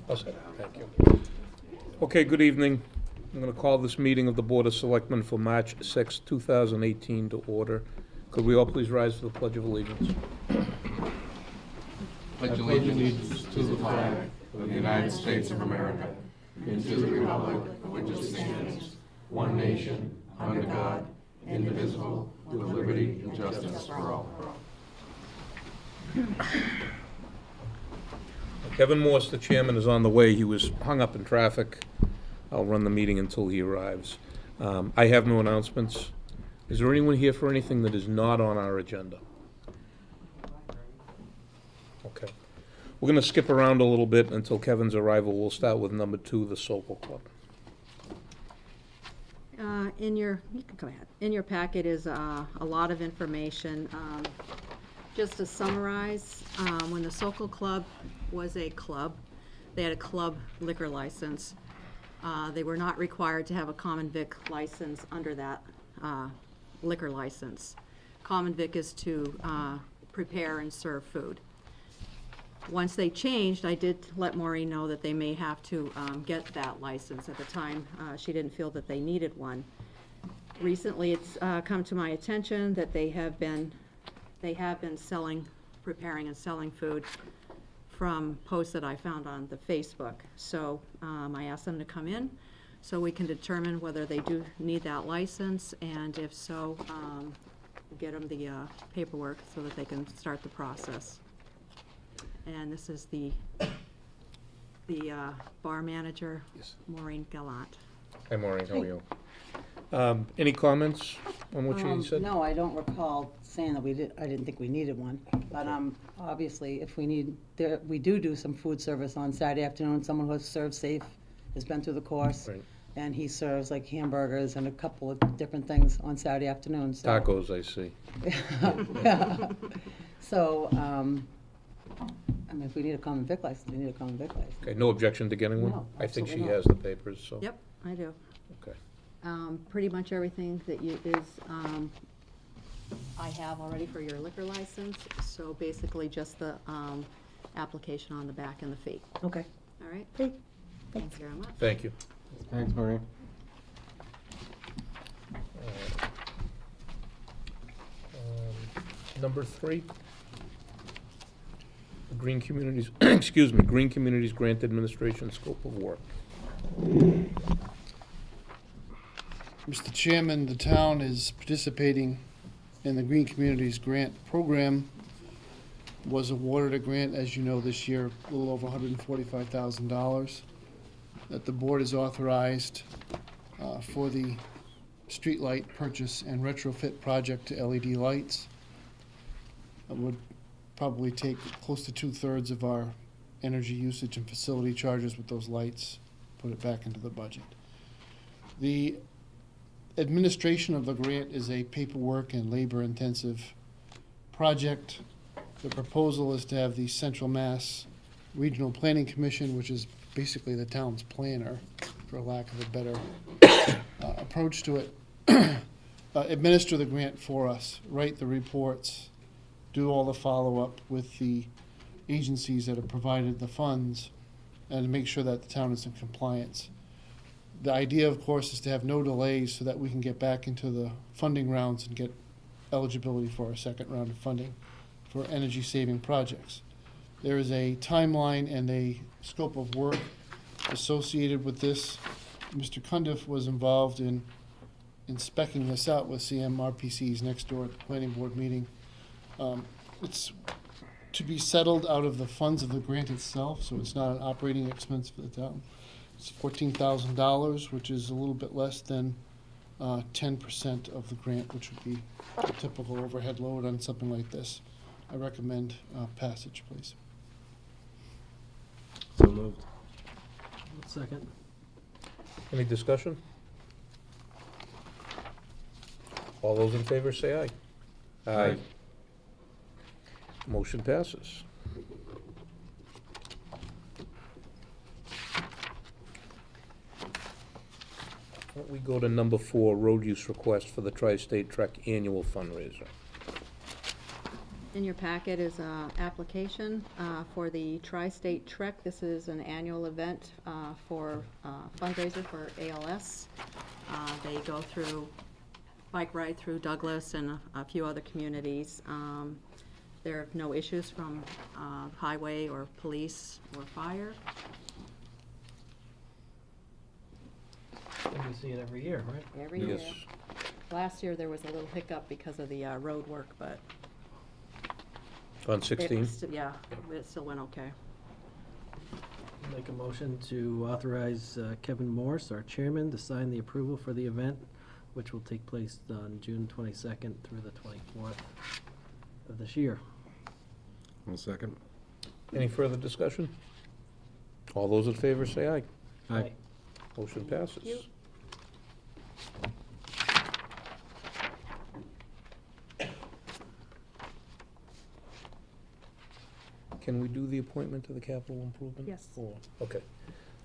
Thank you. Okay, good evening. I'm going to call this meeting of the Board of Selectmen for March 6, 2018 to order. Could we all please rise for the Pledge of Allegiance? Pledge allegiance to the flag of the United States of America and to the republic for which it stands, one nation, under God, indivisible, with liberty and justice for all. Kevin Morse, the chairman, is on the way. He was hung up in traffic. I'll run the meeting until he arrives. I have no announcements. Is there anyone here for anything that is not on our agenda? Okay. We're going to skip around a little bit until Kevin's arrival. We'll start with number 2, the Sokol Club. You can go ahead. In your packet is a lot of information. Just to summarize, when the Sokol Club was a club, they had a club liquor license. They were not required to have a common vic license under that liquor license. Common vic is to prepare and serve food. Once they changed, I did let Maureen know that they may have to get that license. At the time, she didn't feel that they needed one. Recently, it's come to my attention that they have been preparing and selling food from posts that I found on the Facebook. So I asked them to come in so we can determine whether they do need that license, and if so, get them the paperwork so that they can start the process. And this is the bar manager, Yes. Maureen Gallant. Hi, Maureen. How are you? Any comments on what you said? No, I don't recall saying that I didn't think we needed one. But obviously, if we need, we do some food service on Saturday afternoon. Someone who serves safe has been through the course. Right. And he serves like hamburgers and a couple of different things on Saturday afternoon. So. Tacos, I see. Yeah. So, I mean, if we need a common vic license, we need a common vic license. Okay, no objection to getting one? No, I think she absolutely not. has the papers, so. Yep, I do. Okay. Pretty much everything that I have already for your liquor license, so basically just the application on the back and the fee. Okay. All right? Great. Thank you very much. Thank you. Thanks, Maureen. Number 3, the Green Communities, excuse me, Green Communities Grant Administration Scope of Work. Mr. Chairman, the town is participating in the Green Communities Grant Program. Was awarded a grant, as you know, this year, a little over $145,000, that the board is authorized for the streetlight purchase and retrofit project to LED lights. It would probably take close to 2/3 of our energy usage and facility charges with those lights, put it back into the budget. The administration of the grant is a paperwork and labor-intensive project. The proposal is to have the Central Mass Regional Planning Commission, which is basically the town's planner, for lack of a better approach to it, administer the grant for us, write the reports, do all the follow-up with the agencies that have provided the funds, and make sure that the town is in compliance. The idea, of course, is to have no delays so that we can get back into the funding rounds and get eligibility for our second round of funding for energy-saving projects. There is a timeline and a scope of work associated with this. Mr. Cundiff was involved in speccing this out with CMRPC's next door at the planning board meeting. It's to be settled out of the funds of the grant itself, so it's not an operating expense for the town. It's $14,000, which is a little bit less than 10% of the grant, which would be a typical overhead load on something like this. I recommend passage, please. So moved. Second. Any discussion? All those in favor say aye. Aye. Motion passes. Why don't we go to number 4, road use request for the Tri-State Trek annual fundraiser. In your packet is a application for the Tri-State Trek. This is an annual event for fundraiser for ALS. They go through, bike ride through Douglas and a few other communities. There are no issues from highway or police or fire. And we see it every year, right? Every year. Yes. Last year, there was a little hiccup because of the road work, but On 16? yeah, it still went okay. Make a motion to authorize Kevin Morse, our chairman, to sign the approval for the event, which will take place on June 22nd through the 24th of this year. One second. Any further discussion? All those in favor say aye. Aye. Motion passes. you. Can we do the appointment to the capital improvement? Yes. Okay.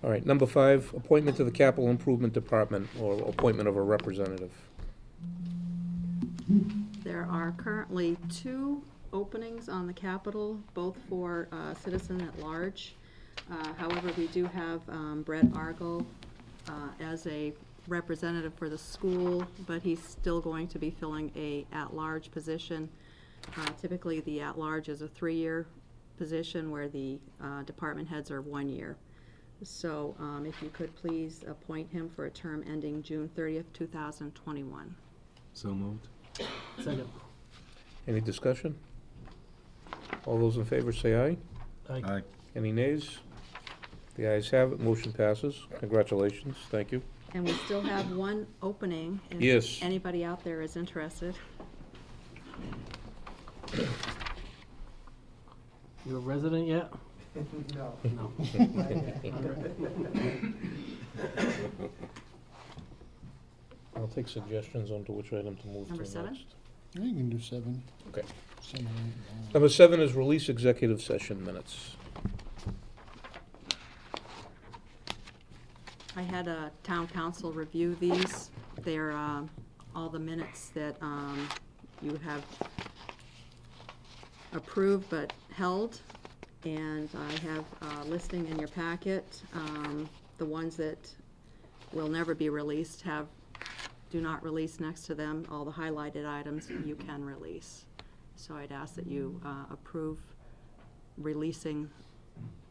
All right, number 5, appointment to the capital improvement department, or appointment of a representative. There are currently 2 openings on the Capitol, both for citizen at large. However, we do have Brett Argel as a representative for the school, but he's still going to be filling a at-large position. Typically, the at-large is a 3-year position where the department heads are 1 year. So if you could please appoint him for a term ending June 30th, 2021. So moved. Second. Any discussion? All those in favor say aye. Aye. Any nays? The ayes have it, motion passes. Congratulations, thank you. And we still have 1 opening. If Yes. anybody out there is interested. You a resident yet? No. No. I'll take suggestions on to which item to move to Number next. 7? Yeah, you can do 7. Okay. 7 or 8. Number 7 is release executive session minutes. I had a town council review these. They're all the minutes that you have approved but held. And I have a listing in your packet. The ones that will never be released have, do not release next to them. All the highlighted items you can release. So I'd ask that you approve releasing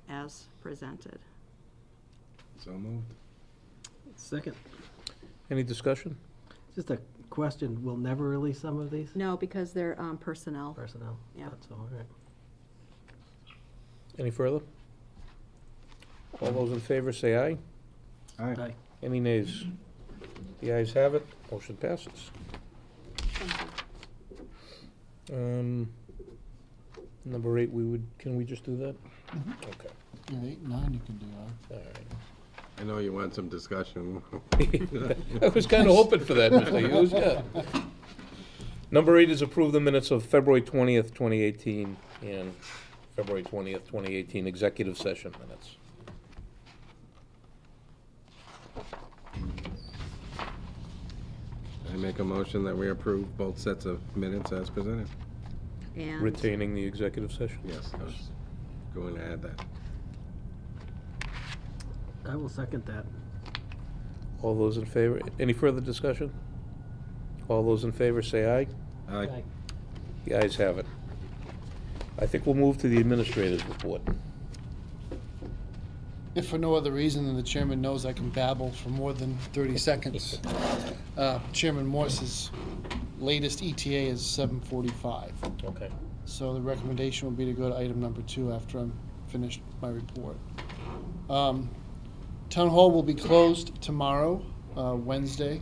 as presented. So moved. Second. Any discussion? Just a question, we'll never release some of these? No, because they're personnel. Personnel? Yeah. That's all right. Any further? All those in favor say aye. Aye. Any nays? The ayes have it, motion passes. Number 8, can we just do that? Okay, Yeah, 8 and 9 you can do. all right. I know you want some discussion. I was kind of hoping for that, Mr. Hughes, yeah. Number 8 is approve the minutes of February 20th, 2018, and February 20th, 2018 executive session minutes. I make a motion that we approve both sets of minutes as presented. And Retaining the executive session? Yes, I was going to add that. I will second that. All those in favor, any further discussion? All those in favor say aye. Aye. The ayes have it. I think we'll move to the administrator's report. If for no other reason than the chairman knows I can babble for more than 30 seconds. Chairman Morse's latest ETA is 7:45. Okay. So the recommendation will be to go to item number 2 after I'm finished my report. Town Hall will be closed tomorrow, Wednesday.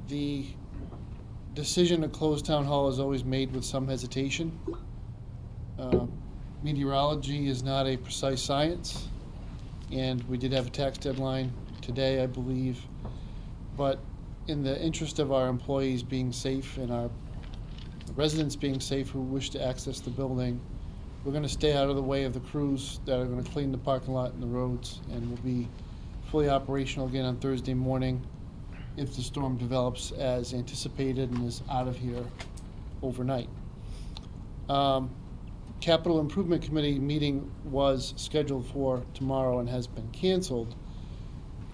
The decision to close Town Hall is always made with some hesitation. Meteorology is not a precise science, and we did have a tax deadline today, I believe. But in the interest of our employees being safe and our residents being safe who wish to access the building, we're going to stay out of the way of the crews that are going to clean the parking lot and the roads, and we'll be fully operational again on Thursday morning if the storm develops as anticipated and is out of here overnight. Capital Improvement Committee meeting was scheduled for tomorrow and has been canceled.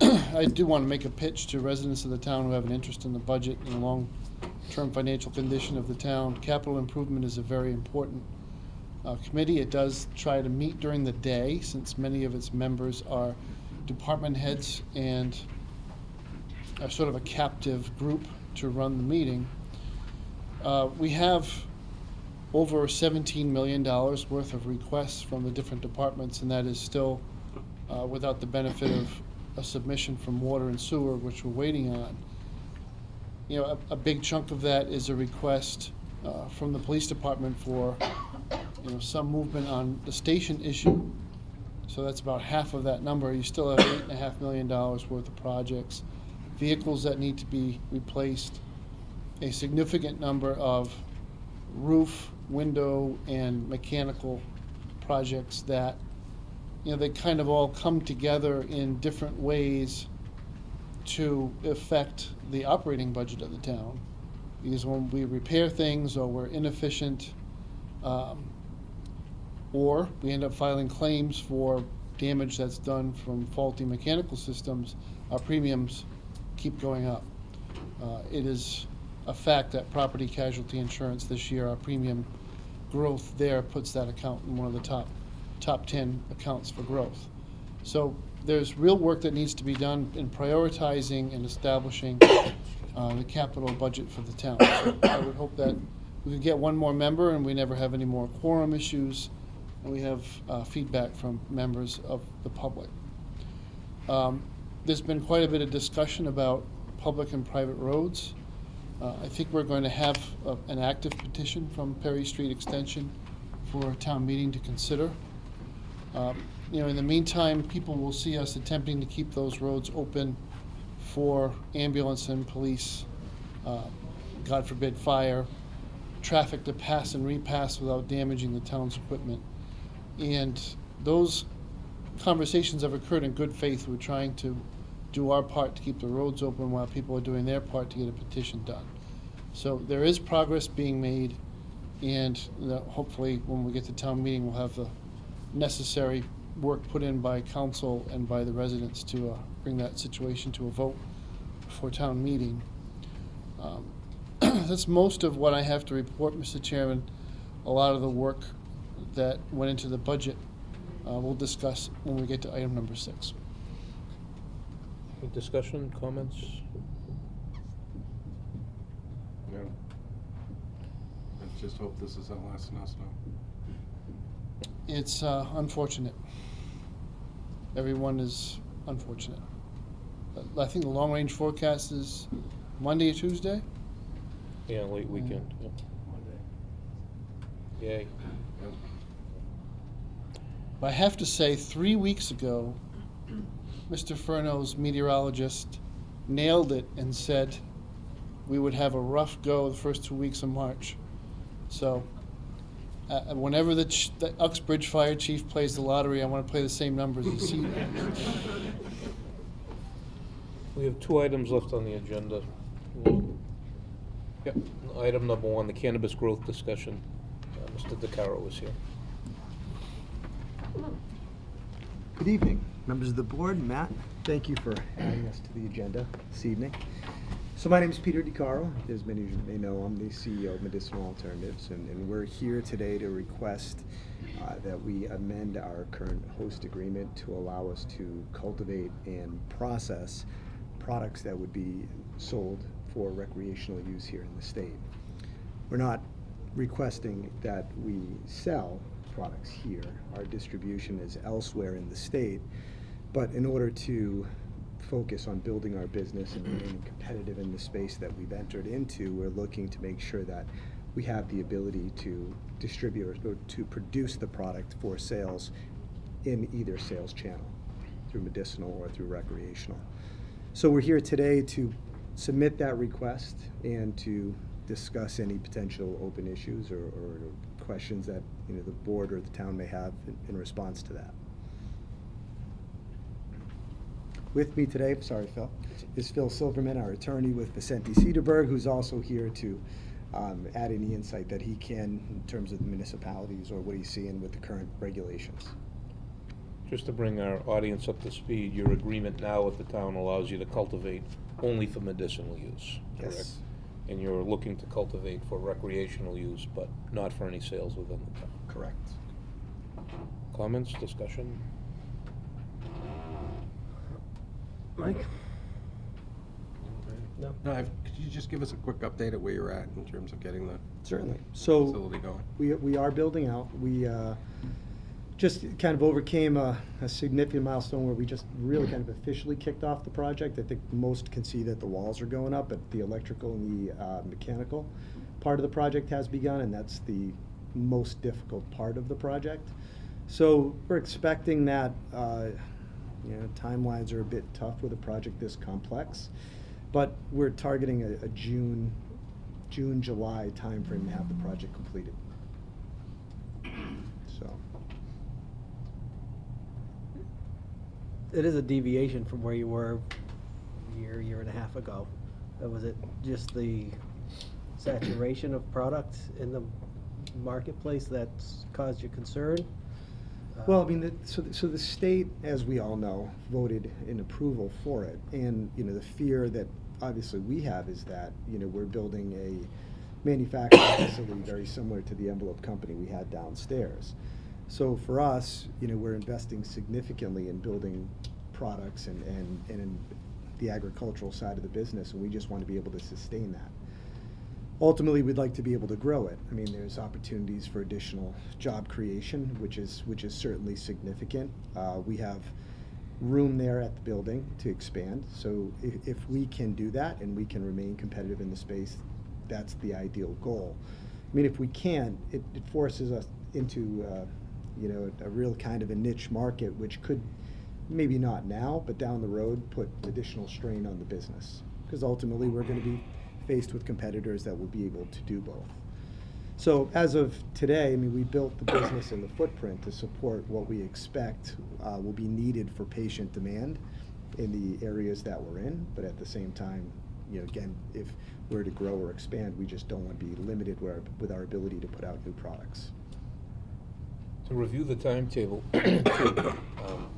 I do want to make a pitch to residents of the town who have an interest in the budget and the long-term financial condition of the town. Capital improvement is a very important committee. It does try to meet during the day, since many of its members are department heads and are sort of a captive group to run the meeting. We have over $17 million worth of requests from the different departments, and that is still without the benefit of a submission from water and sewer, which we're waiting on. You know, a big chunk of that is a request from the police department for, you know, some movement on the station issue. So that's about half of that number. You still have $8.5 million worth of projects, vehicles that need to be replaced, a significant number of roof, window, and mechanical projects that, you know, they kind of all come together in different ways to affect the operating budget of the town. Because when we repair things, or we're inefficient, or we end up filing claims for damage that's done from faulty mechanical systems, our premiums keep going up. It is a fact that property casualty insurance this year, our premium growth there puts that account in one of the top 10 accounts for growth. So there's real work that needs to be done in prioritizing and establishing the capital budget for the town. So I would hope that we could get one more member and we never have any more quorum issues, and we have feedback from members of the public. There's been quite a bit of discussion about public and private roads. I think we're going to have an active petition from Perry Street Extension for a town meeting to consider. You know, in the meantime, people will see us attempting to keep those roads open for ambulance and police, God forbid, fire, traffic to pass and repass without damaging the town's equipment. And those conversations have occurred in good faith. We're trying to do our part to keep the roads open while people are doing their part to get a petition done. So there is progress being made, and hopefully when we get to town meeting, we'll have the necessary work put in by council and by the residents to bring that situation to a vote for town meeting. That's most of what I have to report, Mr. Chairman. A lot of the work that went into the budget we'll discuss when we get to item number 6. Any discussion, comments? No. I just hope this is our last snowstorm. It's unfortunate. Everyone is unfortunate. I think the long-range forecast is Monday or Tuesday? Yeah, late weekend, yeah. Yay. But I have to say, 3 weeks ago, Mr. Furno's meteorologist nailed it and said we would have a rough go the first 2 weeks of March. So whenever the Uxbridge Fire Chief plays the lottery, I want to play the same numbers as he. We have 2 items left on the agenda. Yep, item number 1, the cannabis growth discussion. Mr. DeCaro is here. Good evening, members of the board. Matt, thank you for adding us to the agenda this evening. So my name is Peter DeCaro. As many of you may know, I'm the CEO of Medicinal Alternatives, and we're here today to request that we amend our current host agreement to allow us to cultivate and process products that would be sold for recreational use here in the state. We're not requesting that we sell products here. Our distribution is elsewhere in the state, but in order to focus on building our business and remaining competitive in the space that we've entered into, we're looking to make sure that we have the ability to distribute or to produce the product for sales in either sales channel, through medicinal or through recreational. So we're here today to submit that request and to discuss any potential open issues or questions that the board or the town may have in response to that. With me today, sorry Phil, is Phil Silverman, our attorney with Vicente Cedarberg, who's also here to add any insight that he can in terms of the municipalities or what he's seeing with the current regulations. Just to bring our audience up to speed, your agreement now with the town allows you to cultivate only for medicinal use, correct? Yes. And you're looking to cultivate for recreational use, but not for any sales within the town. Correct. Comments, discussion? Mike? No? No, could you just give us a quick update of where you're at in terms of getting the Certainly. So facility going? we are building out. We just kind of overcame a significant milestone where we just really kind of officially kicked off the project. I think most can see that the walls are going up, but the electrical and the mechanical part of the project has begun, and that's the most difficult part of the project. So we're expecting that timelines are a bit tough with a project this complex, but we're targeting a June, July timeframe to have the project completed. So. It is a deviation from where you were a year and a half ago. Was it just the saturation of product in the marketplace that's caused you concern? Well, I mean, so the state, as we all know, voted in approval for it, and the fear that obviously we have is that we're building a manufacturing facility very similar to the envelope company we had downstairs. So for us, we're investing significantly in building products and in the agricultural side of the business, and we just want to be able to sustain that. Ultimately, we'd like to be able to grow it. I mean, there's opportunities for additional job creation, which is certainly significant. We have room there at the building to expand. So if we can do that and we can remain competitive in the space, that's the ideal goal. I mean, if we can't, it forces us into a real kind of a niche market, which could, maybe not now, but down the road, put additional strain on the business. Because ultimately, we're going to be faced with competitors that will be able to do both. So as of today, I mean, we built the business and the footprint to support what we expect will be needed for patient demand in the areas that we're in. But at the same time, again, if we're to grow or expand, we just don't want to be limited with our ability to put out new products. To review the timetable,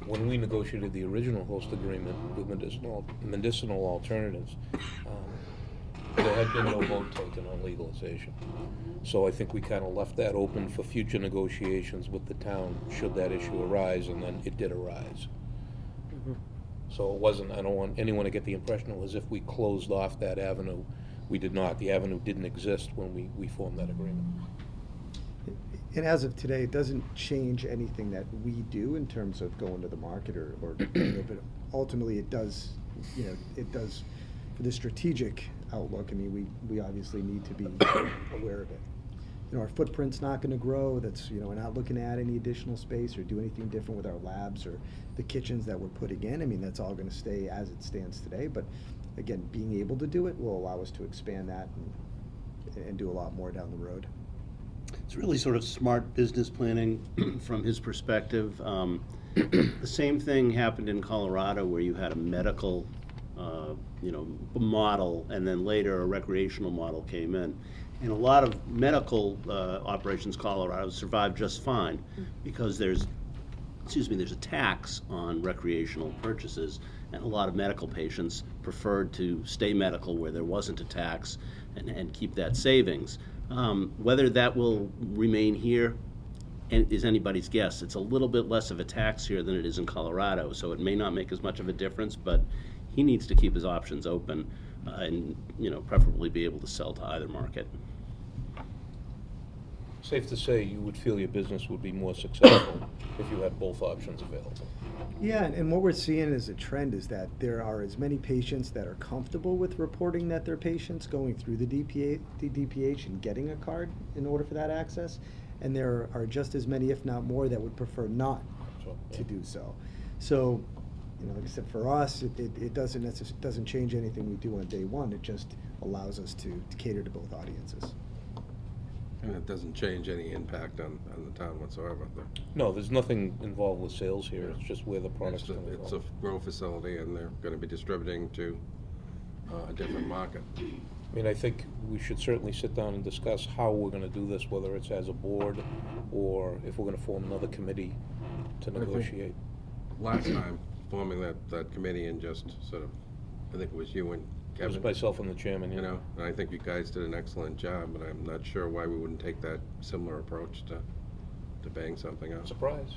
when we negotiated the original host agreement with medicinal alternatives, there had been no vote taken on legalization. So I think we kind of left that open for future negotiations with the town, should that issue arise, and then it did arise. Mm-hmm. So it wasn't, I don't want anyone to get the impression it was if we closed off that avenue. We did not. The avenue didn't exist when we formed that agreement. And as of today, it doesn't change anything that we do in terms of going to the market or but ultimately it does, it does for the strategic outlook. I mean, we obviously need to be aware of it. Our footprint's not going to grow. That's, we're not looking to add any additional space or do anything different with our labs or the kitchens that we're putting in. I mean, that's all going to stay as it stands today. But again, being able to do it will allow us to expand that and do a lot more down the road. It's really sort of smart business planning from his perspective. The same thing happened in Colorado where you had a medical, model, and then later a recreational model came in. And a lot of medical operations in Colorado survived just fine because there's a tax on recreational purchases, and a lot of medical patients preferred to stay medical where there wasn't a tax and keep that savings. Whether that will remain here is anybody's guess. It's a little bit less of a tax here than it is in Colorado, so it may not make as much of a difference, but he needs to keep his options open and preferably be able to sell to either market. Safe to say you would feel your business would be more successful if you had both options available. Yeah, and what we're seeing as a trend is that there are as many patients that are comfortable with reporting that they're patients going through the DPH and getting a card in order for that access, and there are just as many, if not more, that would prefer not to do so. So, like I said, for us, it doesn't change anything we do on day one. It just allows us to cater to both audiences. And it doesn't change any impact on the town whatsoever. No, there's nothing involved with sales here. It's just where the product's It's going to a go. grow facility, and they're going to be distributing to a different market. I mean, I think we should certainly sit down and discuss how we're gonna do this, whether it's as a board or if we're gonna form another committee to think- negotiate. Last time, forming that committee and just sort of, I think it was you and It was Kevin, myself and the chairman, you know, and I think you guys did an excellent job, but I'm not sure why we wouldn't take that similar approach to bang something out. Surprise.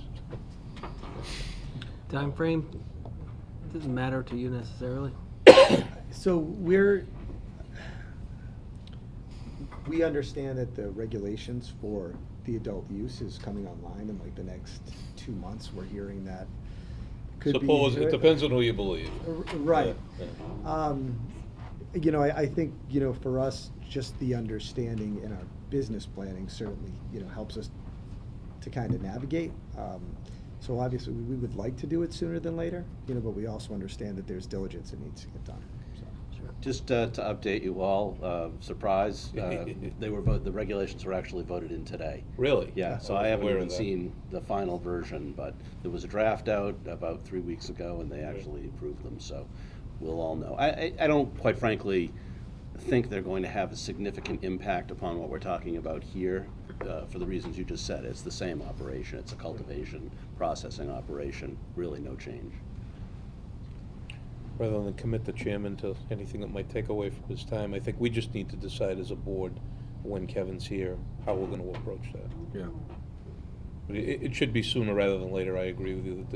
Time frame doesn't matter to you necessarily. So we understand that the regulations for the adult use is coming online in like the next 2 months. We're hearing that could be. It depends on who you believe. Right. Yeah. You know, I think, you know, for us, just the understanding in our business planning certainly, you know, helps us to kind of navigate. So obviously, we would like to do it sooner than later, you know, but we also understand that there's diligence that needs to get done, so. Just to update you all, surprise, the regulations were actually voted in today. Really? Yeah, so I was I haven't aware of even that. seen the final version, but there was a draft out about 3 weeks ago, and they actually approved them, so we'll all know. I don't, quite frankly, think they're going to have a significant impact upon what we're talking about here, for the reasons you just said. It's the same operation, it's a cultivation, processing operation, really no change. Rather than commit the chairman to anything that might take away from his time, I think we just need to decide as a board, when Kevin's here, how we're gonna approach that. Yeah. But it should be sooner rather than later, I agree with you,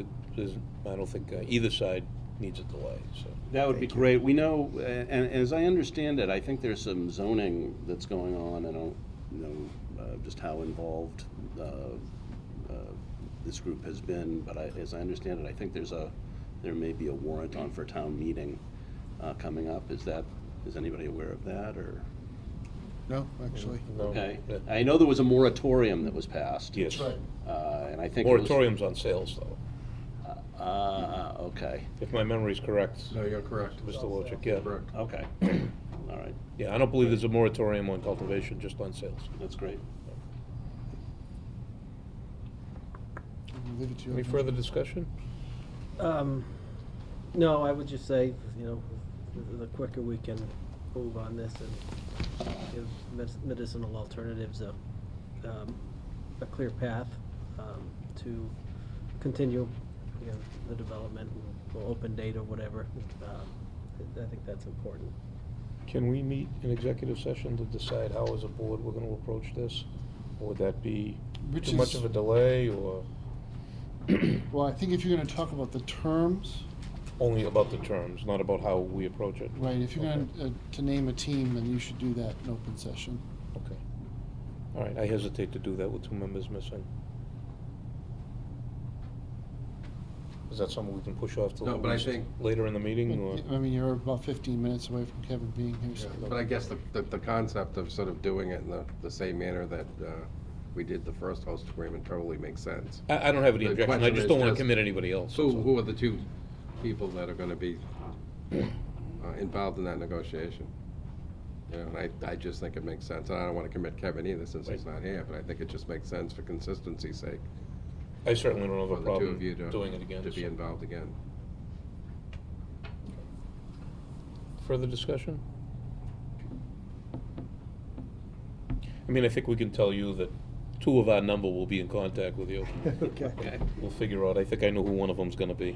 I don't think either side needs a delay, so. That would be great. We know, and as I understand it, I think there's some zoning that's going on. I don't know just how involved this group has been, but as I understand it, I think there may be a warrant on for town meeting coming up. Is anybody aware of that, or? No, actually. No. Okay. Yeah. I know there was a moratorium that was passed. Yes. Right. And I think it was- Moratorium's on sales, though, okay, if my memory's correct. No, you're correct. Mr. Wojcik, yeah. Correct. okay. All right, Yeah, I don't believe there's a moratorium on cultivation, just on sales. that's great. I'll leave it to you. Any further discussion? No, I would just say, you know, the quicker we can move on this and give medicinal alternatives a clear path to continue, you know, the development, or open date or whatever. I think that's important. Can we meet in executive session to decide how, as a board, we're gonna approach this? Or would that be Which too much is- of a delay, or Well, I think if you're gonna talk about the terms, only about the terms, not about how we approach it? right, if you're Okay. going to name a team, then you should do that in open session. Okay. All right, I hesitate to do that with 2 members missing. Is that something we can push off till No, but I at least think- later in the meeting, or? I mean, you're about 15 minutes away from Kevin being here, so. But I guess the concept of sort of doing it in the same manner that we did the first host agreement totally makes sense. I don't have any The objection, I question just is don't wanna just- commit anybody else. So that's all. who are the two people that are gonna be involved in that negotiation? You know, and I just think it makes sense, and I don't wanna commit Kevin either since he's Right. not here, but I think it just makes sense for consistency's sake I certainly don't have for a the two problem of you doing it again. to be so. involved again. Further discussion? I mean, I think we can tell you that 2 of our number will be in contact with you. Okay. We'll figure out, I think I know who one of them's gonna be.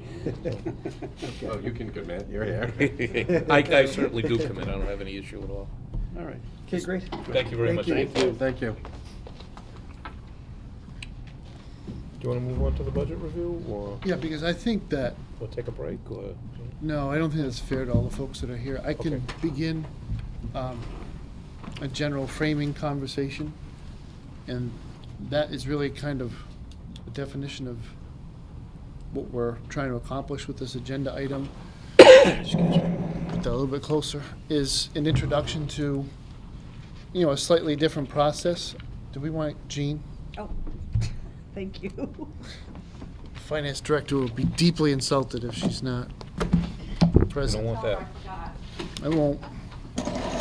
Oh, you can commit, you're here. I certainly do commit, I don't have any issue at all. All right. Okay, great. Thank you very much. Thank you. Thank you. Do you wanna move on to the budget review, or Yeah, because I think that, take a break, or? no, I don't think that's fair to all the folks that are here. I can Okay. begin a general framing conversation, and that is really kind of a definition of what we're trying to accomplish with this agenda item. Excuse me. Put that a little bit closer, is an introduction to, you know, a slightly different process. Do we want Jean? Oh, thank you. The finance director will be deeply insulted if she's not I don't present. want that, I won't.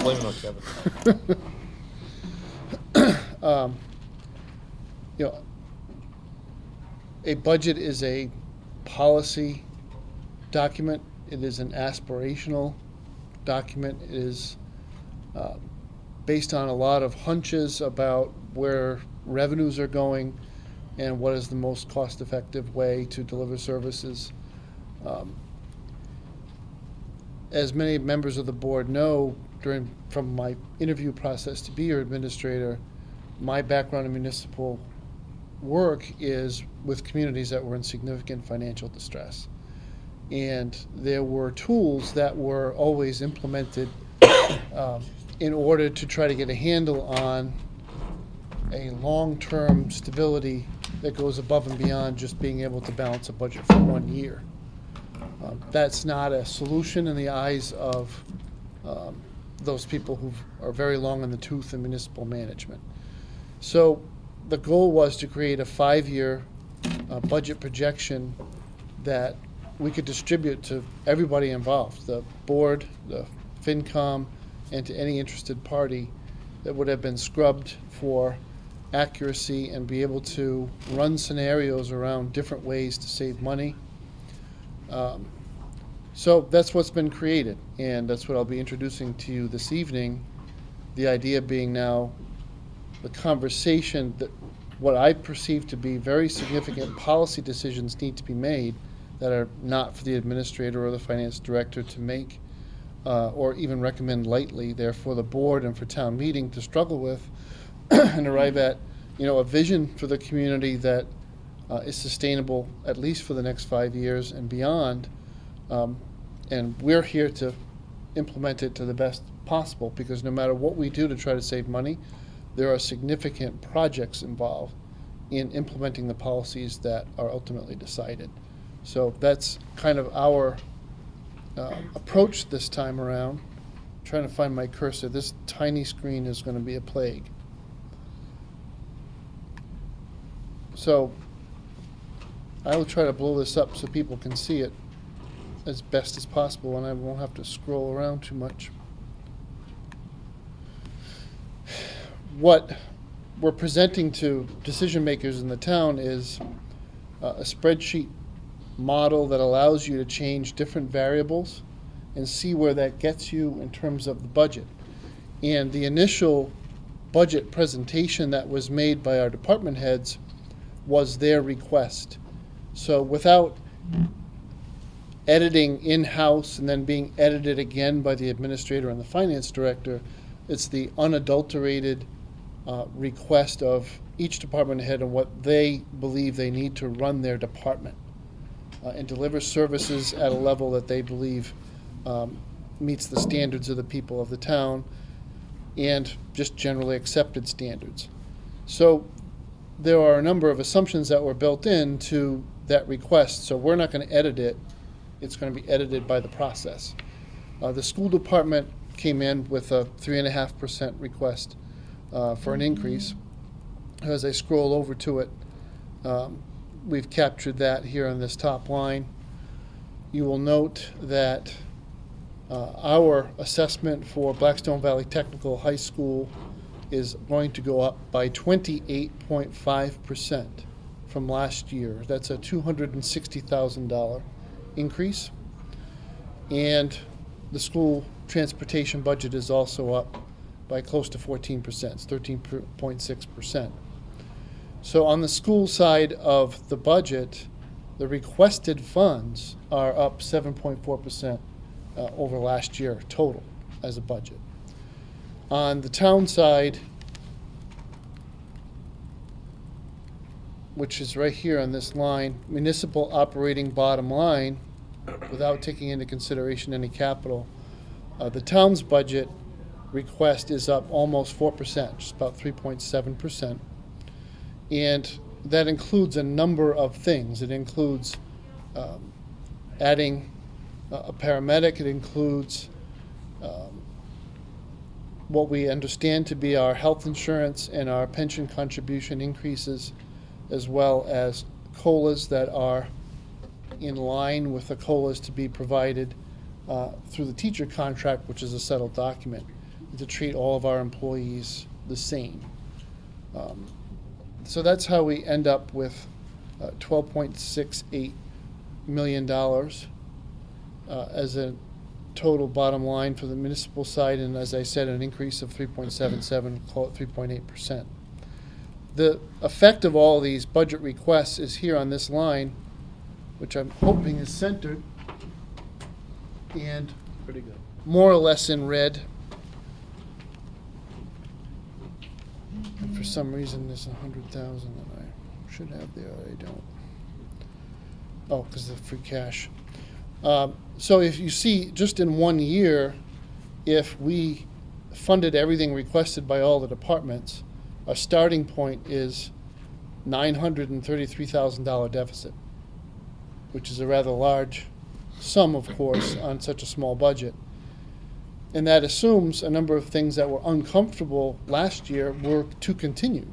blame it on Kevin. You know, a budget is a policy document. It is an aspirational document. It is based on a lot of hunches about where revenues are going and what is the most cost-effective way to deliver services. As many members of the board know, from my interview process to be your administrator, my background in municipal work is with communities that were in significant financial distress. And there were tools that were always implemented in order to try to get a handle on a long-term stability that goes above and beyond just being able to balance a budget for 1 year. That's not a solution in the eyes of those people who are very long in the tooth in municipal management. So the goal was to create a 5-year budget projection that we could distribute to everybody involved, the board, the FinCom, and to any interested party that would have been scrubbed for accuracy and be able to run scenarios around different ways to save money. So that's what's been created, and that's what I'll be introducing to you this evening. The idea being now the conversation that what I perceive to be very significant policy decisions need to be made that are not for the administrator or the finance director to make or even recommend lightly. They're for the board and for town meeting to struggle with and arrive at, a vision for the community that is sustainable at least for the next 5 years and beyond. And we're here to implement it to the best possible, because no matter what we do to try to save money, there are significant projects involved in implementing the policies that are ultimately decided. So that's kind of our approach this time around. I'm trying to find my cursor. This tiny screen is going to be a plague. So I will try to blow this up so people can see it as best as possible, and I won't have to scroll around too much. What we're presenting to decision makers in the town is a spreadsheet model that allows you to change different variables and see where that gets you in terms of the budget. And the initial budget presentation that was made by our department heads was their request. So without editing in-house and then being edited again by the administrator and the finance director, it's the unadulterated request of each department head and what they believe they need to run their department and deliver services at a level that they believe meets the standards of the people of the town and just generally accepted standards. So there are a number of assumptions that were built into that request, so we're not going to edit it. It's going to be edited by the process. The school department came in with a 3.5% request for an increase. As I scroll over to it, we've captured that here on this top line. You will note that our assessment for Blackstone Valley Technical High School is going to go up by 28.5% from last year. That's a $260,000 increase. And the school transportation budget is also up by close to 14%, it's 13.6%. So on the school side of the budget, the requested funds are up 7.4% over last year total as a budget. On the town side, which is right here on this line, municipal operating bottom line, without taking into consideration any capital, the town's budget request is up almost 4%, just about 3.7%. And that includes a number of things. It includes adding a paramedic. It includes what we understand to be our health insurance and our pension contribution increases, as well as COLAs that are in line with the COLAs to be provided through the teacher contract, which is a settled document, to treat all of our employees the same. So that's how we end up with $12.68 million as a total bottom line for the municipal side, and as I said, an increase of 3.77, call it 3.8%. The effect of all these budget requests is here on this line, which I'm hoping is centered and Pretty good. more or less in red. And for some reason, there's 100,000 that I should have there, I don't. Oh, because of the free cash. So if you see, just in 1 year, if we funded everything requested by all the departments, our starting point is $933,000 deficit, which is a rather large sum, of course, on such a small budget. And that assumes a number of things that were uncomfortable last year were to continue,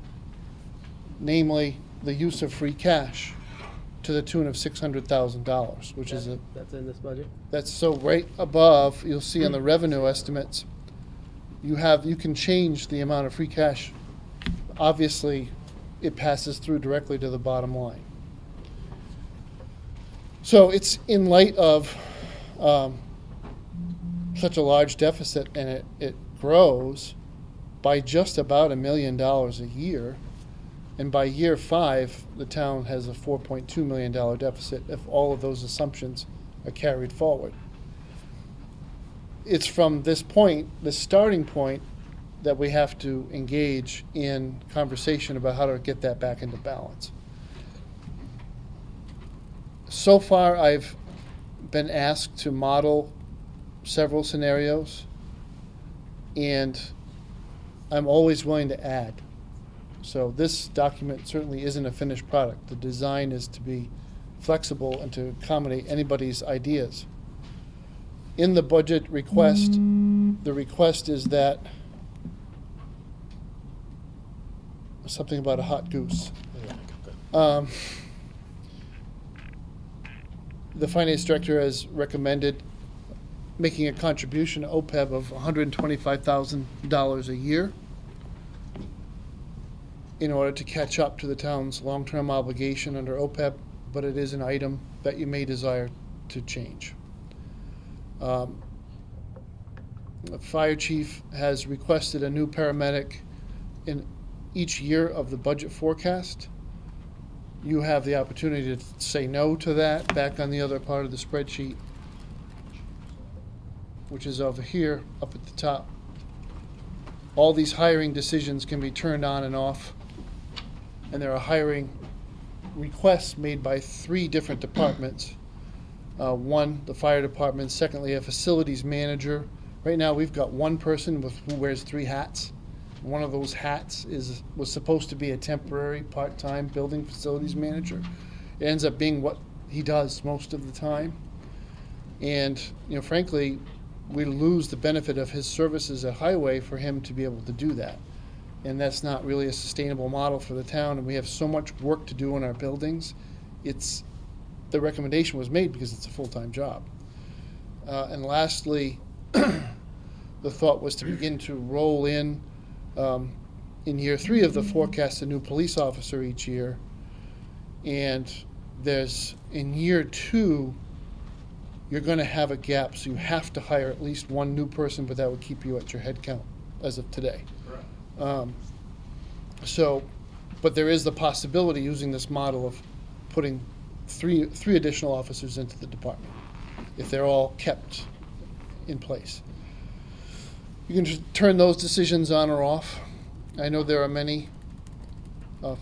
namely the use of free cash to the tune of $600,000, which is That's in this budget? that's so right above, you'll see on the revenue estimates, you can change the amount of free cash. Obviously, it passes through directly to the bottom line. So it's in light of such a large deficit, and it grows by just about $1 million a year. And by year 5, the town has a $4.2 million deficit if all of those assumptions are carried forward. It's from this point, this starting point, that we have to engage in conversation about how to get that back into balance. So far, I've been asked to model several scenarios, and I'm always willing to add. So this document certainly isn't a finished product. The design is to be flexible and to accommodate anybody's ideas. In the budget request, the request is that something about a hot goose. The finance director has recommended making a contribution to OPEB of $125,000 a year in order to catch up to the town's long-term obligation under OPEB, but it is an item that you may desire to change. The fire chief has requested a new paramedic in each year of the budget forecast. You have the opportunity to say no to that back on the other part of the spreadsheet, which is over here up at the top. All these hiring decisions can be turned on and off, and there are hiring requests made by 3 different departments. One, the fire department. Secondly, a facilities manager. Right now, we've got one person who wears 3 hats. One of those hats was supposed to be a temporary part-time building facilities manager. It ends up being what he does most of the time. And, frankly, we lose the benefit of his services at Highway for him to be able to do that. And that's not really a sustainable model for the town, and we have so much work to do in our buildings. The recommendation was made because it's a full-time job. And lastly, the thought was to begin to roll in year 3 of the forecast, a new police officer each year. And in year 2, you're going to have a gap, so you have to hire at least one new person, but that would keep you at your head count as of today. But there is the possibility, using this model, of putting three additional officers into the department, if they're all kept in place. You can just turn those decisions on or off. I know there are many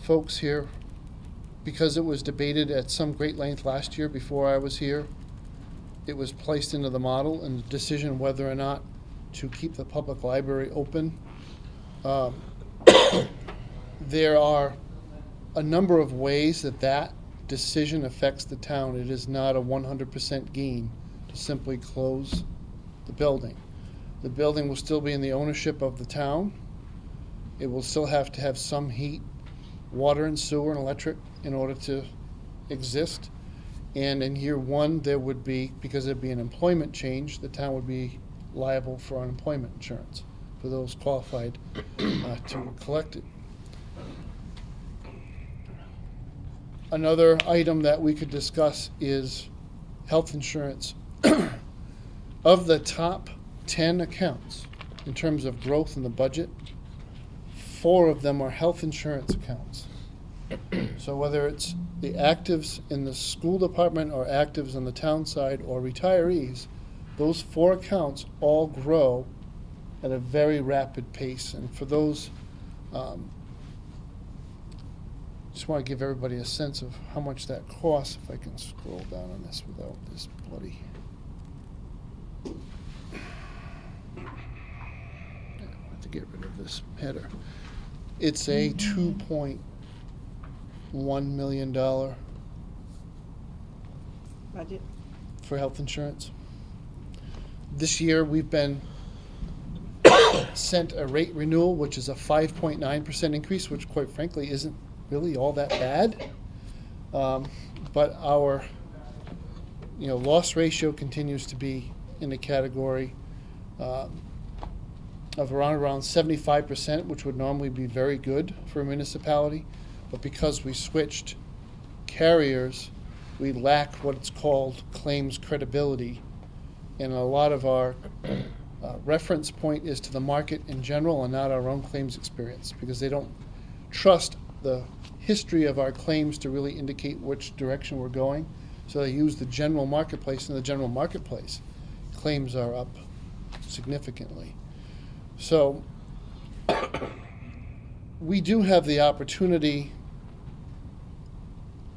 folks here, because it was debated at some great length last year before I was here. It was placed into the model, and the decision whether or not to keep the public library open. There are a number of ways that decision affects the town. It is not a 100% gain to simply close the building. The building will still be in the ownership of the town. It will still have to have some heat, water and sewer and electric in order to exist. And in year 1, there would be, because there'd be an employment change, the town would be liable for unemployment insurance for those qualified to collect it. Another item that we could discuss is health insurance. Of the top 10 accounts, in terms of growth in the budget, 4 of them are health insurance accounts. So whether it's the actives in the school department or actives on the town side or retirees, those 4 accounts all grow at a very rapid pace. And for those, just want to give everybody a sense of how much that costs, if I can scroll down on this without this bloody. I have to get rid of this header. It's a $2.1 million Budget? for health insurance. This year, we've been sent a rate renewal, which is a 5.9% increase, which quite frankly isn't really all that bad. But our, loss ratio continues to be in a category of around 75%, which would normally be very good for a municipality. But because we switched carriers, we lack what's called claims credibility. And a lot of our reference point is to the market in general and not our own claims experience, because they don't trust the history of our claims to really indicate which direction we're going. So they use the general marketplace. In the general marketplace, claims are up significantly. So we do have the opportunity.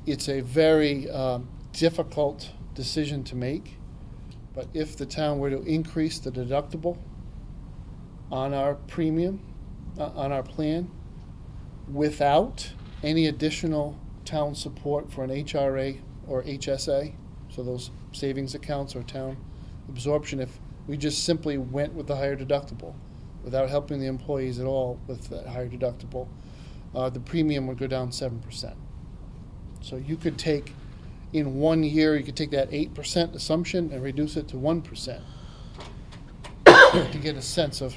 It's a very difficult decision to make, but if the town were to increase the deductible on our premium, on our plan, without any additional town support for an HRA or HSA, so those savings accounts or town absorption, if we just simply went with the higher deductible without helping the employees at all with that higher deductible, the premium would go down 7%. So you could take, in 1 year, you could take that 8% assumption and reduce it to 1% to get a sense of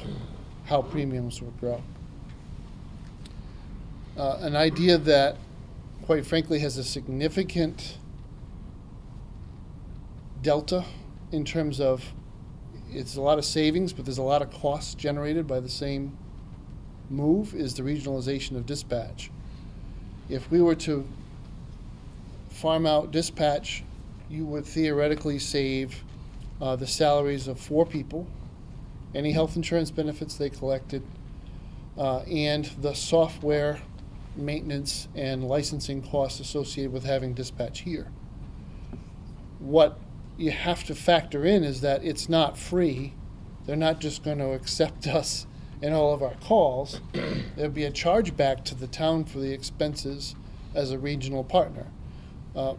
how premiums would grow. An idea that, quite frankly, has a significant delta in terms of it's a lot of savings, but there's a lot of costs generated by the same move, is the regionalization of dispatch. If we were to farm out dispatch, you would theoretically save the salaries of 4 people, any health insurance benefits they collected, and the software maintenance and licensing costs associated with having dispatch here. What you have to factor in is that it's not free. They're not just going to accept us in all of our calls. There'll be a charge back to the town for the expenses as a regional partner.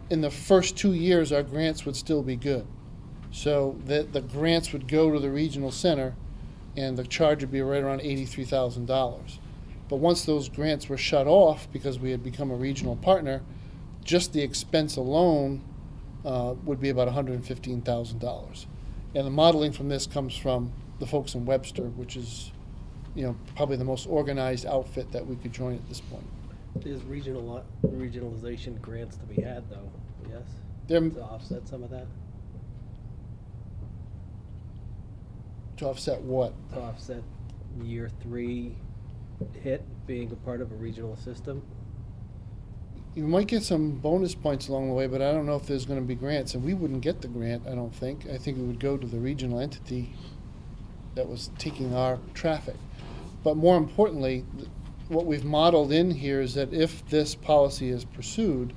In the first 2 years, our grants would still be good. So the grants would go to the regional center, and the charge would be right around $83,000. But once those grants were shut off because we had become a regional partner, just the expense alone would be about $115,000. And the modeling from this comes from the folks in Webster, which is, probably the most organized outfit that we could join at this point. There's regionalization grants to be had, though, yes? They're To offset some of that? to offset what? To offset year 3 hit being a part of a regional system? You might get some bonus points along the way, but I don't know if there's going to be grants, and we wouldn't get the grant, I don't think. I think it would go to the regional entity that was taking our traffic. But more importantly, what we've modeled in here is that if this policy is pursued,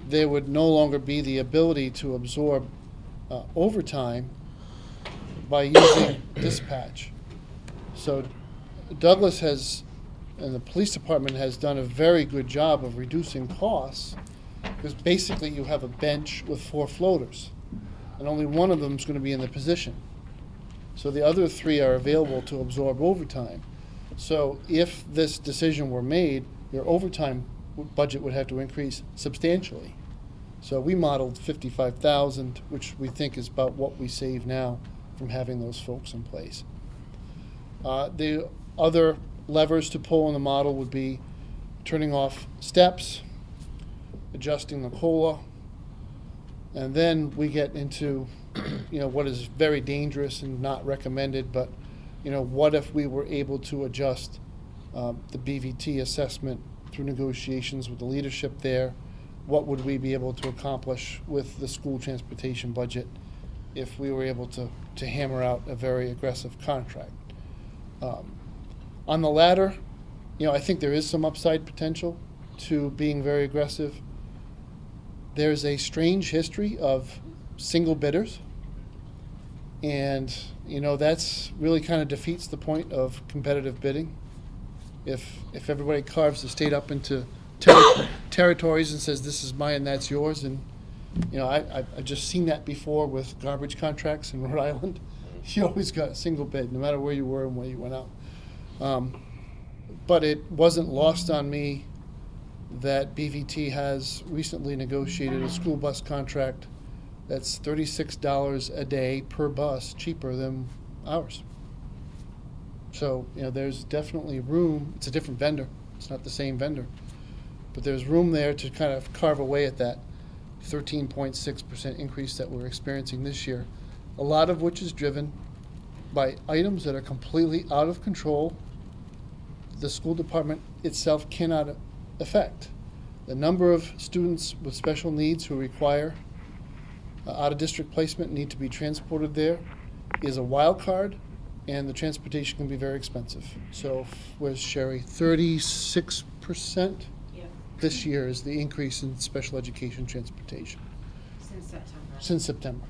there would no longer be the ability to absorb overtime by using dispatch. So Douglas has, and the police department has done a very good job of reducing costs, because basically you have a bench with 4 floaters, and only one of them is going to be in the position. So the other 3 are available to absorb overtime. So if this decision were made, your overtime budget would have to increase substantially. So we modeled $55,000, which we think is about what we save now from having those folks in place. The other levers to pull in the model would be turning off steps, adjusting the COLA, and then we get into what is very dangerous and not recommended, but, what if we were able to adjust the BVT assessment through negotiations with the leadership there? What would we be able to accomplish with the school transportation budget if we were able to hammer out a very aggressive contract? On the latter, I think there is some upside potential to being very aggressive. There's a strange history of single bidders, and that's really kind of defeats the point of competitive bidding. If everybody carves the state up into territories and says this is mine and that's yours, and I've just seen that before with garbage contracts in Rhode Island. You always got a single bid, no matter where you were and where you went out. But it wasn't lost on me that BVT has recently negotiated a school bus contract that's $36 a day per bus, cheaper than ours. So, there's definitely room. It's a different vendor. It's not the same vendor. But there's room there to kind of carve away at that 13.6% increase that we're experiencing this year, a lot of which is driven by items that are completely out of control. The school department itself cannot affect. The number of students with special needs who require out-of-district placement need to be transported there is a wild card, and the transportation can be very expensive. So, where's Sherry? 36% this year is the increase in special education transportation. Since September.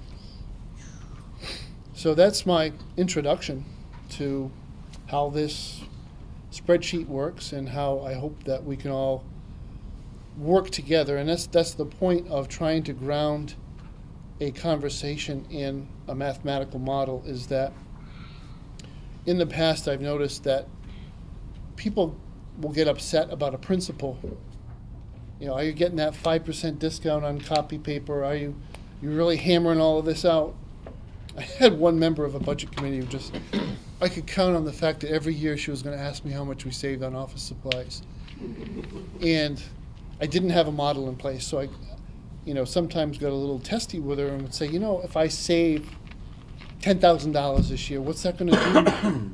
So that's my introduction to how this spreadsheet works and how I hope that we can all work together. And that's the point of trying to ground a conversation in a mathematical model, is that in the past I've noticed that people will get upset about a principle. Are you getting that 5% discount on copy paper? Are you really hammering all of this out? I had one member of a budget committee who I could count on the fact that every year she was going to ask me how much we saved on office supplies. And I didn't have a model in place, so I sometimes got a little testy with her and would say, if I save $10,000 this year, what's that going to do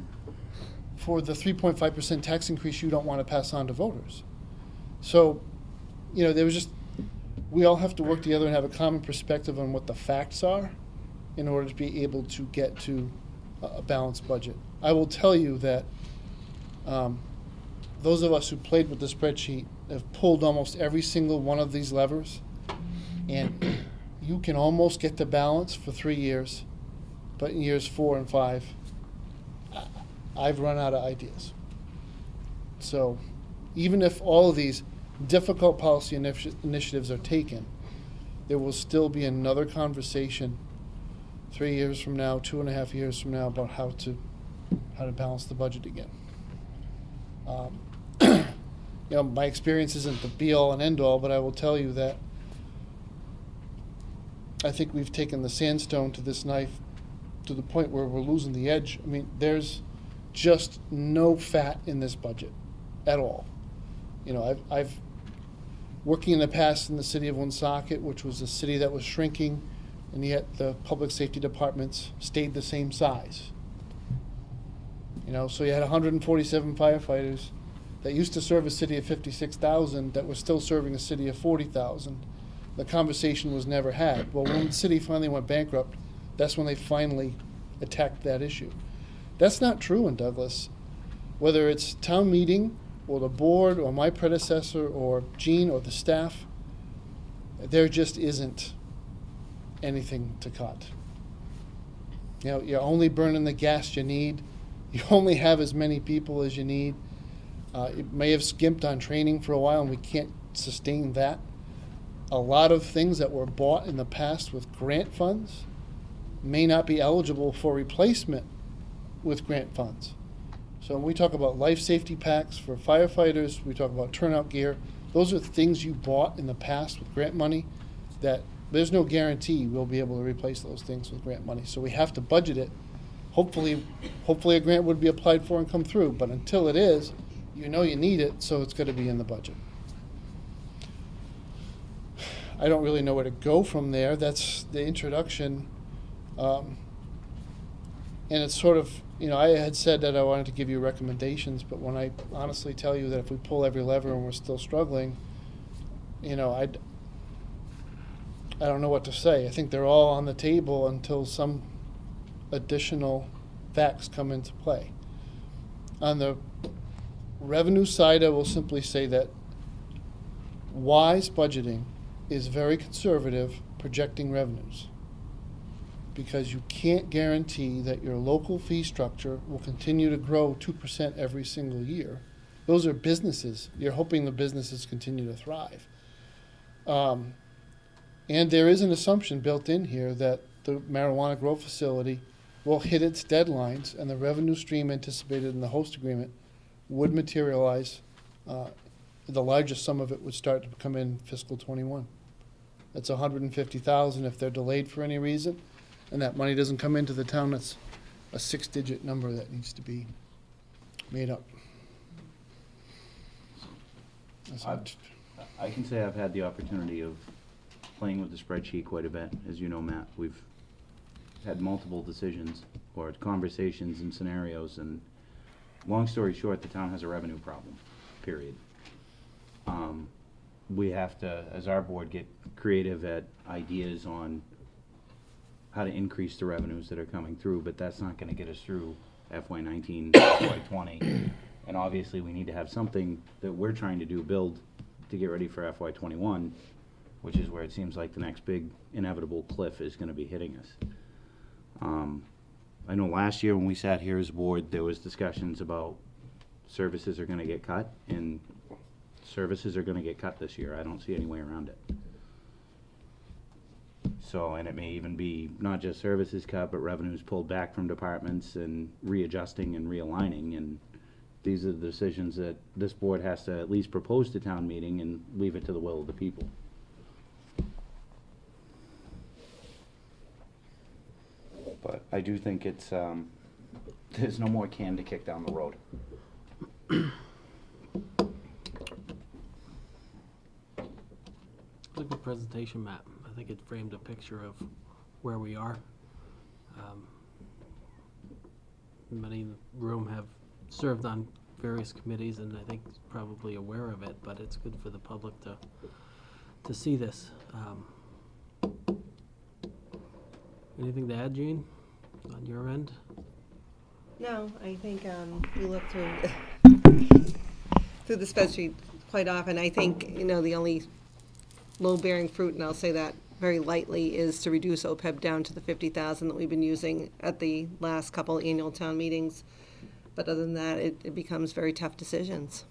for the 3.5% tax increase you don't want to pass on to voters? So, there was we all have to work together and have a common perspective on what the facts are in order to be able to get to a balanced budget. I will tell you that those of us who played with the spreadsheet have pulled almost every single one of these levers, and you can almost get to balance for 3 years, but in years 4 and 5, I've run out of ideas. So even if all of these difficult policy initiatives are taken, there will still be another conversation 3 years from now, 2.5 years from now, about how to balance the budget again. My experience isn't the be-all and end-all, but I will tell you that I think we've taken the sandstone to this knife to the point where we're losing the edge. I mean, there's just no fat in this budget at all. I've working in the past in the city of Woonsocket, which was a city that was shrinking, and yet the public safety departments stayed the same size. So you had 147 firefighters that used to serve a city of 56,000 that was still serving a city of 40,000. The conversation was never had. Well, when the city finally went bankrupt, that's when they finally attacked that issue. That's not true in Douglas. Whether it's town meeting or the board or my predecessor or Gene or the staff, there just isn't anything to cut. You're only burning the gas you need. You only have as many people as you need. It may have skimped on training for a while, and we can't sustain that. A lot of things that were bought in the past with grant funds may not be eligible for replacement with grant funds. So when we talk about life safety packs for firefighters, we talk about turnout gear, those are things you bought in the past with grant money that there's no guarantee we'll be able to replace those things with grant money. So we have to budget it. Hopefully a grant would be applied for and come through, but until it is, you need it, so it's got to be in the budget. I don't really know where to go from there. That's the introduction. And it's sort of, I had said that I wanted to give you recommendations, but when I honestly tell you that if we pull every lever and we're still struggling, I don't know what to say. I think they're all on the table until some additional facts come into play. On the revenue side, I will simply say that wise budgeting is very conservative projecting revenues, because you can't guarantee that your local fee structure will continue to grow 2% every single year. Those are businesses. You're hoping the businesses continue to thrive. And there is an assumption built in here that the marijuana grow facility will hit its deadlines, and the revenue stream anticipated in the host agreement would materialize. The largest sum of it would start to come in fiscal '21. That's $150,000 if they're delayed for any reason, and that money doesn't come into the town. That's a 6-digit number that needs to be made up. I can say I've had the opportunity of playing with the spreadsheet quite a bit. As you know, Matt, we've had multiple decisions or conversations and scenarios, and long story short, the town has a revenue problem, period. We have to, as our board, get creative at ideas on how to increase the revenues that are coming through, but that's not going to get us through FY19, FY20. And obviously, we need to have something that we're trying to build to get ready for FY21, which is where it seems like the next big inevitable cliff is going to be hitting us. I know last year when we sat here as a board, there was discussions about services are going to get cut, and services are going to get cut this year. I don't see any way around it. So, and it may even be not just services cut, but revenues pulled back from departments and readjusting and realigning. And these are the decisions that this board has to at least propose to town meeting and leave it to the will of the people. But I do think it's, there's no more can to kick down the road. Look at the presentation map. I think it framed a picture of where we are. Many in the room have served on various committees, and I think probably aware of it, but it's good for the public to see this. Anything to add, Jean, on your end? No, I think we look through the spreadsheet quite often. I think, the only low-bearing fruit, and I'll say that very lightly, is to reduce OPEB down to the 50,000 that we've been using at the last couple annual town meetings. But other than that, it becomes very tough decisions.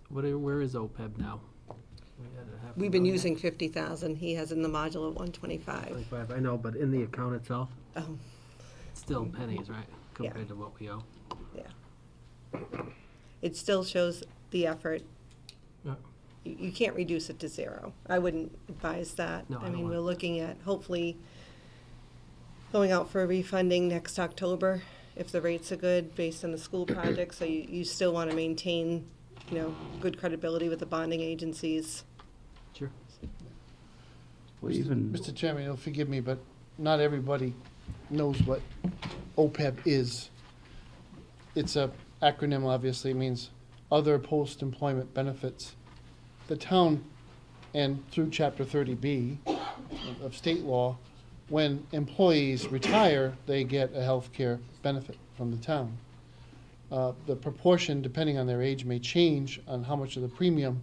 Where is OPEB now? We've been using 50,000. He has in the module at 125. 25, I know, but in the account itself, Oh, it's still pennies, right, Yeah. compared to what we owe? yeah. It still shows the effort. Yeah. You can't reduce it to zero. I wouldn't advise that. No, I I don't mean, want- we're looking at hopefully going out for a refunding next October if the rates are good based on the school project. So you still want to maintain, good credibility with the bonding agencies. Sure. Well, even, Mr. Chairman, you'll forgive me, but not everybody knows what OPEB is. It's a acronym, obviously. It means Other Post-Employment Benefits. The town, and through Chapter 30B of state law, when employees retire, they get a health care benefit from the town. The proportion, depending on their age, may change on how much of the premium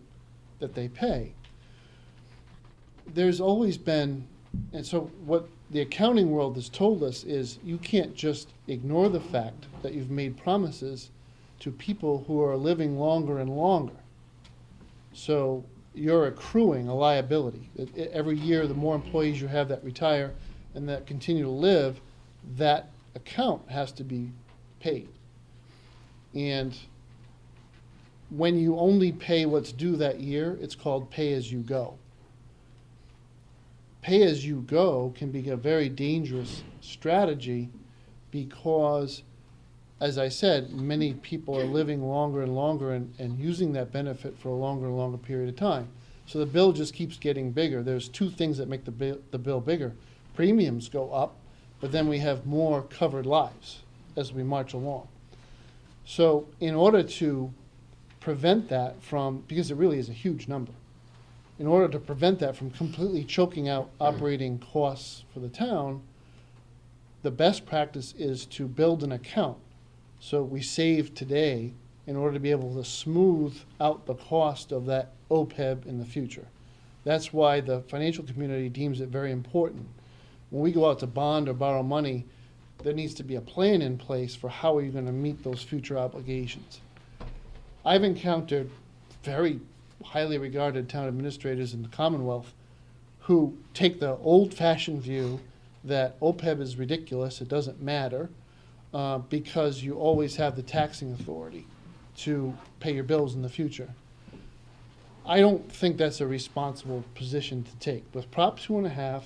that they pay. There's always been, and so what the accounting world has told us is you can't just ignore the fact that you've made promises to people who are living longer and longer. So you're accruing a liability. Every year, the more employees you have that retire and that continue to live, that account has to be paid. And when you only pay what's due that year, it's called pay-as-you-go. Pay-as-you-go can be a very dangerous strategy because, as I said, many people are living longer and longer and using that benefit for a longer and longer period of time. So the bill just keeps getting bigger. There's two things that make the bill bigger. Premiums go up, but then we have more covered lives as we march along. So in order to prevent that from, because it really is a huge number, in order to prevent that from completely choking out operating costs for the town, the best practice is to build an account. So we save today in order to be able to smooth out the cost of that OPEB in the future. That's why the financial community deems it very important. When we go out to bond or borrow money, there needs to be a plan in place for how are you going to meet those future obligations. I've encountered very highly regarded town administrators in the Commonwealth who take the old-fashioned view that OPEB is ridiculous, it doesn't matter, because you always have the taxing authority to pay your bills in the future. I don't think that's a responsible position to take. With Prop 2.5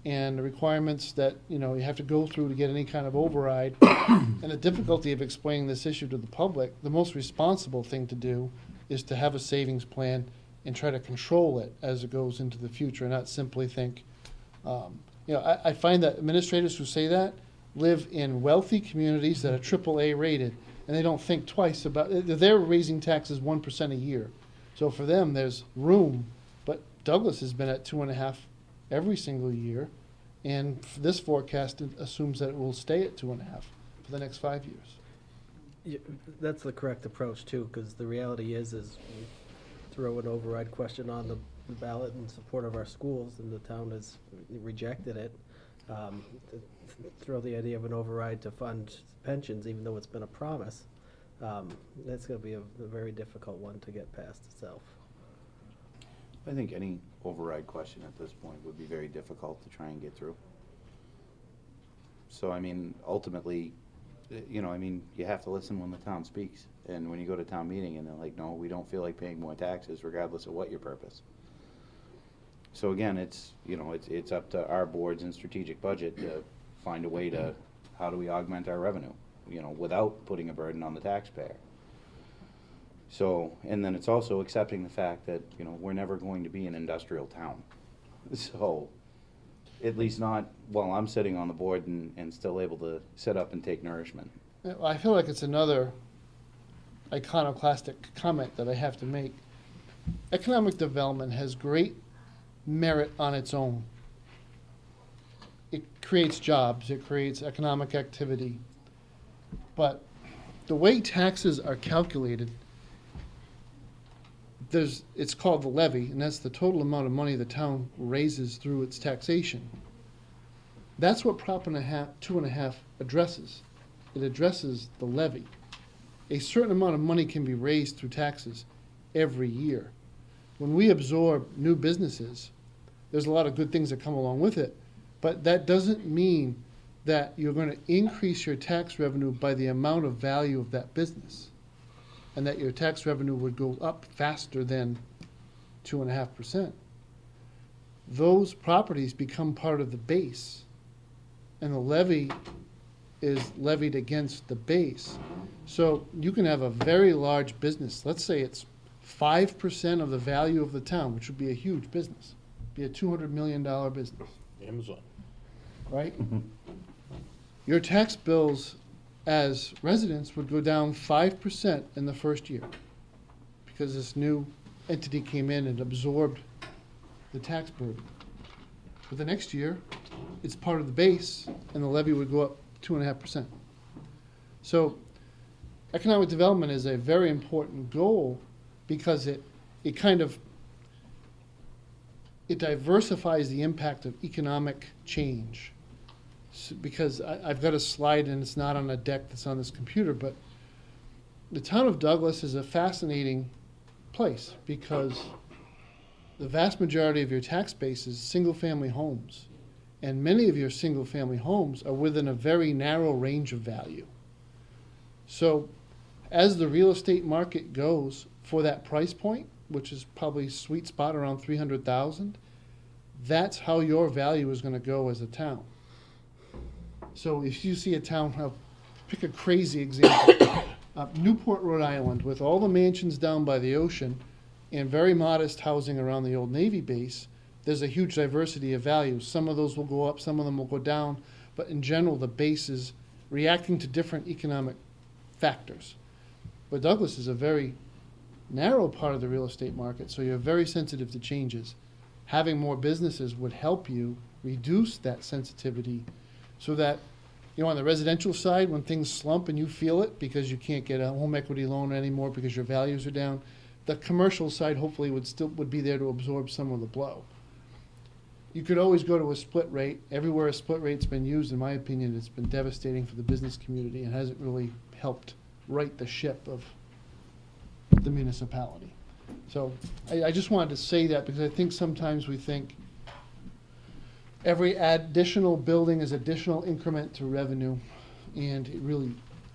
and the requirements that, you have to go through to get any kind of override, and the difficulty of explaining this issue to the public, the most responsible thing to do is to have a savings plan and try to control it as it goes into the future, and not simply think, I find that administrators who say that live in wealthy communities that are AAA rated, and they don't think twice about, they're raising taxes 1% a year. So for them, there's room, but Douglas has been at 2.5 every single year, and this forecast assumes that it will stay at 2.5 for the next 5 years. That's the correct approach too, because the reality is we throw an override question on the ballot in support of our schools, and the town has rejected it. Throw the idea of an override to fund pensions, even though it's been a promise. That's going to be a very difficult one to get past itself. I think any override question at this point would be very difficult to try and get through. So, ultimately, you have to listen when the town speaks. And when you go to town meeting and they're like, no, we don't feel like paying more taxes regardless of what your purpose. So again, it's up to our boards and strategic budget to find a way to, how do we augment our revenue, without putting a burden on the taxpayer. So, and then it's also accepting the fact that, we're never going to be an industrial town. So, at least not while I'm sitting on the board and still able to sit up and take nourishment. I feel like it's another iconoclastic comment that I have to make. Economic development has great merit on its own. It creates jobs, it creates economic activity. But the way taxes are calculated, it's called the levy, and that's the total amount of money the town raises through its taxation. That's what Prop 2.5 addresses. It addresses the levy. A certain amount of money can be raised through taxes every year. When we absorb new businesses, there's a lot of good things that come along with it, but that doesn't mean that you're going to increase your tax revenue by the amount of value of that business, and that your tax revenue would go up faster than 2.5%. Those properties become part of the base, and the levy is levied against the base. So you can have a very large business, let's say it's 5% of the value of the town, which would be a huge business, be a $200 million business, Amazon. right? Your tax bills as residents would go down 5% in the first year because this new entity came in and absorbed the tax burden. For the next year, it's part of the base, and the levy would go up 2.5%. So economic development is a very important goal because it diversifies the impact of economic change. Because I've got a slide, and it's not on a deck that's on this computer, but the town of Douglas is a fascinating place because the vast majority of your tax base is single-family homes. And many of your single-family homes are within a very narrow range of value. So as the real estate market goes for that price point, which is probably sweet spot around $300,000, that's how your value is going to go as a town. So if you see a town, pick a crazy example, Newport, Rhode Island, with all the mansions down by the ocean, and very modest housing around the old Navy base, there's a huge diversity of values. Some of those will go up, some of them will go down, but in general, the base is reacting to different economic factors. But Douglas is a very narrow part of the real estate market, so you're very sensitive to changes. Having more businesses would help you reduce that sensitivity so that, you know, on the residential side, when things slump and you feel it because you can't get a home equity loan anymore because your values are down, the commercial side hopefully would be there to absorb some of the blow. You could always go to a split rate. Everywhere a split rate's been used, in my opinion, it's been devastating for the business community and hasn't really helped right the ship of the municipality. So I just wanted to say that because I think sometimes we think every additional building is additional increment to revenue, and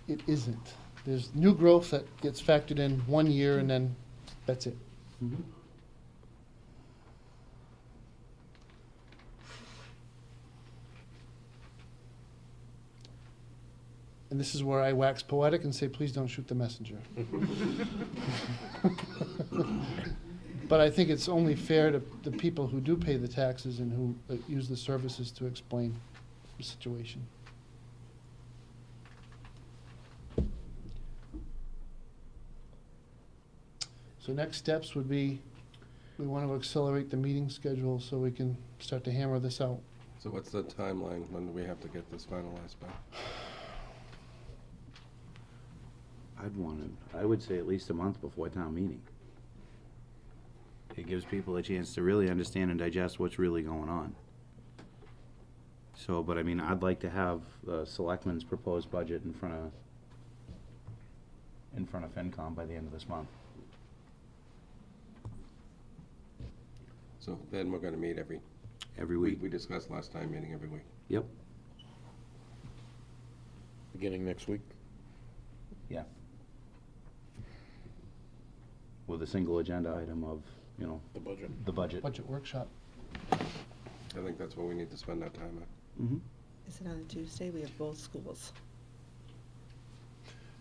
it isn't. There's new growth that gets factored in 1 year and then that's it. Mhm. And this is where I wax poetic and say, please don't shoot the messenger. But I think it's only fair to the people who do pay the taxes and who use the services to explain the situation. So next steps would be, we want to accelerate the meeting schedule so we can start to hammer this out. So what's the timeline? When do we have to get this finalized by? I would say at least a month before town meeting. It gives people a chance to really understand and digest what's really going on. So, but I mean, I'd like to have the Selectmen's proposed budget in front of FinCom by the end of this month. So then we're gonna meet every Week. We discussed last time, meeting every week. Yep. Beginning next week. Yeah. With a single agenda item of, you know, The budget. the budget. Budget workshop. I think that's what we need to spend our time on. Mhm. Is it on a Tuesday? We have both schools.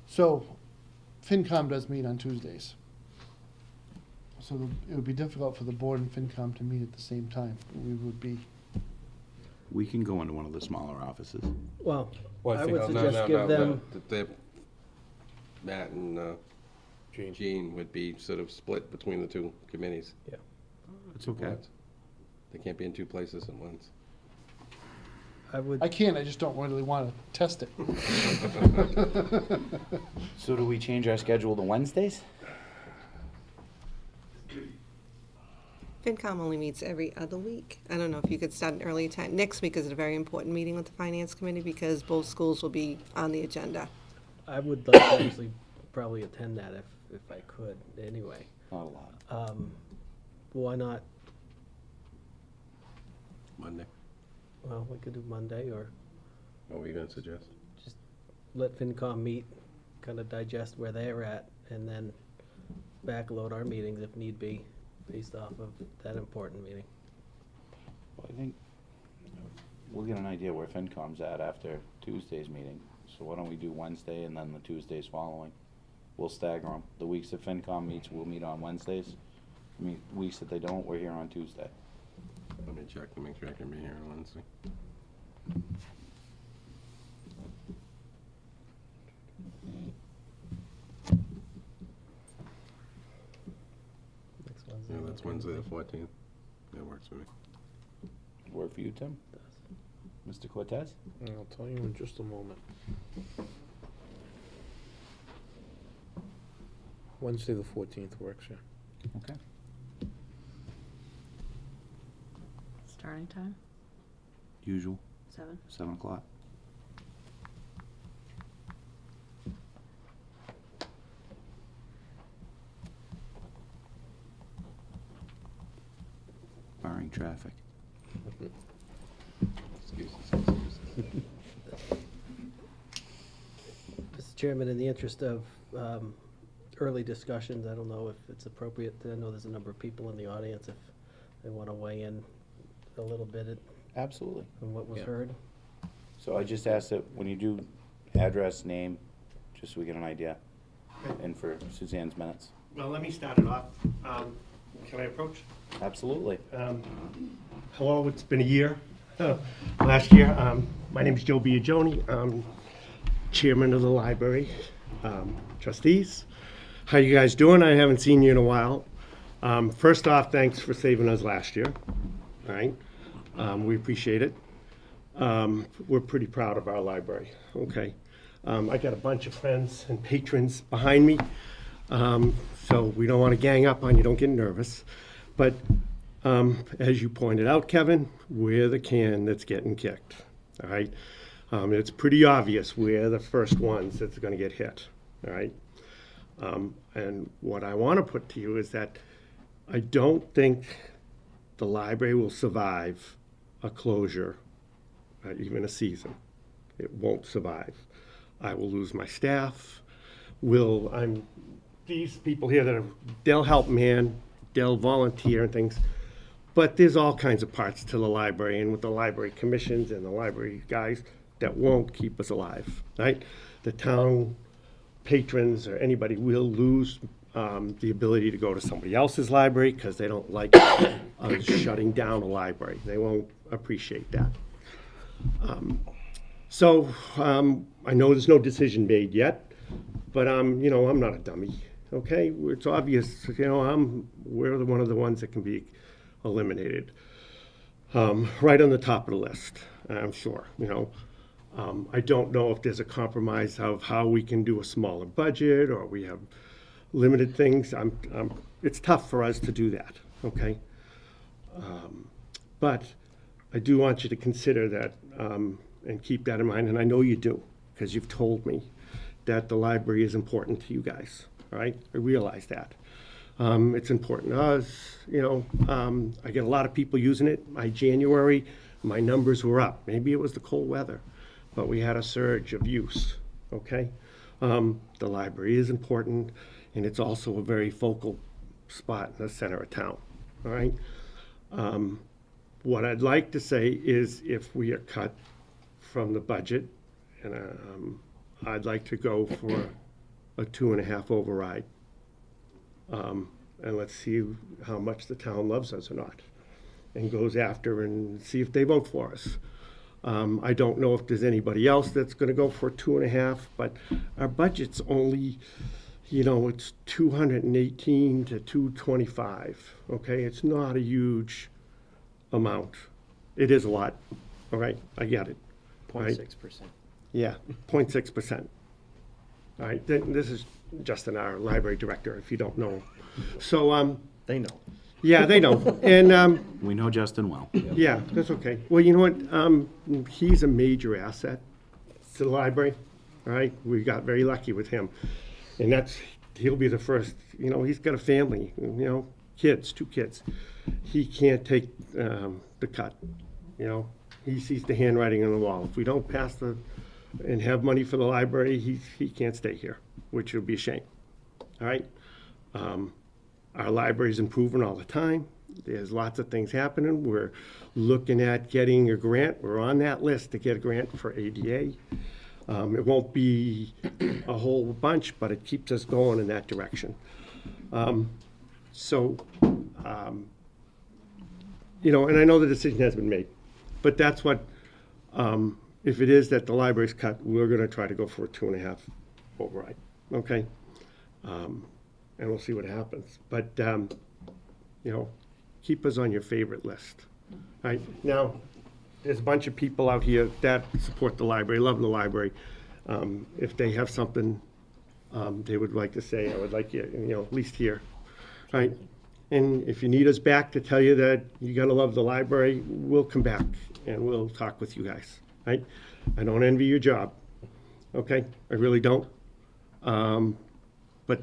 So, FinCom does meet on Tuesdays. So it would be difficult for the board and FinCom to meet at the same time. We would be, We can go into one of the smaller offices. Well, Well, I I think- would suggest give them, Matt and Gene. Gene would be sort of split between the two committees. It's okay. They can't be in two places at once. I would, I can't, I just don't really want to test it. So do we change our schedule to Wednesdays? FinCom only meets every other week. I don't know if you could start an earlier time. Next week is a very important meeting with the Finance Committee because both schools will be on the agenda. I would like to actually probably attend that if I could, anyway. Not a lot. Why not, Monday. well, we could do Monday, or What were you gonna suggest? just let FinCom meet, kind of digest where they're at, and then backload our meetings if need be, based off of that important meeting. Well, I think we'll get an idea where FinCom's at after Tuesday's meeting. So why don't we do Wednesday and then the Tuesdays following? We'll stagger them. The weeks that FinCom meets, we'll meet on Wednesdays. Weeks that they don't, we're here on Tuesday. Let me check to make sure I can be here on Wednesday. Next Wednesday. Yeah, that's Wednesday the 14th. That works for me. Work for you, Tim? Mr. Cortez? I'll tell you in just a moment. Wednesday, the 14th works, yeah. Okay. Starting time, Usual, 7? 7 o'clock. Barring traffic. Excuses. Mr. Chairman, in the interest of early discussions, I don't know if it's appropriate, I know there's a number of people in the audience, if they want to weigh in a little bit Absolutely. on what was Yeah. heard. So I just asked that when you do address, name, just so we get an idea, and for Suzanne's minutes. Well, let me start it off. Can I approach? Absolutely. Hello, it's been a year, last year. My name is Joe Biagioni. I'm chairman of the library trustees. How you guys doing? I haven't seen you in a while. First off, thanks for saving us last year. All right, we appreciate it. We're pretty proud of our library. Okay, I got a bunch of friends and patrons behind me, so we don't want to gang up on you. Don't get nervous, but as you pointed out, Kevin, we're the can that's getting kicked. All right, it's pretty obvious we're the first ones that's going to get hit. All right, and what I want to put to you is that I don't think the library will survive a closure, even a season. It won't survive. I will lose my staff. These people here they'll help man, they'll volunteer and things, but there's all kinds of parts to the library, and with the library commissions and the library guys, that won't keep us alive, right? The town patrons or anybody will lose the ability to go to somebody else's library because they don't like us shutting down a library. They won't appreciate that. I know there's no decision made yet, but I'm not a dummy. Okay, it's obvious. We're one of the ones that can be eliminated. Right on the top of the list, I'm sure. I don't know if there's a compromise of how we can do a smaller budget or we have limited things. It's tough for us to do that. Okay, but I do want you to consider that and keep that in mind, and I know you do because you've told me that the library is important to you guys. All right, I realize that. It's important to us. I get a lot of people using it. January, my numbers were up. Maybe it was the cold weather, but we had a surge of use. Okay, the library is important, and it's also a very focal spot in the center of town. All right. What I'd like to say is, if we are cut from the budget, and I'd like to go for a 2.5 override. And let's see how much the town loves us or not, and goes after and see if they vote for us. I don't know if there's anybody else that's going to go for 2.5, but our budget's only, it's 218 to 225. Okay, it's not a huge amount. It is a lot. All right, I get it. 0.6%. Yeah, 0.6%. All right, this is Justin, our library director, if you don't know. So, They know. yeah, they know. And, We know Justin well. yeah, that's okay. Well, you know what? He's a major asset to the library, all right? We got very lucky with him. And he'll be the first, he's got a family, kids, 2 kids. He can't take the cut, He sees the handwriting on the wall. If we don't pass and have money for the library, he can't stay here, which would be a shame. All right? Our library's improving all the time. There's lots of things happening. We're looking at getting a grant. We're on that list to get a grant for ADA. It won't be a whole bunch, but it keeps us going in that direction. And I know the decision has been made, but that's what, if it is that the library's cut, we're gonna try to go for a 2.5 override, okay? And we'll see what happens. But, keep us on your favorite list. All right, now, there's a bunch of people out here that support the library, love the library. If they have something they would like to say, I would like you, at least hear, right? And if you need us back to tell you that you gotta love the library, we'll come back and we'll talk with you guys, right? I don't envy your job, okay? I really don't. But,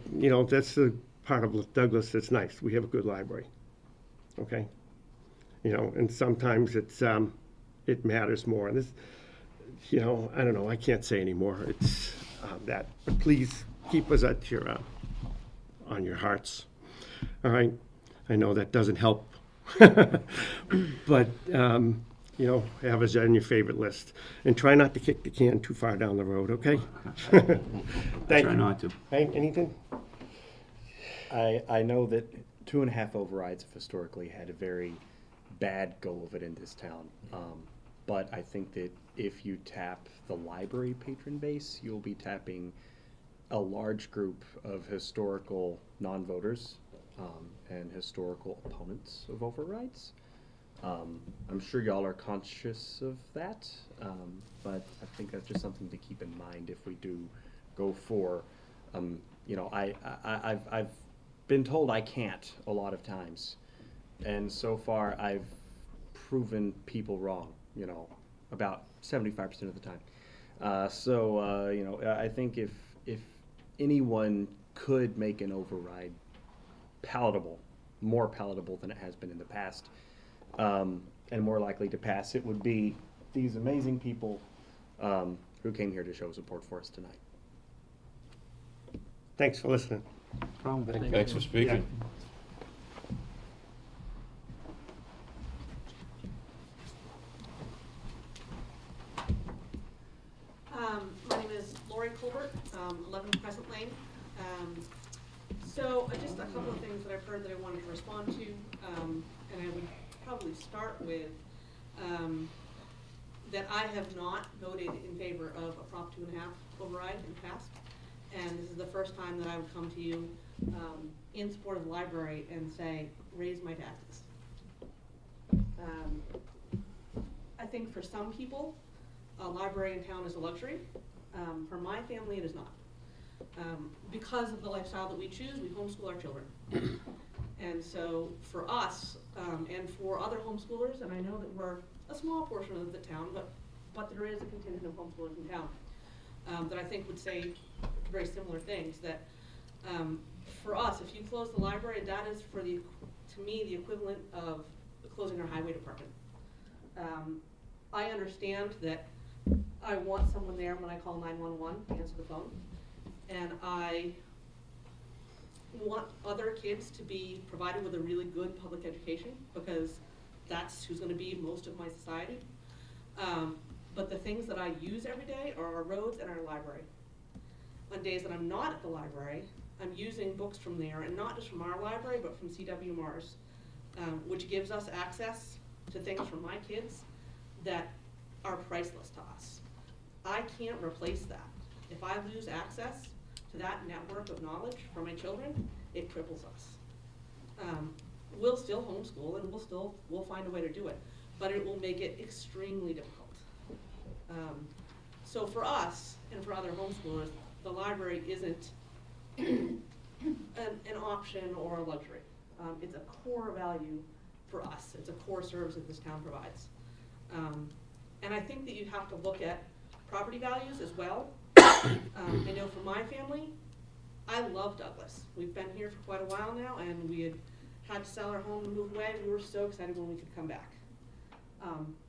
that's the part of Douglas that's nice. We have a good library, okay? And sometimes it matters more. And this, I don't know, I can't say anymore. It's that. But please keep us at on your hearts, all right? I know that doesn't help, but, have us on your favorite list. And try not to kick the can too far down the road, okay? Thank Try you. not to. Hank, anything? I know that 2.5 overrides have historically had a very bad go of it in this town. But I think that if you tap the library patron base, you'll be tapping a large group of historical non-voters and historical opponents of overrides. I'm sure y'all are conscious of that, but I think that's just something to keep in mind if we do go for. You know, I've been told I can't a lot of times, and so far I've proven people wrong. You know, about 75% of the time. You know, I think if anyone could make an override palatable, more palatable than it has been in the past, and more likely to pass, it would be these amazing people who came here to show support for us tonight. Thanks for listening. Thanks for speaking. My name is Lori Colbert, 11 Crescent Lane. So just a couple of things that I've heard that I wanted to respond to, and I would probably start with that I have not voted in favor of a Prop 2.5 override in the past, and this is the first time that I would come to you in support of the library and say, raise my taxes. I think for some people, a library in town is a luxury. For my family, it is not. Because of the lifestyle that we choose, we homeschool our children. And so for us, and for other homeschoolers, and I know that we're a small portion of the town, but there is a contingent of homeschoolers in town that I think would say very similar things, that for us, if you close the library, that is to me, the equivalent of closing our highway department. I understand that I want someone there when I call 911 to answer the phone, and I want other kids to be provided with a really good public education, because that's who's going to be most of my society. But the things that I use every day are our roads and our library. On days that I'm not at the library, I'm using books from there, and not just from our library, but from C.W. Mars, which gives us access to things from my kids that are priceless to us. I can't replace that. If I lose access to that network of knowledge for my children, it cripples us. We'll still homeschool, and we'll find a way to do it, but it will make it extremely difficult. So for us, and for other homeschoolers, the library isn't an option or a luxury. It's a core value for us. It's a core service that this town provides. And I think that you have to look at property values as well. I know for my family, I love Douglas. We've been here for quite a while now, and we had to sell our home and move away. We were so excited when we could come back.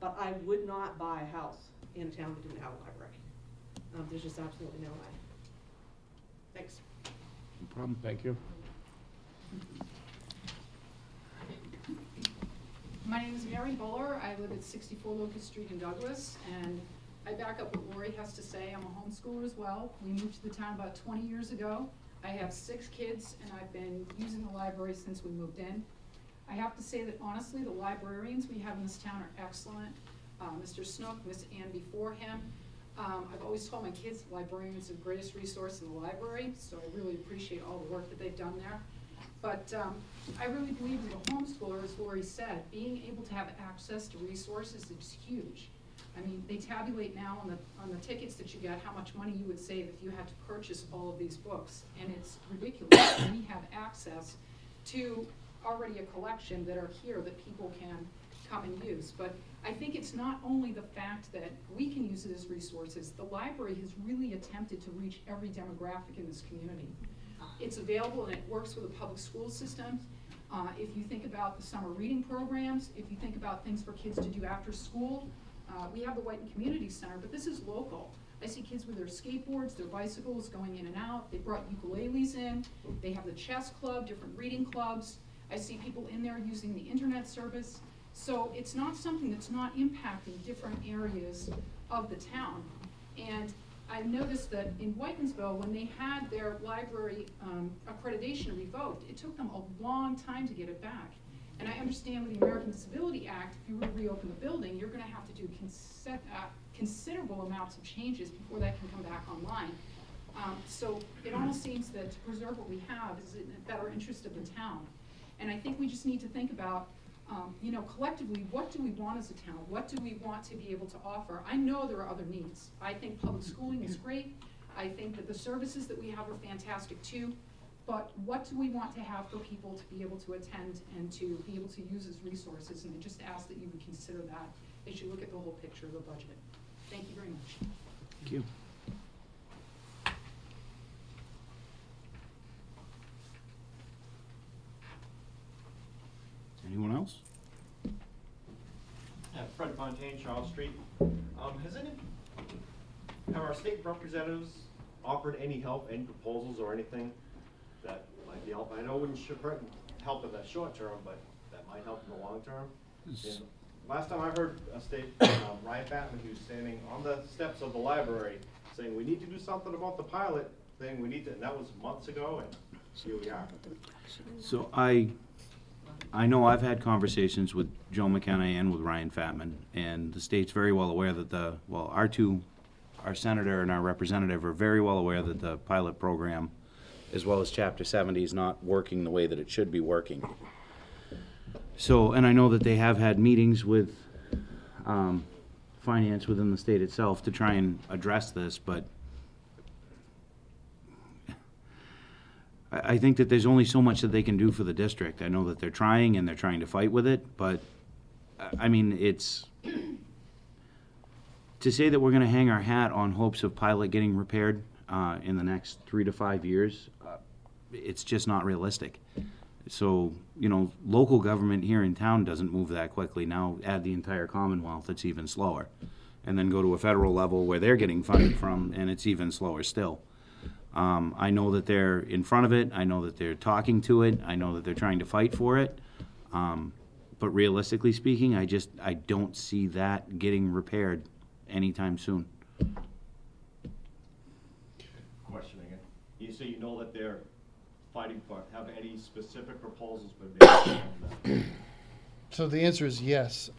But I would not buy a house in a town that didn't have a library. There's just absolutely no way. Thanks. No problem, thank you. My name is Mary Buller. I live at 64 Locust Street in Douglas, and I back up what Lori has to say. I'm a homeschooler as well. We moved to the town about 20 years ago. I have 6 kids, and I've been using the library since we moved in. I have to say that honestly, the librarians we have in this town are excellent. Mr. Snook, Miss Ann before him. I've always told my kids the librarian's the greatest resource in the library, so I really appreciate all the work that they've done there. But I really believe as a homeschooler, as Lori said, being able to have access to resources is huge. I mean, they tabulate now on the tickets that you get how much money you would save if you had to purchase all of these books, and it's ridiculous. We have access to already a collection that are here that people can come and use. But I think it's not only the fact that we can use it as resources. The library has really attempted to reach every demographic in this community. It's available and it works with the public school system. If you think about the summer reading programs, if you think about things for kids to do after school, we have the Whiten Community Center, but this is local. I see kids with their skateboards, their bicycles going in and out. They brought ukuleles in. They have the chess club, different reading clubs. I see people in there using the internet service. So it's not something that's not impacting different areas of the town. And I've noticed that in Whitensville, when they had their library accreditation revoked, it took them a long time to get it back. And I understand with the American Disability Act, if you were to reopen the building, you're gonna have to do considerable amounts of changes before that can come back online. So it almost seems that to preserve what we have is in the better interest of the town. And I think we just need to think about, collectively, what do we want as a town? What do we want to be able to offer? I know there are other needs. I think public schooling is great. I think that the services that we have are fantastic too. But what do we want to have for people to be able to attend and to be able to use as resources? And I just ask that you would consider that as you look at the whole picture of the budget. Thank you very much. Thank you. Anyone else? Fred Fontaine, Charles Street. Have our state representatives offered any help, any proposals or anything that might be helpful? I know it wouldn't help in the short term, but that might help in the long term. And last time I heard a state, Ryan Fatman, who was standing on the steps of the library saying, we need to do something about the pilot thing, and that was months ago, and here we are. So I know I've had conversations with Joe McKenna and with Ryan Fatman, and the state's very well aware that our senator and our representative are very well aware that the pilot program, as well as Chapter 70, is not working the way that it should be working. So, and I know that they have had meetings with finance within the state itself to try and address this, but I think that there's only so much that they can do for the district. I know that they're trying and they're trying to fight with it, but I mean, it's to say that we're gonna hang our hat on hopes of pilot getting repaired in the next 3 to 5 years, it's just not realistic. So, local government here in town doesn't move that quickly. Now add the entire Commonwealth, it's even slower. And then go to a federal level where they're getting funded from, and it's even slower still. I know that they're in front of it. I know that they're talking to it. I know that they're trying to fight for it. But realistically speaking, I don't see that getting repaired anytime soon. Questioning it. So you know that they're fighting for it. Have any specific proposals been made on that? So the answer is yes.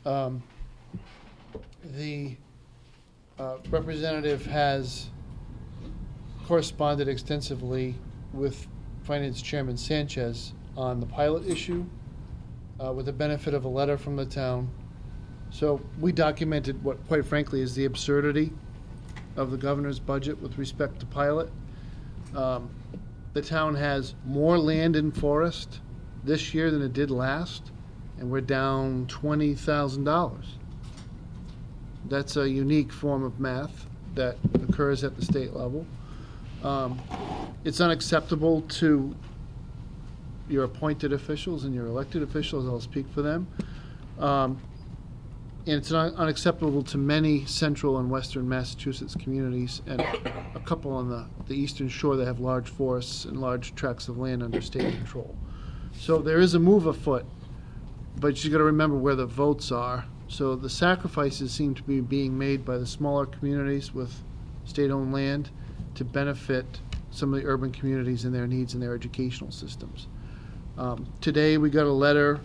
The representative has corresponded extensively with Finance Chairman Sanchez on the pilot issue, with the benefit of a letter from the town. So we documented what, quite frankly, is the absurdity of the governor's budget with respect to pilot. The town has more land and forest this year than it did last, and we're down $20,000. That's a unique form of math that occurs at the state level. It's unacceptable to your appointed officials and your elected officials, I'll speak for them. And it's unacceptable to many central and western Massachusetts communities and a couple on the eastern shore that have large forests and large tracts of land under state control. So there is a move afoot, but you gotta remember where the votes are. So the sacrifices seem to be being made by the smaller communities with state-owned land to benefit some of the urban communities and their needs in their educational systems. Today we got a letter.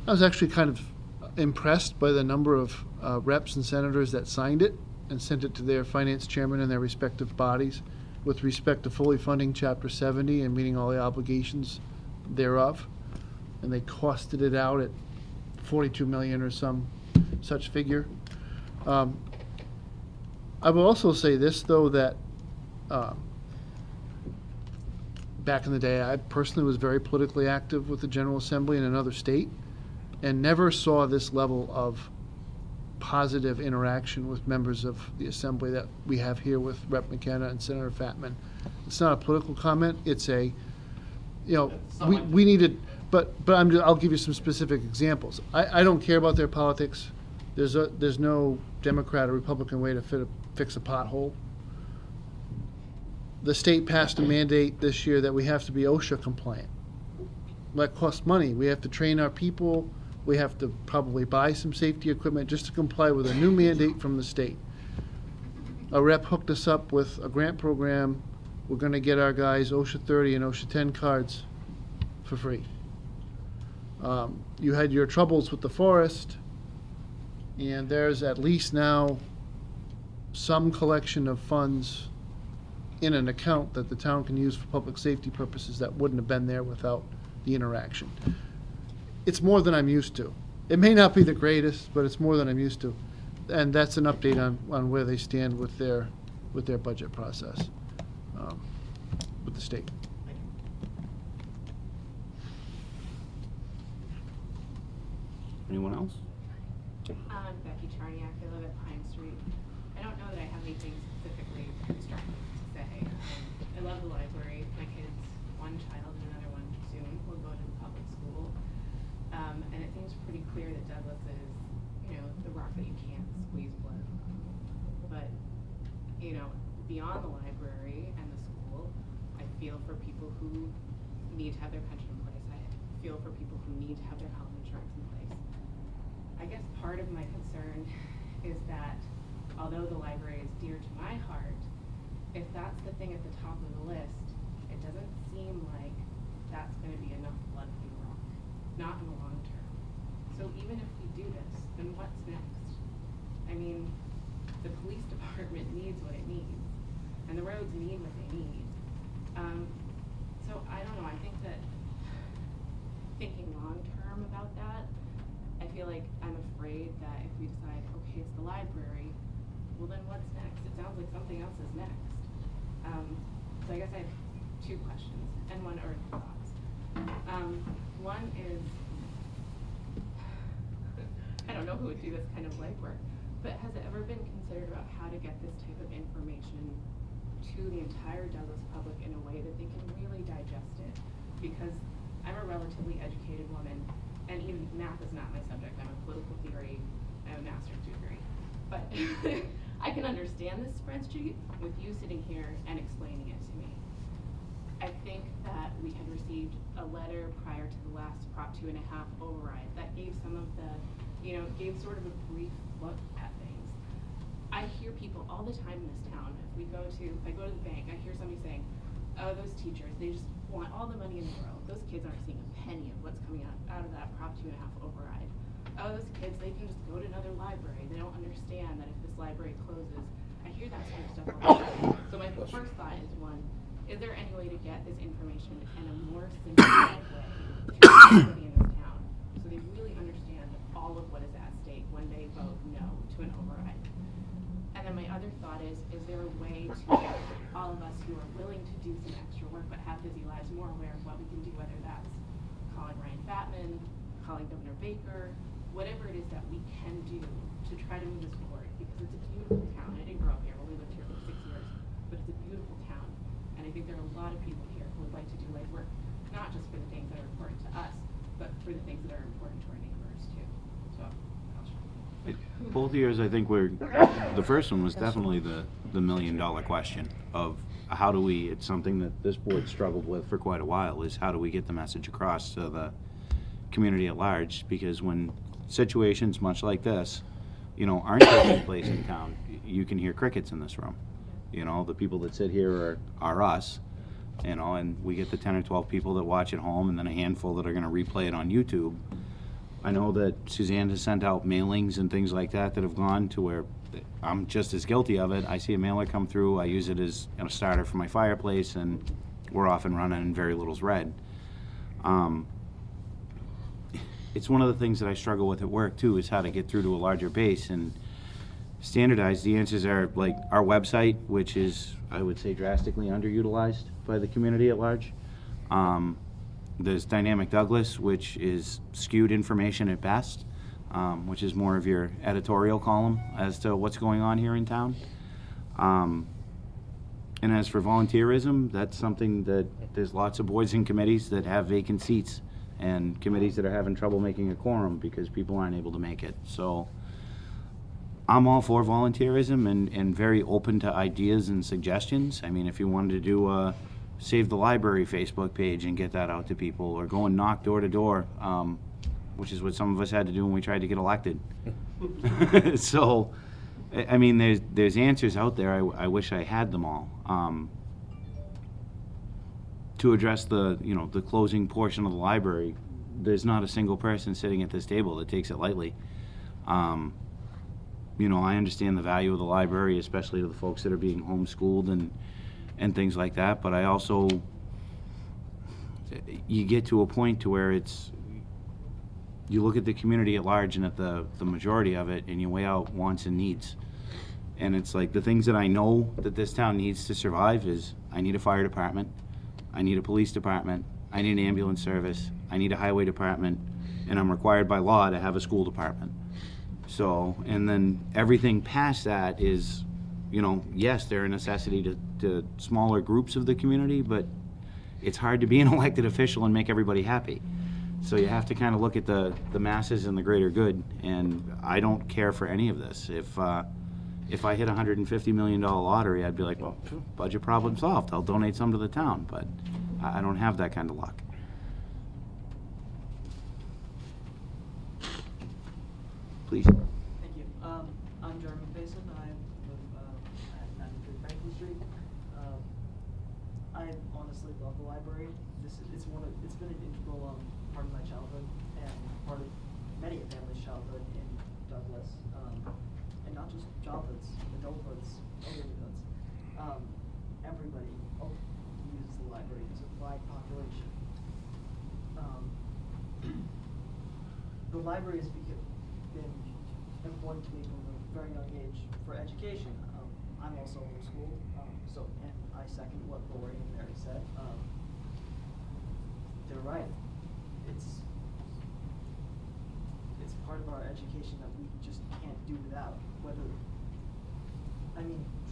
I was actually kind of impressed by the number of reps and senators that signed it and sent it to their finance chairman and their respective bodies with respect to fully funding Chapter 70 and meeting all the obligations thereof. And they costed it out at 42 million or some such figure. I will also say this, though, that back in the day, I personally was very politically active with the General Assembly in another state and never saw this level of positive interaction with members of the Assembly that we have here with Rep. McKenna and Senator Fatman. It's not a political comment. It's a, we needed, but I'll give you some specific examples. I don't care about their politics. There's no Democrat or Republican way to fix a pothole. The state passed a mandate this year that we have to be OSHA compliant. That costs money. We have to train our people. We have to probably buy some safety equipment just to comply with a new mandate from the state. a rep hooked us up with a grant program. We're gonna get our guys OSHA 30 and OSHA 10 cards for free. You had your troubles with the forest, and there's at least now some collection of funds in an account that the town can use for public safety purposes that wouldn't have been there without the interaction. It's more than I'm used to. It may not be the greatest, but it's more than I'm used to. And that's an update on where they stand with their budget process with the state. Anyone else? I'm Becky Charniak, I live at Pine Street. I don't know that I have anything specifically constructive to say. I love the library. My kids, one child and another one soon, will go to the public school. And it seems pretty clear that Douglas is, the rock that you can't squeeze blood from. But, beyond the library and the school, I feel for people who need to have their pension in place. I feel for people who need to have their health insurance in place. I guess part of my concern is that although the library is dear to my heart, if that's the thing at the top of the list, it doesn't seem like that's going to be enough blood for the rock, not in the long term. So even if we do this, then what's next? I mean, the police department needs what it needs, and the roads need what they need. So I don't know, I think that thinking long term about that, I feel like I'm afraid that if we decide, okay, it's the library, well then what's next? It sounds like something else is next. So I guess I have two questions and one or thoughts. One is, I don't know who would do this kind of legwork, but has it ever been considered about how to get this type of information to the entire Douglas public in a way that they can really digest it? Because I'm a relatively educated woman, and even math is not my subject. I'm a political theory, I have a master's degree. But I can understand this spreadsheet with you sitting here and explaining it to me. I think that we had received a letter prior to the last Prop 2.5 override that gave some of the, gave sort of a brief look at things. I hear people all the time in this town. If I go to the bank, I hear somebody saying, oh, those teachers, they just want all the money in the world. Those kids aren't seeing a penny of what's coming out of that Prop 2.5 override. Oh, those kids, they can just go to another library. They don't understand that if this library closes. I hear that sort of stuff all the time. So my first thought is, one, is there any way to get this information in a more simplified way to everybody in this town so they really understand all of what is at stake when they vote no to an override? And then my other thought is there a way to get all of us who are willing to do some extra work but have busy lives more aware of what we can do, whether that's calling Ryan Fatman, calling Governor Baker, whatever it is that we can do to try to move this forward, because it's a beautiful town. I didn't grow up here, I only lived here for 6 years, but it's a beautiful town. And I think there are a lot of people here who would like to do legwork, not just for the things that are important to us, but for the things that are important to our neighbors too. So, Both years, I think the first one was definitely the $1 million question of how do we, it's something that this board struggled with for quite a while, is how do we get the message across to the community at large? Because when situations much like this, aren't taking place in town, you can hear crickets in this room. The people that sit here are us, and we get the 10 or 12 people that watch at home, and then a handful that are going to replay it on YouTube. I know that Suzanne has sent out mailings and things like that have gone to where I'm just as guilty of it. I see a mailer come through, I use it as a starter for my fireplace, and we're off and running and very little's read. It's one of the things that I struggle with at work too, is how to get through to a larger base and standardize. The answers are like our website, which is, I would say, drastically underutilized by the community at large. There's Dynamic Douglas, which is skewed information at best, which is more of your editorial column as to what's going on here in town. And as for volunteerism, that's something that there's lots of boards and committees that have vacant seats and committees that are having trouble making a quorum because people aren't able to make it. So I'm all for volunteerism and very open to ideas and suggestions. I mean, if you wanted to do a Save the Library Facebook page and get that out to people, or go and knock door to door, which is what some of us had to do when we tried to get elected. So I mean, there's answers out there. I wish I had them all. To address the closing portion of the library, there's not a single person sitting at this table that takes it lightly. I understand the value of the library, especially to the folks that are being homeschooled and things like that, but I also, you get to a point to where you look at the community at large and at the majority of it, and you weigh out wants and needs. And it's like the things that I know that this town needs to survive is I need a fire department, I need a police department, I need an ambulance service, I need a highway department, and I'm required by law to have a school department. So, and then everything past that is, yes, they're a necessity to smaller groups of the community, but it's hard to be an elected official and make everybody happy. So you have to kind of look at the masses and the greater good, and I don't care for any of this. If I hit $150 million lottery, I'd be like, well, budget problem solved. I'll donate some to the town, but I don't have that kind of luck. Please. Thank you. I'm Jeremy Faison. I live at 93 Franklin Street. I honestly love the library. It's been an integral part of my childhood and part of many a family's childhood in Douglas, and not just childhoods, adulthoods, elderlyhoods. Everybody uses the library. It's a wide population. The library has been important to me from a very young age for education. I'm also homeschooled, and I second what Lori and Mary said. They're right. It's part of our education that we just can't do without.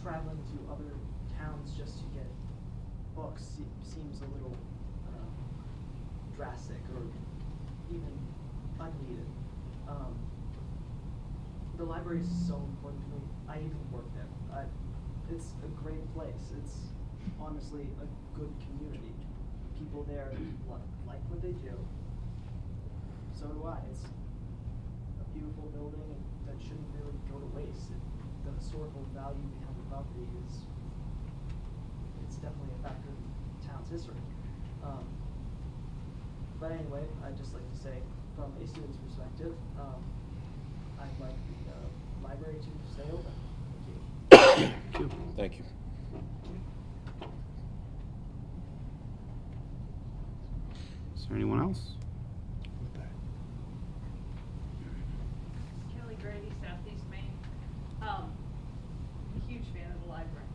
Traveling to other towns just to get books seems a little drastic or even unneeded. The library is so important to me. I even work there. It's a great place. It's honestly a good community. People there like what they do. So do I. It's a beautiful building that shouldn't really go to waste. The historical value behind the property it's definitely a factor in the town's history. But anyway, I'd just like to say, from a student's perspective, I'd like the library to stay open. Thank you. Thank you. Is there anyone else? Kelly Grady, Southeast Maine. I'm a huge fan of the library.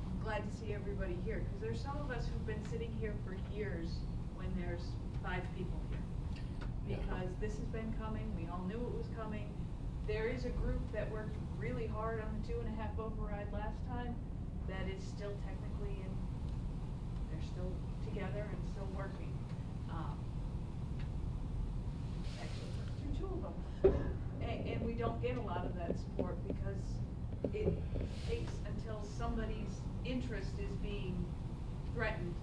I'm glad to see everybody here, because there's some of us who've been sitting here for years when there's 5 people here. Because this has been coming, we all knew it was coming. There is a group that worked really hard on the 2.5 override last time that is still technically in, they're still together and still working. Actually, there's 2 of them. And we don't get a lot of that support because it takes until somebody's interest is being threatened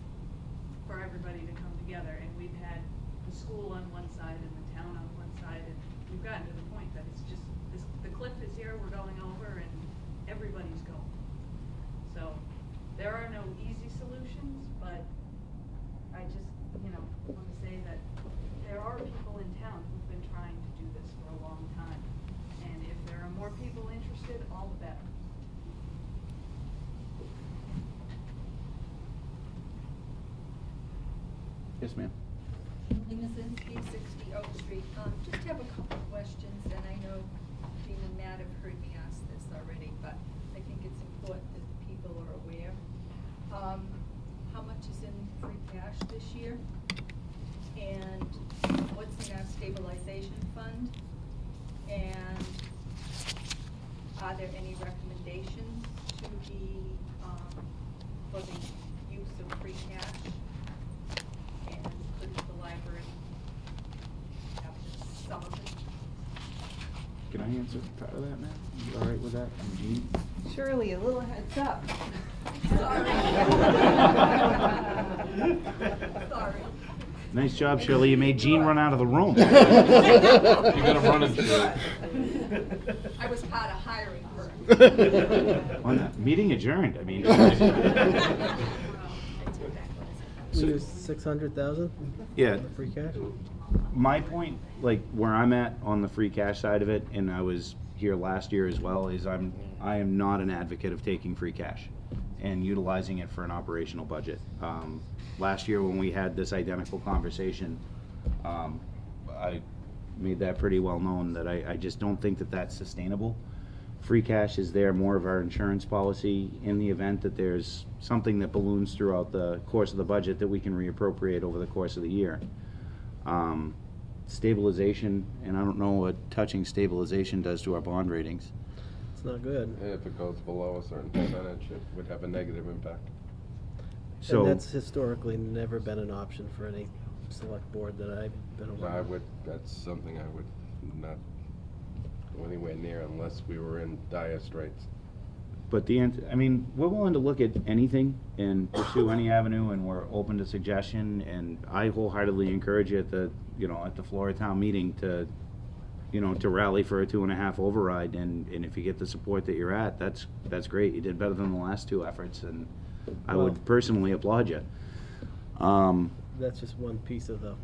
for everybody to come together. And we've had the school on one side and the town on one side, and we've gotten to the point that it's just, the cliff is here, we're going over, and everybody's going. So there are no easy solutions, but I just, want to say that there are people in town who've been trying to do this for a long time. And if there are more people interested, all the better. Yes, ma'am. Lena Zinsky, 60 Oak Street. Just have a couple of questions, and I know Dean and Matt have heard me ask this already, but I think it's important that people are aware. How much is in free cash this year? And what's in our stabilization fund? And are there any recommendations to for the use of free cash? And could the library have just some of it? Can I answer part of that, Matt? You all right with that? And Jean? Shirley, a little heads up. Sorry. Sorry. Nice job, Shirley. You made Gene run out of the room. You got him running through. I was part of hiring her. On that meeting adjourned, I mean. We use 600,000? Yeah. Free cash? My point, like where I'm at on the free cash side of it, and I was here last year as well, is I am not an advocate of taking free cash and utilizing it for an operational budget. Last year when we had this identical conversation, I made that pretty well known that I just don't think that that's sustainable. Free cash is there more of our insurance policy in the event that there's something that balloons throughout the course of the budget that we can reappropriate over the course of the year. Stabilization, and I don't know what touching stabilization does to our bond ratings. It's not good. If it goes below a certain percentage, it would have a negative impact. So And that's historically never been an option for any select board that I've been aware of. That's something I would not go anywhere near unless we were in dire straits. But I mean, we're willing to look at anything and pursue any avenue, and we're open to suggestion, and I wholeheartedly encourage you at the floor of town meeting to rally for a 2.5 override, and if you get the support that you're at, that's great. You did better than the last two efforts, and I would personally applaud you. That's just one piece of the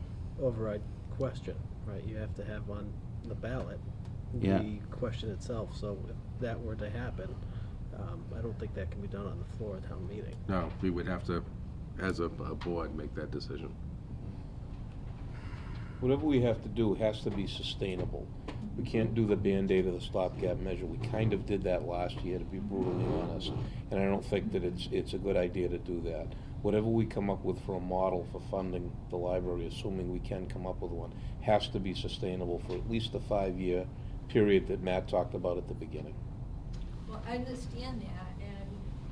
override question, right? You have to have on the ballot the question itself, so if that were to happen, I don't think that can be done on the floor of town meeting. No, we would have to, as a board, make that decision. Whatever we have to do has to be sustainable. We can't do the Band-Aid or the stopgap measure. We kind of did that last year, to be brutally honest, and I don't think that it's a good idea to do that. Whatever we come up with for a model for funding the library, assuming we can come up with one, has to be sustainable for at least the 5-year period that Matt talked about at the beginning. Well, I understand that, and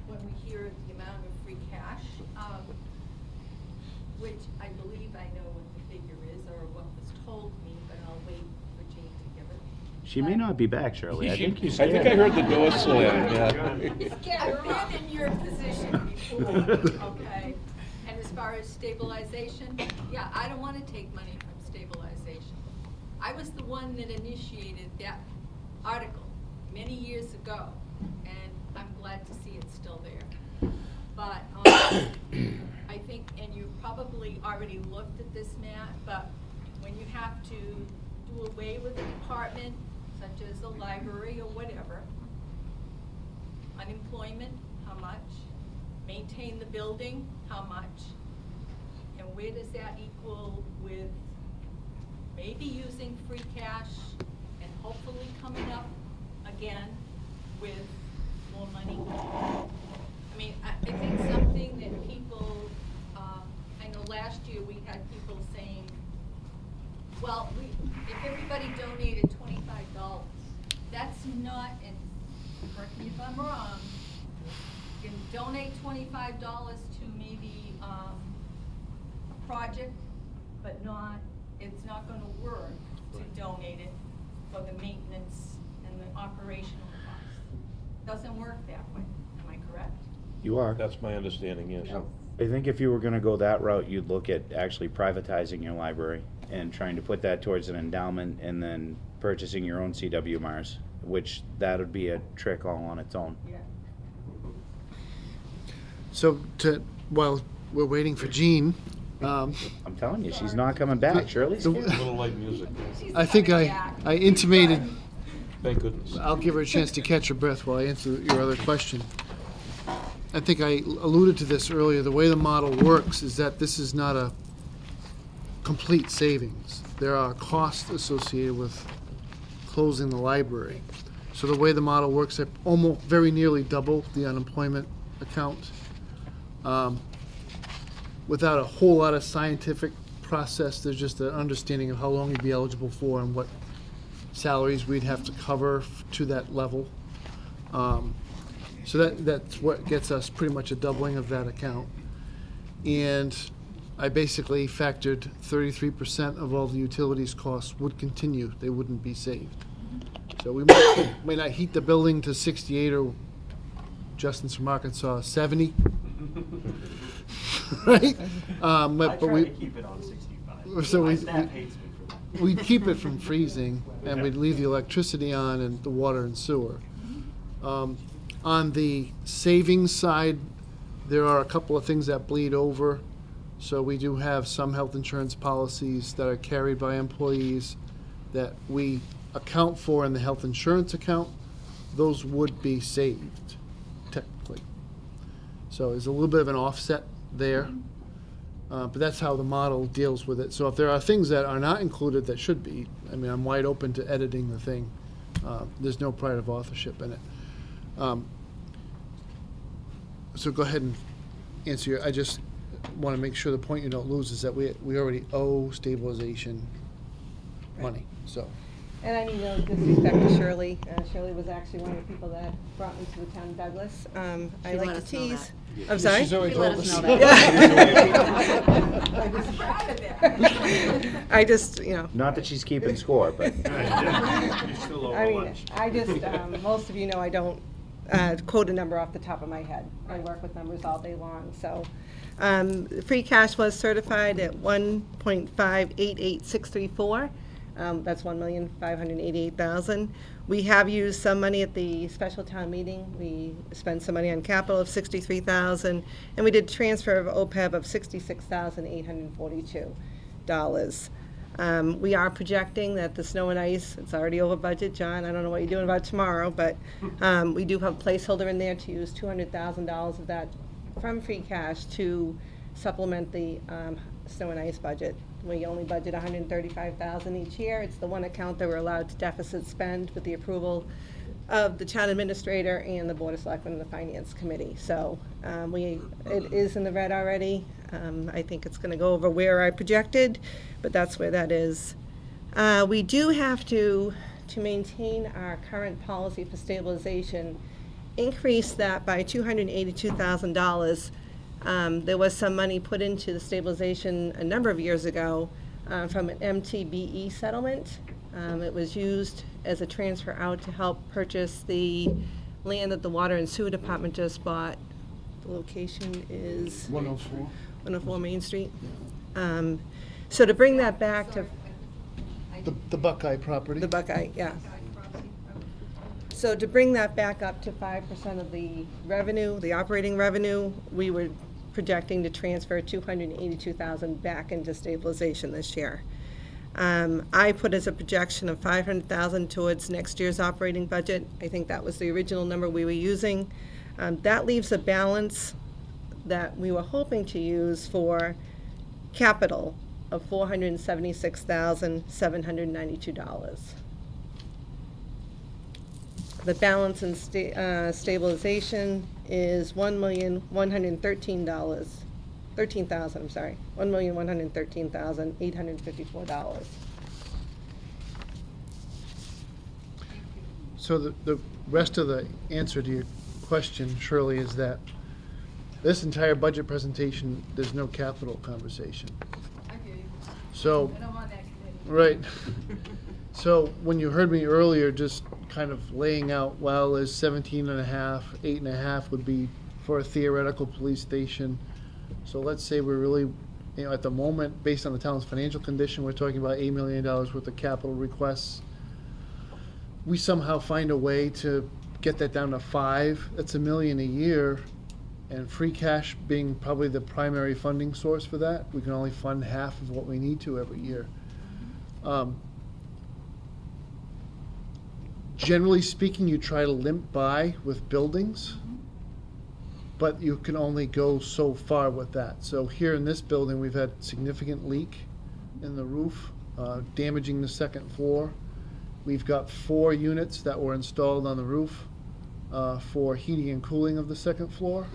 when we hear the amount of free cash, which I believe I know what the figure is, or what was told me, but I'll wait for Jane to give it. She may not be back, Shirley. I think I heard the door slam, yeah. I've been in your position before, okay? And as far as stabilization, yeah, I don't want to take money from stabilization. I was the one that initiated that article many years ago, and I'm glad to see it's still there. But I think, and you probably already looked at this, Matt, but when you have to do away with a department, such as the library or whatever, unemployment, how much? Maintain the building, how much? And where does that equal with maybe using free cash and hopefully coming up again with more money? I mean, I think something that people, I know last year we had people saying, well, if everybody donated $25, that's not, and correct me if I'm wrong, you can donate $25 to maybe a project, but it's not gonna work to donate it for the maintenance and the operational costs. Doesn't work that way, am I correct? you are. That's my understanding, yes. I think if you were gonna go that route, you'd look at actually privatizing your library and trying to put that towards an endowment and then purchasing your own CWMRs, which that would be a trick all on its own. Yeah. So while we're waiting for Jean, I'm telling you, she's not coming back. Shirley's A here. little light music. I think I intimated, Thank goodness. I'll give her a chance to catch her breath while I answer your other question. I think I alluded to this earlier. The way the model works is that this is not a complete savings. There are costs associated with closing the library. So the way the model works, I almost very nearly double the unemployment account. Without a whole lot of scientific process, there's just an understanding of how long you'd be eligible for and what salaries we'd have to cover to that level. So that's what gets us pretty much a doubling of that account. And I basically factored 33% of all the utilities costs would continue, they wouldn't be saved. So we may not heat the building to 68 or Justin's from Arkansas, 70. Right? I But try we, to keep it on 65. So My staff hates me for that. we'd keep it from freezing, and we'd leave the electricity on and the water and sewer. On the savings side, there are a couple of things that bleed over. So we do have some health insurance policies that are carried by employees that we account for in the health insurance account. Those would be saved, technically. So there's a little bit of an offset there. But that's how the model deals with it. So if there are things that are not included that should be, I mean, I'm wide open to editing the thing. There's no pride of authorship in it. So go ahead and answer your, I just want to make sure the point you don't lose is that we already owe stabilization money, so. And I mean, no disrespect to Shirley. Shirley was actually one of the people that brought me to the town of Douglas. I She like let to us know tease. that. I'm sorry? She's already She let told us us. know that. I just, Not that she's keeping score, but. You still owe I her mean, lunch. I just, most of you know I don't quote a number off the top of my head. I work with numbers all day long, so. Free cash was certified at 1.588634. That's 1,588,000. We have used some money at the special town meeting. We spent some money on capital of 63,000, and we did transfer of OPEB of $66,842. We are projecting that the snow and ice, it's already over budget, John, I don't know what you're doing about tomorrow, but we do have a placeholder in there to use $200,000 of that from free cash to supplement the snow and ice budget. We only budget $135,000 each year. It's the one account that we're allowed to deficit spend with the approval of the town administrator and the Board of Selectmen and the Finance Committee. So it is in the red already. I think it's going to go over where I projected, but that's where that is. We do have to maintain our current policy for stabilization, increase that by $282,000. There was some money put into the stabilization a number of years ago from an MTBE settlement. It was used as a transfer out to help purchase the land that the Water and Sewer Department just bought. The location is 104 Main Street. So to bring that back to The Buckeye property. the Buckeye, yeah. So to bring that back up to 5% of the revenue, the operating revenue, we were projecting to transfer $282,000 back into stabilization this year. I put as a projection of $500,000 towards next year's operating budget. I think that was the original number we were using. That leaves a balance that we were hoping to use for capital of $476,792. The balance in stabilization is $1,113,854. So the rest of the answer to your question, Shirley, is that this entire budget presentation, there's no capital conversation. I hear you. So, And I'm on that committee. right. So when you heard me earlier, just kind of laying out, well, is 17 and a half, 8 and a half would be for a theoretical police station. So let's say we're really, at the moment, based on the town's financial condition, we're talking about $8 million worth of capital requests. We somehow find a way to get that down to 5, that's $1 million a year, and free cash being probably the primary funding source for that, we can only fund half of what we need to every year. Generally speaking, you try to limp by with buildings, but you can only go so far with that. So here in this building, we've had significant leak in the roof, damaging the second floor. We've got 4 units that were installed on the roof for heating and cooling of the second floor.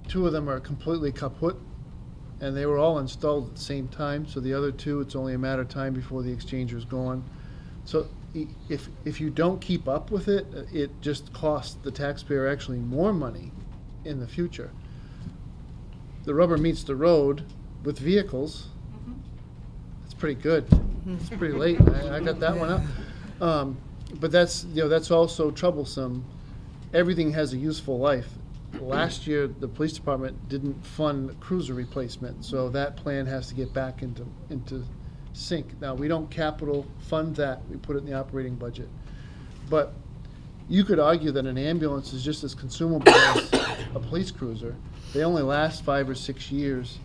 2 of them are completely kaput, and they were all installed at the same time. So the other 2, it's only a matter of time before the exchanger's gone. So if you don't keep up with it, it just costs the taxpayer actually more money in the future. The rubber meets the road with vehicles. It's pretty good. It's pretty late. I got that one up. But that's also troublesome. Everything has a useful life. last year, the police department didn't fund cruiser replacement, so that plan has to get back into sync. Now, we don't capital fund that, we put it in the operating budget. But you could argue that an ambulance is just as consumable as a police cruiser. They only last 5 or 6 years,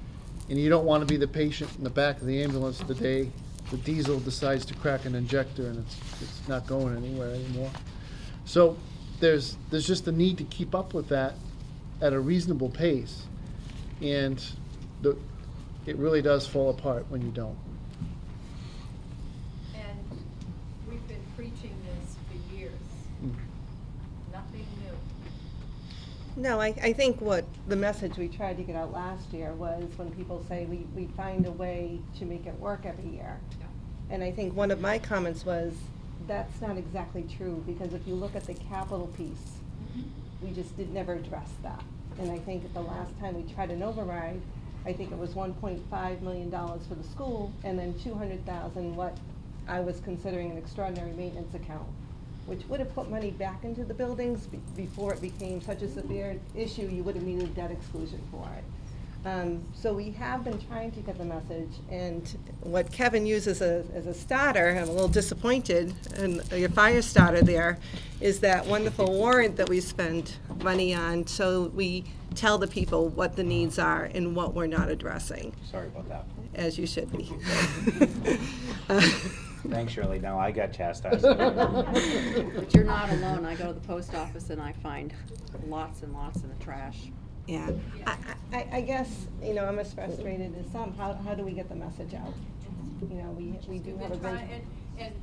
and you don't want to be the patient in the back of the ambulance the day the diesel decides to crack an injector and it's not going anywhere anymore. So there's just a need to keep up with that at a reasonable pace, and it really does fall apart when you don't. And we've been preaching this for years. Nothing new. No, I think what the message we tried to get out last year was when people say we find a way to make it work every year. And I think one of my comments was, that's not exactly true, because if you look at the capital piece, we just never address that. And I think the last time we tried an override, I think it was $1.5 million for the school, and then $200,000 what I was considering an extraordinary maintenance account, which would have put money back into the buildings before it became such a severe issue, you would have needed debt exclusion for it. So we have been trying to get the message, and what Kevin uses as a starter, I'm a little disappointed, and your fire starter there, is that wonderful warrant that we spend money on, so we tell the people what the needs are and what we're not addressing. Sorry about that. As you should be. Thanks, Shirley. No, I got chastised. But you're not alone. I go to the post office and I find lots and lots in the trash. Yeah, I guess, I'm as frustrated as some. How do we get the message out? We do have a great. And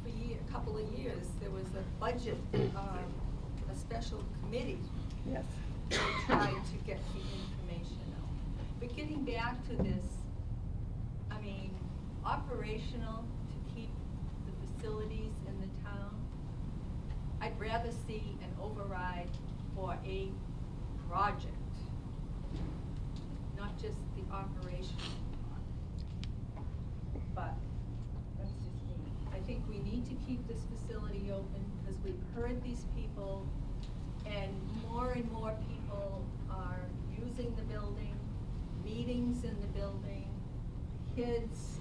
for a couple of years, there was a budget, a special committee. Yes. That tried to get the information out. But getting back to this, I mean, operational to keep the facilities in the town, I'd rather see an override for a project, not just the operational part. But that's just me. I think we need to keep this facility open because we've heard these people, and more people are using the building, meetings in the building, kids,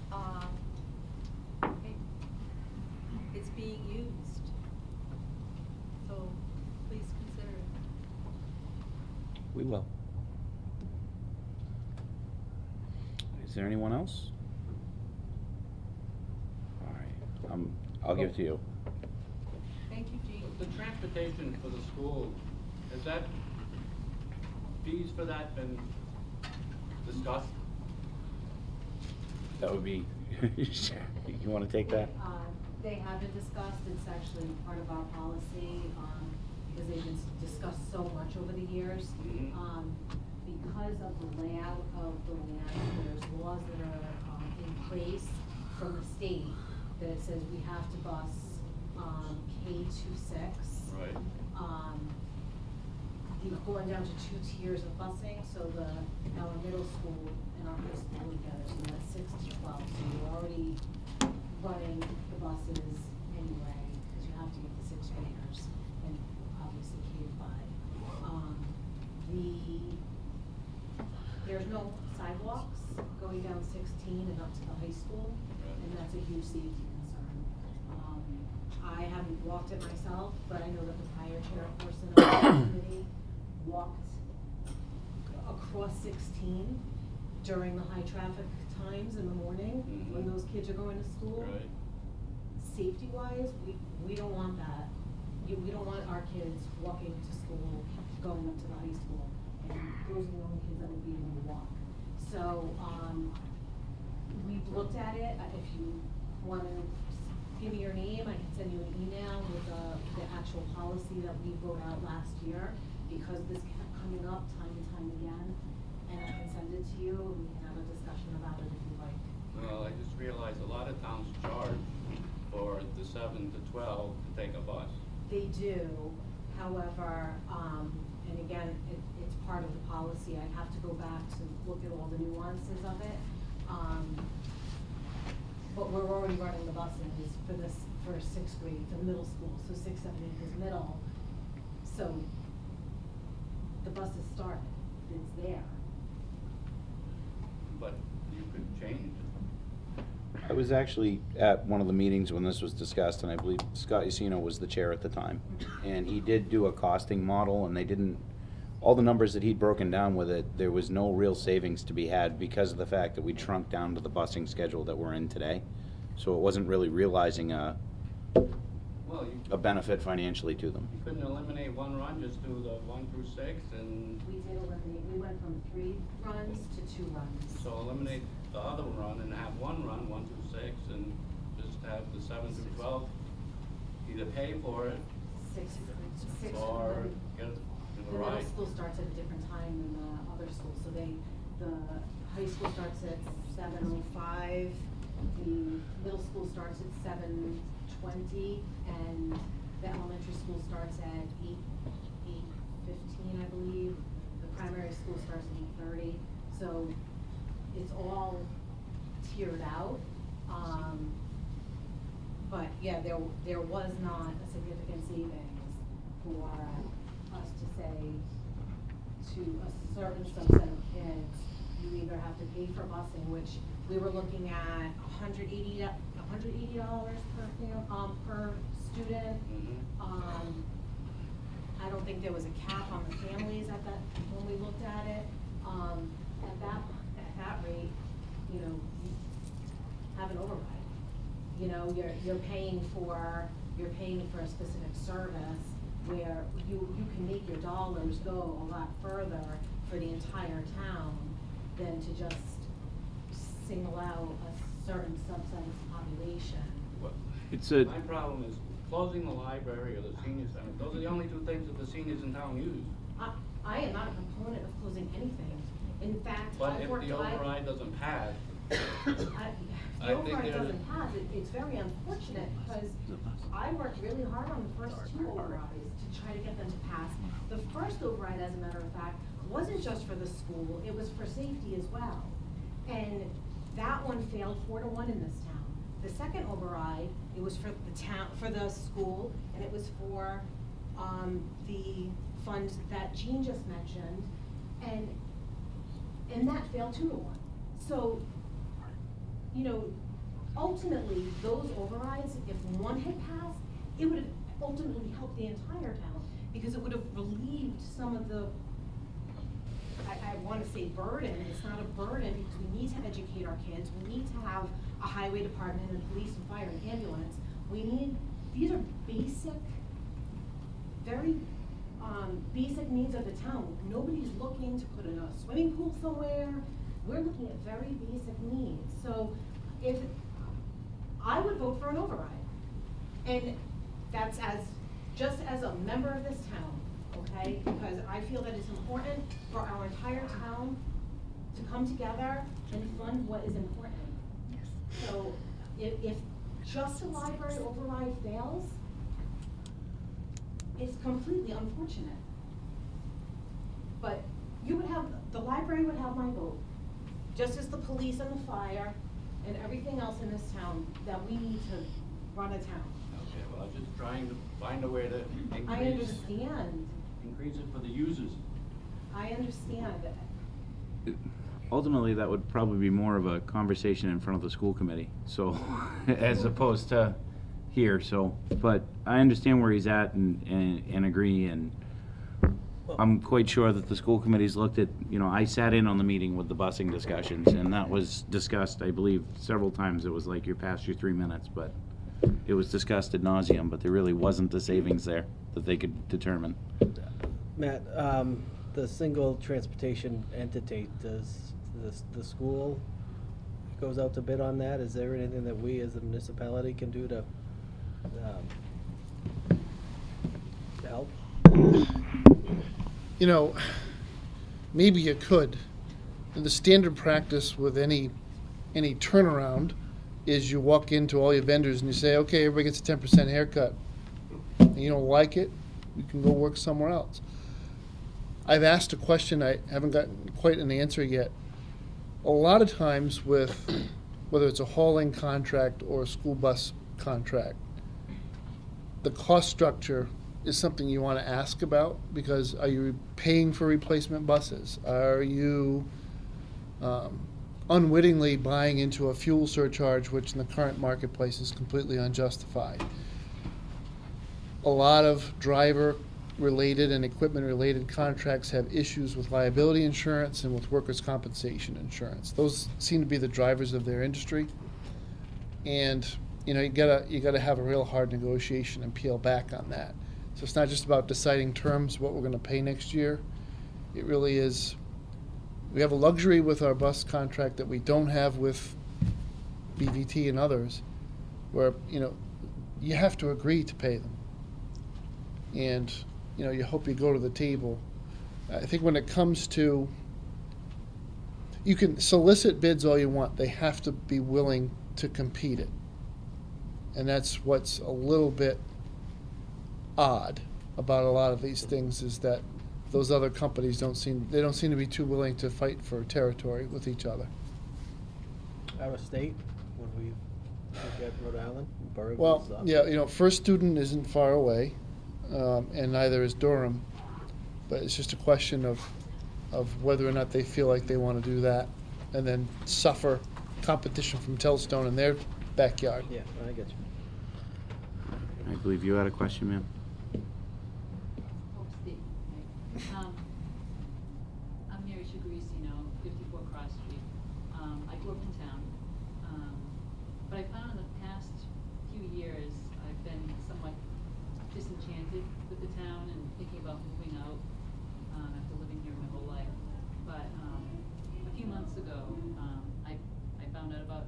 it's being used. So please consider it. We will. Is there anyone else? All right, I'll give it to you. Thank you, Jean. The transportation for the school, has that, fees for that been discussed? That would be, you want to take that? They have been discussed. It's actually part of our policy, because they've been discussed so much over the years. Because of the layout of the land, there's laws that are in place from the state that says we have to bus K-6. Right. You've gone down to 2 tiers of busing, so our middle school and our high school together, so that's 6 to 12. So you're already running the buses anyway, because you have to get the 6th graders, and obviously K-5. There's no sidewalks going down 16 and up to the high school, and that's a huge safety concern. I haven't walked it myself, but I know that the prior chairperson of the committee walked across 16 during the high traffic times in the morning when those kids are going to school. Right. Safety-wise, we don't want that. We don't want our kids walking to school, going up to the high school, and those are the only kids that would be able to walk. So we've looked at it. If you want to give me your name, I can send you an email with the actual policy that we wrote out last year, because this kept coming up time and time again, and I can send it to you, and we can have a discussion about it if you like. Well, I just realized a lot of towns charge for the 7 to 12 to take a bus. They do, however, and again, it's part of the policy. I have to go back to look at all the nuances of it. But we're already running the buses for 6th grade, for middle school, so 6, 7, 8 is middle. So the bus is started, it's there. But you could change it. I was actually at one of the meetings when this was discussed, and I believe Scott Yacino was the chair at the time. And he did do a costing model, and they didn't, all the numbers that he'd broken down with it, there was no real savings to be had because of the fact that we shrunk down to the busing schedule that we're in today. So it wasn't really realizing a benefit financially to them. You couldn't eliminate one run, just do the 1 through 6 and. We did eliminate, we went from 3 runs to 2 runs. So eliminate the other run and have one run, 1 through 6, and just have the 7 through 12 either pay for it Six, or get a the ride. middle school starts at a different time than the other schools, so the high school starts at 7:05, the middle school starts at 7:20, and the elementary school starts at 8:15, I believe. The primary school starts at 8:30, so it's all tiered out. But yeah, there was not a significant savings for us to say to a certain subset of kids, you either have to pay for busing, which we were looking at $180 per student. I don't think there was a cap on the families at that, when we looked at it. At that rate, you know, you have an override. You know, you're paying for a specific service where you can make your dollars go a lot further for the entire town than to just single out a certain subset of the population. My problem is closing the library or the senior center. Those are the only 2 things that the seniors in town use. I am not a proponent of closing anything. In fact, But I've if worked. the override doesn't pass, The override doesn't pass, it's very unfortunate, because I worked really hard on the first 2 overrides to try to get them to pass. The first override, as a matter of fact, wasn't just for the school, it was for safety as well. And that one failed 4-1 in this town. The second override, it was for the town, for the school, and it was for, the fund that Jean just mentioned, and that failed 2-1. So, you know, ultimately, those overrides, if one had passed, it would have ultimately helped the entire town, because it would have relieved some of the, I want to say burden, it's not a burden, because we need to educate our kids, we need to have a highway department and police and fire and ambulance. These are basic, very basic needs of the town. Nobody's looking to put in a swimming pool somewhere. We're looking at very basic needs. So if, I would vote for an override. And that's just as a member of this town, okay? Because I feel that it's important for our entire town to come together and fund what is important. So if just a library override fails, it's completely unfortunate. But the library would have my vote, just as the police and the fire and everything else in this town that we need to run a town. okay, well, I'm just trying to find a way to increase. I understand. Increase it for the users. I understand. Ultimately, that would probably be more of a conversation in front of the school committee, so, as opposed to here, so, but I understand where he's at and agree, and I'm quite sure that the school committee's looked at, you know, I sat in on the meeting with the busing discussions, and that was discussed, I believe, several times. It was like you're past your 3 minutes, but it was discussed ad nauseum, but there really wasn't the savings there that they could determine. Matt, the single transportation entity, does the school goes out to bid on that? Is there anything that we as a municipality can do to help? You know, maybe you could. And the standard practice with any turnaround is you walk into all your vendors and you say, okay, everybody gets a 10% haircut. And you don't like it, you can go work somewhere else. I've asked a question, I haven't gotten quite an answer yet. A lot of times with, whether it's a hauling contract or a school bus contract, the cost structure is something you want to ask about, because are you paying for replacement buses? Are you unwittingly buying into a fuel surcharge, which in the current marketplace is completely unjustified? A lot of driver-related and equipment-related contracts have issues with liability insurance and with workers' compensation insurance. Those seem to be the drivers of their industry. And, you know, you gotta have a real hard negotiation and peel back on that. So it's not just about deciding terms, what we're gonna pay next year. It really is, we have a luxury with our bus contract that we don't have with BVT and others, where, you know, you have to agree to pay them. And, you know, you hope you go to the table. I think when it comes to, you can solicit bids all you want, they have to be willing to compete it. And that's what's a little bit odd about a lot of these things, is that those other companies don't seem to be too willing to fight for territory with each other. Out of state, when we look at Rhode Island, Berg Well, is up. yeah, you know, First Student isn't far away, and neither is Durham, but it's just a question of whether or not they feel like they want to do that, and then suffer competition from Telstone in their backyard. Yeah, I get you. I believe you had a question, ma'am? I'm Mary Chigrisino, 54 Cross Street. I grew up in town, but I found in the past few years I've been somewhat disenchanted with the town and thinking about moving out after living here my whole life. But a few months ago, I found out about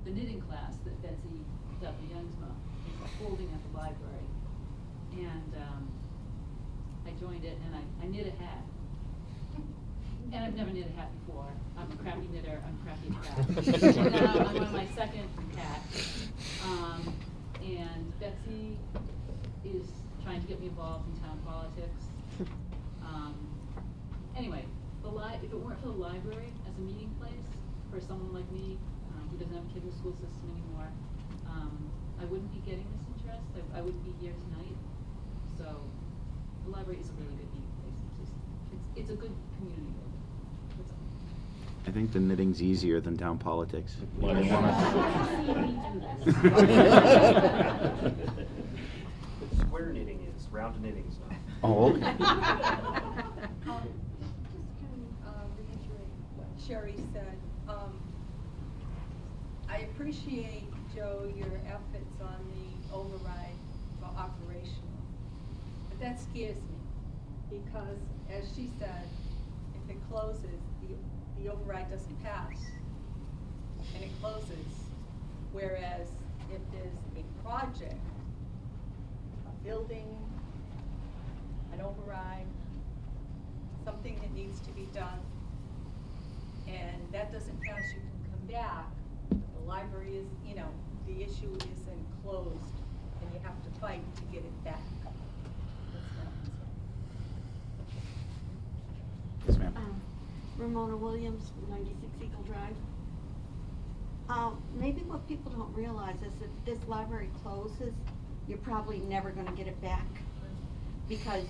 the knitting class that Betsy Dudley Youngsma is holding at the library. And I joined it, and I knit a hat. And I've never knit a hat before. I'm a crappy knitter, I'm crappy at craft. And now I'm on my second hat. And Betsy is trying to get me involved in town politics. Anyway, if it weren't for the library as a meeting place for someone like me who doesn't have a kid in the school system anymore, I wouldn't be getting this interest. I wouldn't be here tonight. So the library is a really good meeting place. It's a good community builder. That's all. I think the knitting's easier than town politics. Square knitting is, round knitting's not. Oh, okay. Just to reiterate what Sherry said, I appreciate, Joe, your efforts on the override for operational, but that scares me, because as she said, if it closes, the override doesn't pass, and it closes, whereas if there's a project, a building, an override, something that needs to be done, and that doesn't pass, you can come back. The library is, you know, the issue isn't closed, and you have to fight to get it back. That's my concern. Yes, ma'am. Ramona Williams, 96 Eagle Drive. Maybe what people don't realize is if this library closes, you're probably never going to get it back, because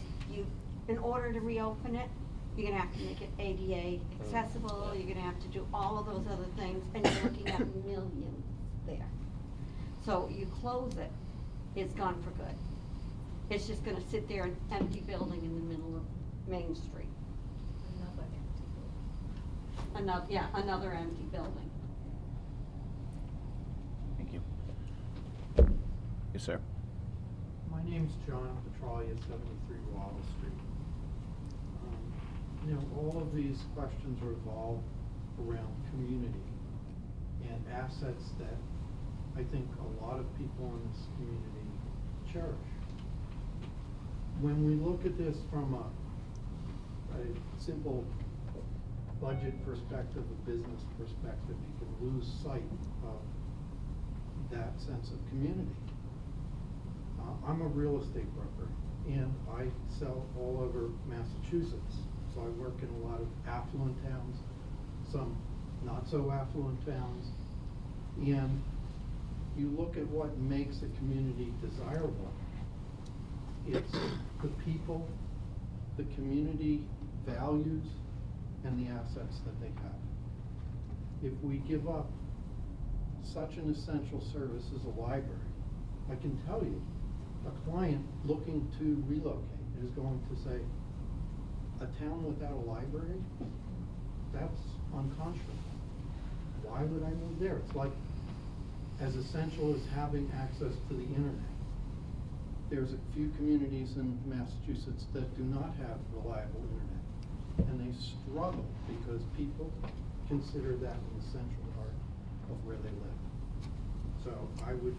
in order to reopen it, you're going to have to make it ADA accessible, you're going to have to do all of those other things, and you're looking at millions there. So you close it, it's gone for good. It's just going to sit there, an empty building in the middle of Main Street. Another empty building. Thank you. Yes, sir. My name's John Petralia, 73 Waddle Street. You know, all of these questions revolve around community and assets that I think a lot of people in this community cherish. When we look at this from a simple budget perspective, a business perspective, you can lose sight of that sense of community. I'm a real estate broker, and I sell all over Massachusetts. So I work in a lot of affluent towns, some not so affluent towns, and you look at what makes a community desirable, It's the people, the community values, and the assets that they have. If we give up such an essential service as a library, I can tell you, a client looking to relocate is going to say, a town without a library, that's unconscionable. Why would I move there? It's like as essential as having access to the internet. There's a few communities in Massachusetts that do not have reliable internet, and they struggle because people consider that an essential part of where they live. So I would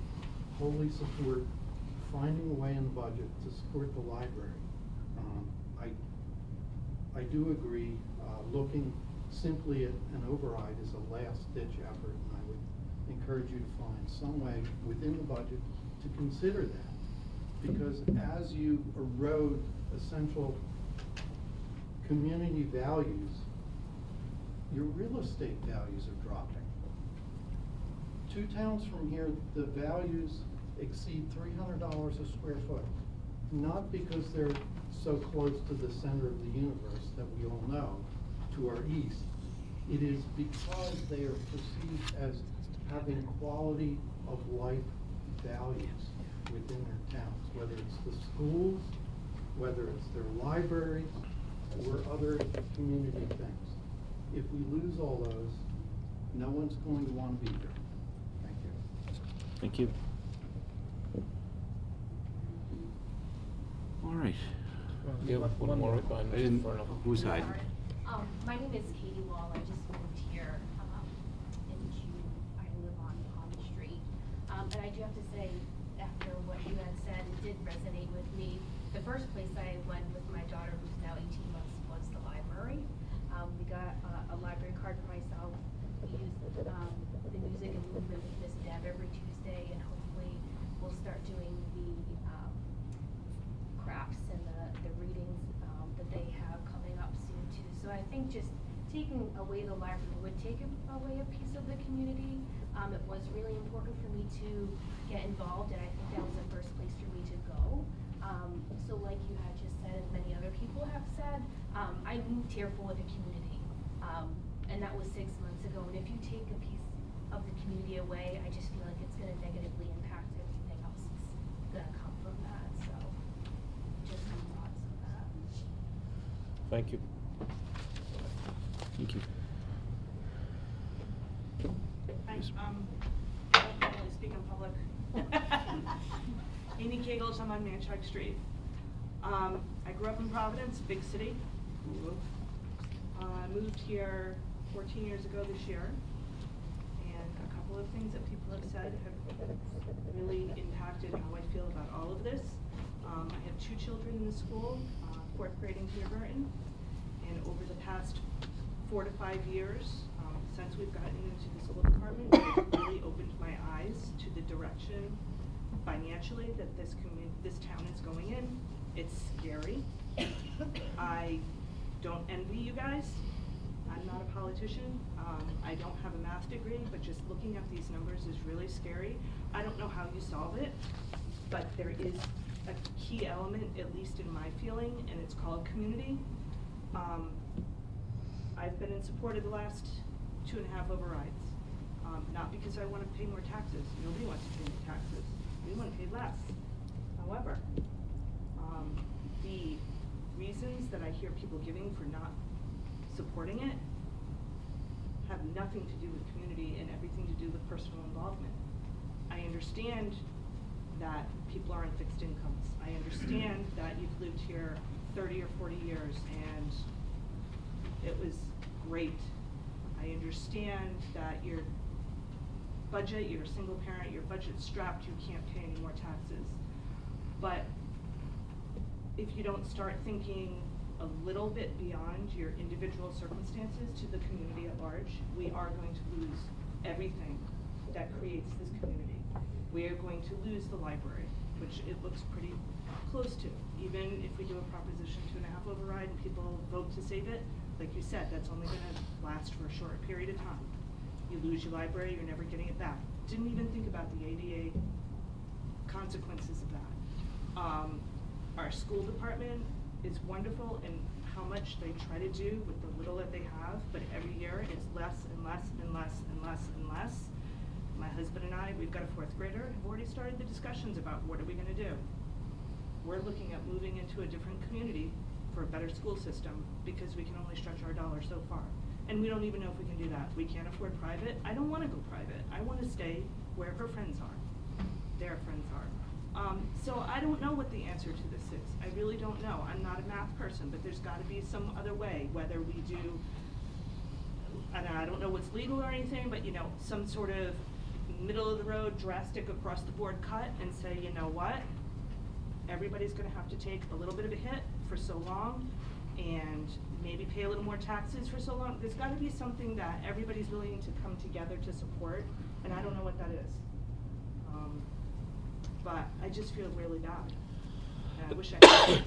wholly support finding a way in the budget to support the library. I do agree, looking simply at an override is a last-ditch effort, and I would encourage you to find some way within the budget to consider that. Because as you erode essential community values, your real estate values are dropping. 2 towns from here, the values exceed $300 a square foot. Not because they're so close to the center of the universe that we all know, to our east. It is because they are perceived as having quality of life values within their towns, whether it's the schools, whether it's their libraries, or other community things. If we lose all those, no one's going to want to be here. Thank you. Thank you. All right. You have one more by I didn't, Mr. Furno. who's hiding? My name is Katie Wall. I just moved here in June. I live on Pond Street. And I do have to say, after what you had said, it did resonate with me. The first place I went with my daughter, who's now 18 months, was the library. We got a library card for myself. We use the music and movement with Miss Deb every Tuesday, and hopefully we'll start doing the crafts and the readings that they have coming up soon too. So I think just taking away the library would take away a piece of the community. It was really important for me to get involved, and I think that was the first place for me to go. So like you had just said, and many other people have said, I moved here for the community, and that was 6 months ago. And if you take a piece of the community away, I just feel like it's going to negatively impact everything else that's going to come from that. So just some thoughts on that. Thank you. Thank you. I don't normally speak in public. Amy Kegels, I'm on Manchog Street. I grew up in Providence, big city. I moved here 14 years ago this year, and a couple of things that people have said have really impacted how I feel about all of this. I have 2 children in the school, 4th grade and kindergarten, and over the past 4 to 5 years, since we've gotten into the school department, it's really opened my eyes to the direction financially that this town is going in. It's scary. I don't envy you guys. I'm not a politician. I don't have a math degree, but just looking at these numbers is really scary. I don't know how you solve it, but there is a key element, at least in my feeling, and it's called community. I've been in support of the last 2.5 overrides. Not because I want to pay more taxes. Nobody wants to pay more taxes. We want to pay less. However, the reasons that I hear people giving for not supporting it have nothing to do with community and everything to do with personal involvement. I understand that people are on fixed incomes. I understand that you've lived here 30 or 40 years and it was great. I understand that your budget, you're a single parent, your budget's strapped, you can't pay any more taxes. But if you don't start thinking a little bit beyond your individual circumstances to the community at large, we are going to lose everything that creates this community. We are going to lose the library, which it looks pretty close to. Even if we do a Proposition 2.5 override and people vote to save it, like you said, that's only going to last for a short period of time. You lose your library, you're never getting it back. Didn't even think about the ADA consequences of that. our school department is wonderful in how much they try to do with the little that they have, but every year it's less and less and less and less and less. My husband and I, we've got a 4th grader, have already started the discussions about what are we gonna do. We're looking at moving into a different community for a better school system because we can only stretch our dollars so far. And we don't even know if we can do that. We can't afford private. I don't wanna go private. I wanna stay where her friends are, their friends are. So I don't know what the answer to this is. I really don't know. I'm not a math person, but there's gotta be some other way, whether we do, and I don't know what's legal or anything, but you know, some sort of middle of the road, drastic across the board cut and say, you know what? Everybody's gonna have to take a little bit of a hit for so long and maybe pay a little more taxes for so long. There's gotta be something that everybody's willing to come together to support, and I don't know what that is. But I just feel really bad. And I wish I had it.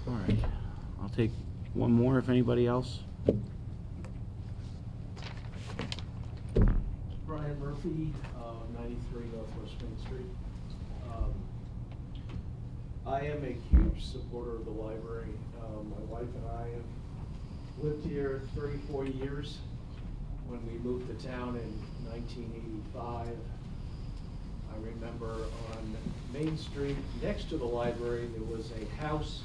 All right, I'll take one more if anybody else. Brian Murphy, 93 Northwest Main Street. I am a huge supporter of the library. My wife and I have lived here 34 years. When we moved to town in 1985, I remember on Main Street, next to the library, there was a house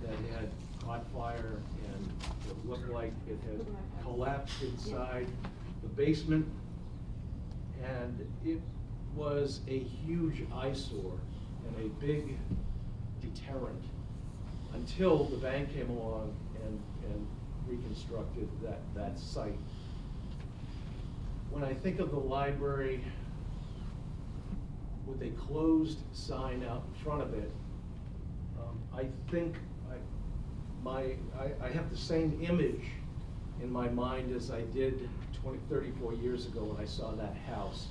that had caught fire and it looked like it had collapsed inside the basement. And it was a huge eyesore and a big deterrent until the bank came along and reconstructed that site. When I think of the library with a closed sign out in front of it, I think I have the same image in my mind as I did 34 years ago when I saw that house.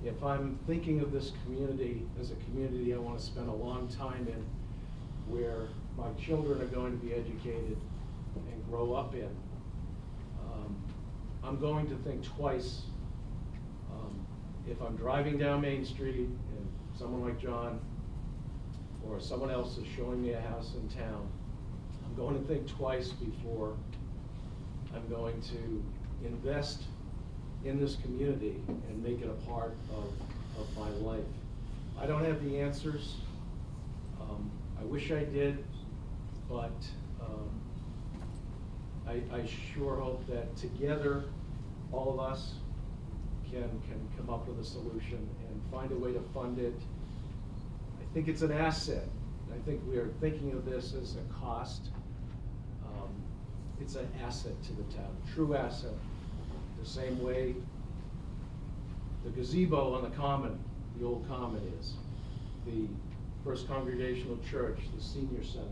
If I'm thinking of this community as a community I want to spend a long time in, where my children are going to be educated and grow up in, I'm going to think twice if I'm driving down Main Street and someone like John or someone else is showing me a house in town. I'm going to think twice before I'm going to invest in this community and make it a part of my life. I don't have the answers. I wish I did, but I sure hope that together, all of us can come up with a solution and find a way to fund it. I think it's an asset. I think we are thinking of this as a cost. It's an asset to the town, true asset. The same way the gazebo on the common, the old common is, the First Congregational Church, the senior center.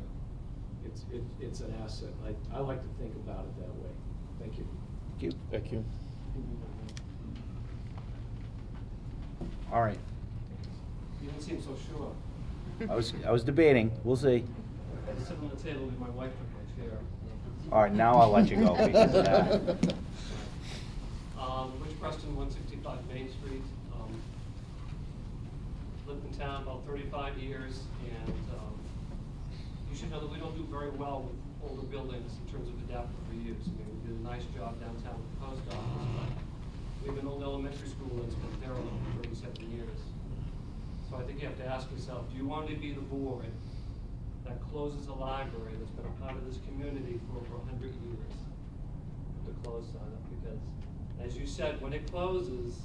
It's an asset. I like to think about it that way. Thank you. Thank you. Thank you. All right. You don't seem so sure. I was debating. We'll see. I was sitting on the table with my wife took my chair. All right, now I'll let you go because of that. Rich Preston, 165 Main Street. Lived in town about 35 years, and you should know that we don't do very well with older buildings in terms of adaptive reuse. I mean, we did a nice job downtown with the post office, but we have an old elementary school that's been derelict for 37 years. So I think you have to ask yourself, do you want to be the board that closes a library that's been a part of this community for over 100 years? The close sign up, because as you said, when it closes,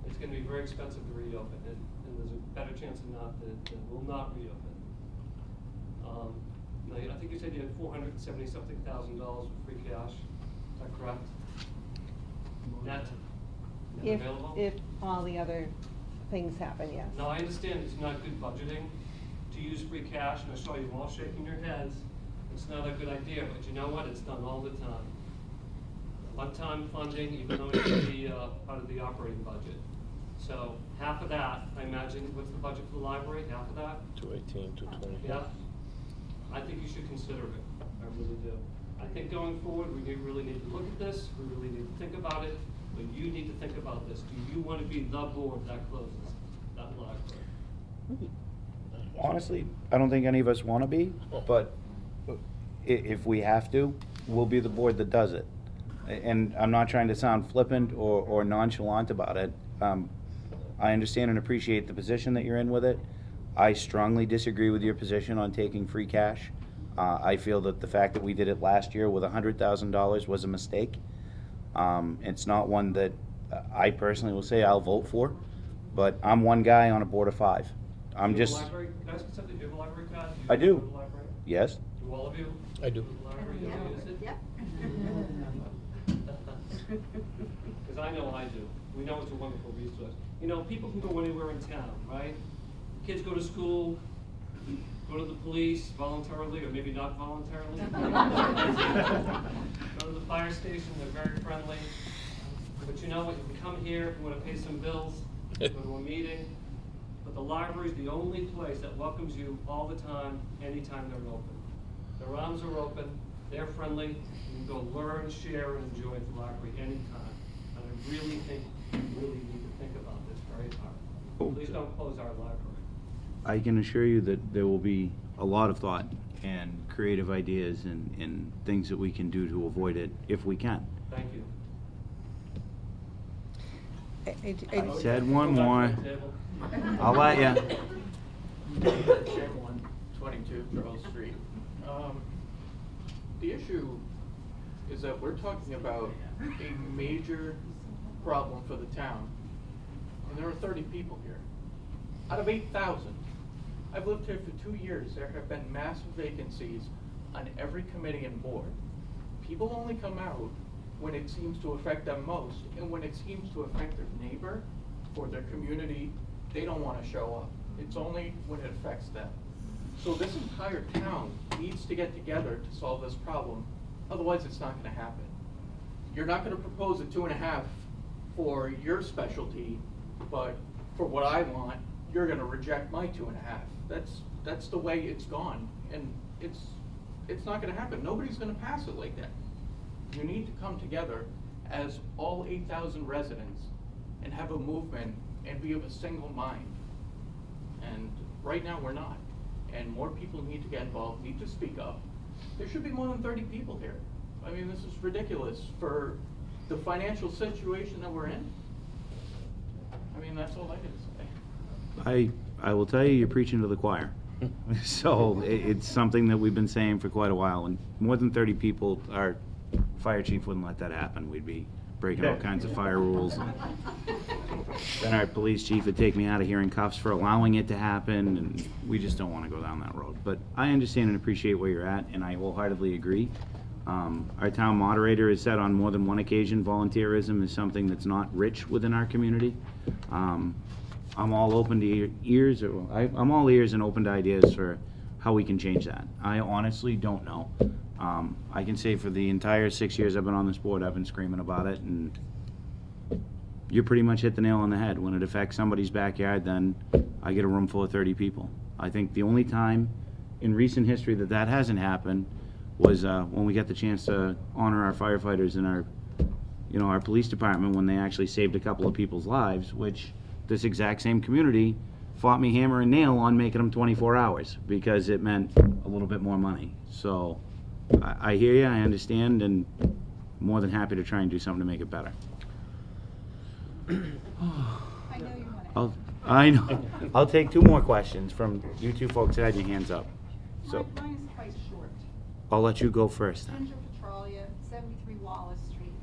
it's going to be very expensive to reopen it, and there's a better chance than not that it will not reopen. Now, I think you said you had $470-something thousand with free cash. Is that correct? Net available? If all the other things happen, yes. Now, I understand it's not good budgeting to use free cash, and I saw you all shaking your heads. It's not a good idea, but you know what? It's done all the time. One-time funding, even though it should be part of the operating budget. So half of that, I imagine, what's the budget for the library? Half of that? 218, 220. Yeah. I think you should consider it. I really do. I think going forward, we really need to look at this. We really need to think about it. but you need to think about this. Do you want to be the board that closes that library? Honestly, I don't think any of us want to be, but if we have to, we'll be the board that does it. And I'm not trying to sound flippant or nonchalant about it. I understand and appreciate the position that you're in with it. I strongly disagree with your position on taking free cash. I feel that the fact that we did it last year with $100,000 was a mistake. It's not one that I personally will say I'll vote for, but I'm one guy on a board of 5. I'm just. Can I ask you something? Do you have a library card? I do. Go to the library? Yes. Do all of you? I do. Go to the library, you ever use it? Yep. Because I know I do. We know it's a wonderful resource. You know, people can go anywhere in town, right? Kids go to school, go to the police voluntarily, or maybe not voluntarily. Go to the fire station, they're very friendly. But you know what, you can come here if you want to pay some bills, go to a meeting. But the library is the only place that welcomes you all the time, anytime they're open. Their arms are open, they're friendly, you can go learn, share, and enjoy the library anytime. And I really think you really need to think about this very hard. Please don't close our library. I can assure you that there will be a lot of thought and creative ideas and things that we can do to avoid it if we can. Thank you. I said one more. I'll let you. Chairman, 22 Charles Street. The issue is that we're talking about a major problem for the town, and there are 30 people here. Out of 8,000, I've lived here for 2 years. There have been massive vacancies on every committee and board. People only come out when it seems to affect them most, and when it seems to affect their neighbor or their community, they don't want to show up. It's only when it affects them. So this entire town needs to get together to solve this problem. Otherwise, it's not going to happen. You're not going to propose a 2.5 for your specialty, but for what I want, you're going to reject my 2.5. That's the way it's gone, and it's not going to happen. Nobody's going to pass it like that. You need to come together as all 8,000 residents and have a movement and be of a single mind. And right now we're not. And more people need to get involved, need to speak up. There should be more than 30 people here. I mean, this is ridiculous for the financial situation that we're in. I mean, that's all I can say. I will tell you, you're preaching to the choir. So it's something that we've been saying for quite a while, and more than 30 people, our fire chief wouldn't let that happen. We'd be breaking all kinds of fire rules. And then our police chief would take me out of here in cuffs for allowing it to happen, and we just don't want to go down that road. But I understand and appreciate where you're at, and I wholeheartedly agree. Our town moderator has said on more than one occasion, volunteerism is something that's not rich within our community. I'm all open to ears, I'm all ears and open to ideas for how we can change that. I honestly don't know. I can say for the entire 6 years I've been on this board, I've been screaming about it, and you pretty much hit the nail on the head. When it affects somebody's backyard, then I get a room full of 30 people. I think the only time in recent history that hasn't happened was when we got the chance to honor our firefighters and our police department when they actually saved a couple of people's lives, which this exact same community fought me hammer and nail on making them 24 hours because it meant a little bit more money. So I hear you, I understand, and more than happy to try and do something to make it better. I know you want to. I know. I'll take 2 more questions from you 2 folks that had your hands up. So Mine is quite short. I'll let you go first then. Ginger Petralia, 73 Wallace Street.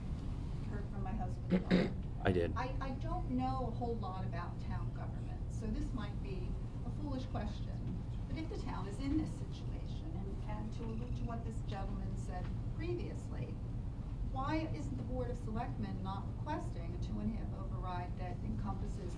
Heard from my husband. I did. I don't know a whole lot about town government, so this might be a foolish question. But if the town is in this situation, and to allude to what this gentleman said previously, why isn't the Board of Selectmen not requesting a 2.5 override that encompasses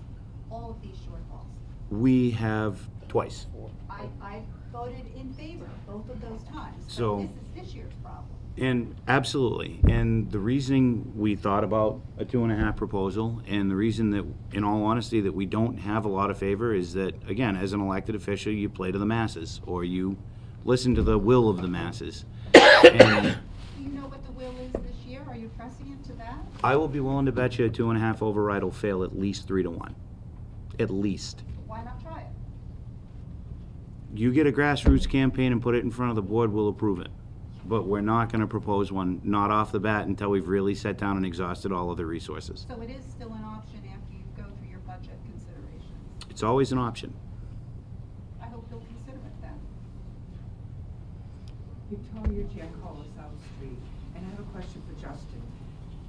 all of these shortfalls? We have twice. I voted in favor both of those times. So This is this year's problem. And absolutely, and the reasoning we thought about a 2.5 proposal, and the reason that, in all honesty, that we don't have a lot of favor is that, again, as an elected official, you play to the masses, or you listen to the will of the masses. And Do you know what the will is this year? Are you precedent to that? I will be willing to bet you a 2.5 override will fail at least 3-1. At least. Why not try it? You get a grassroots campaign and put it in front of the board, we'll approve it. But we're not gonna propose one, not off the bat, until we've really sat down and exhausted all of the resources. So it is still an option after you go through your budget considerations. It's always an option. I hope you'll consider it then. Victoria Giancola, South Street, and I have a question for Justin.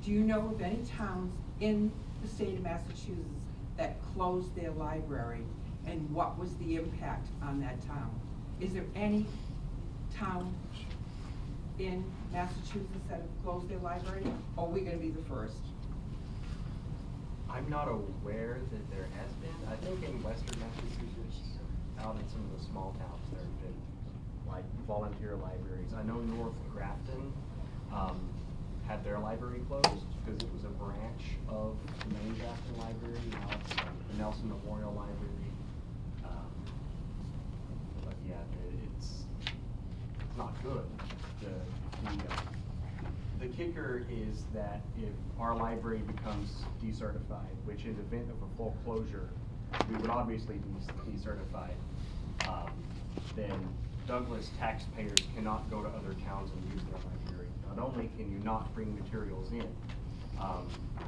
Do you know of any towns in the state of Massachusetts that closed their library, and what was the impact on that town? Is there any town in Massachusetts that have closed their library, or are we gonna be the first? I'm not aware that there has been. I think in western Massachusetts, out in some of the small towns, there have been like volunteer libraries. I know North Grafton had their library closed because it was a branch of the main Grafton Library. Now it's the Nelson Memorial Library. But yeah, it's not good. The kicker is that if our library becomes decertified, which in the event of a full closure, we would obviously be decertified, then Douglas taxpayers cannot go to other towns and use their library. Not only can you not bring materials in,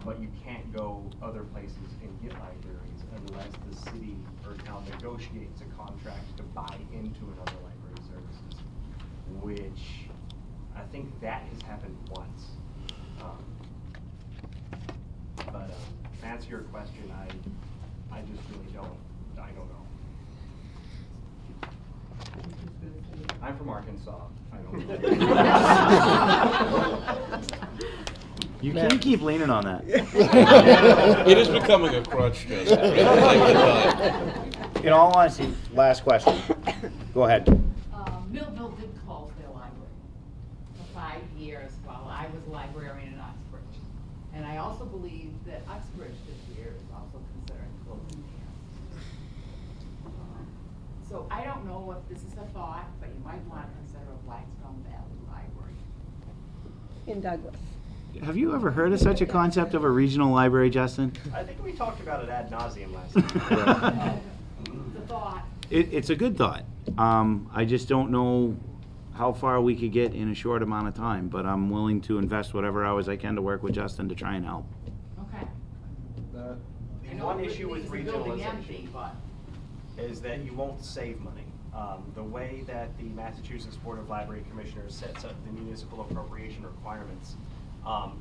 but you can't go other places and get libraries unless the city or town negotiates a contract to buy into another library services, which I think that has happened once. But to answer your question, I just really don't know. I'm from Arkansas. I don't know. You can't keep leaning on that. It is becoming a crutch, Justin. In all honesty, last question. Go ahead. Millville did close their library for 5 years while I was a librarian in Uxbridge. And I also believe that Uxbridge this year is also considering closing theirs. So I don't know if this is a thought, but you might want to consider a Blackstone Valley Library. In Douglas. Have you ever heard of such a concept of a regional library, Justin? I think we talked about it ad nauseum last night. The thought. It's a good thought. I just don't know how far we could get in a short amount of time, but I'm willing to invest whatever hours I can to work with Justin to try and help. Okay. The I know one it issue with leaves the building empty, regionalization but is that you won't save money. The way that the Massachusetts Board of Library Commissioners sets up the municipal appropriation requirements,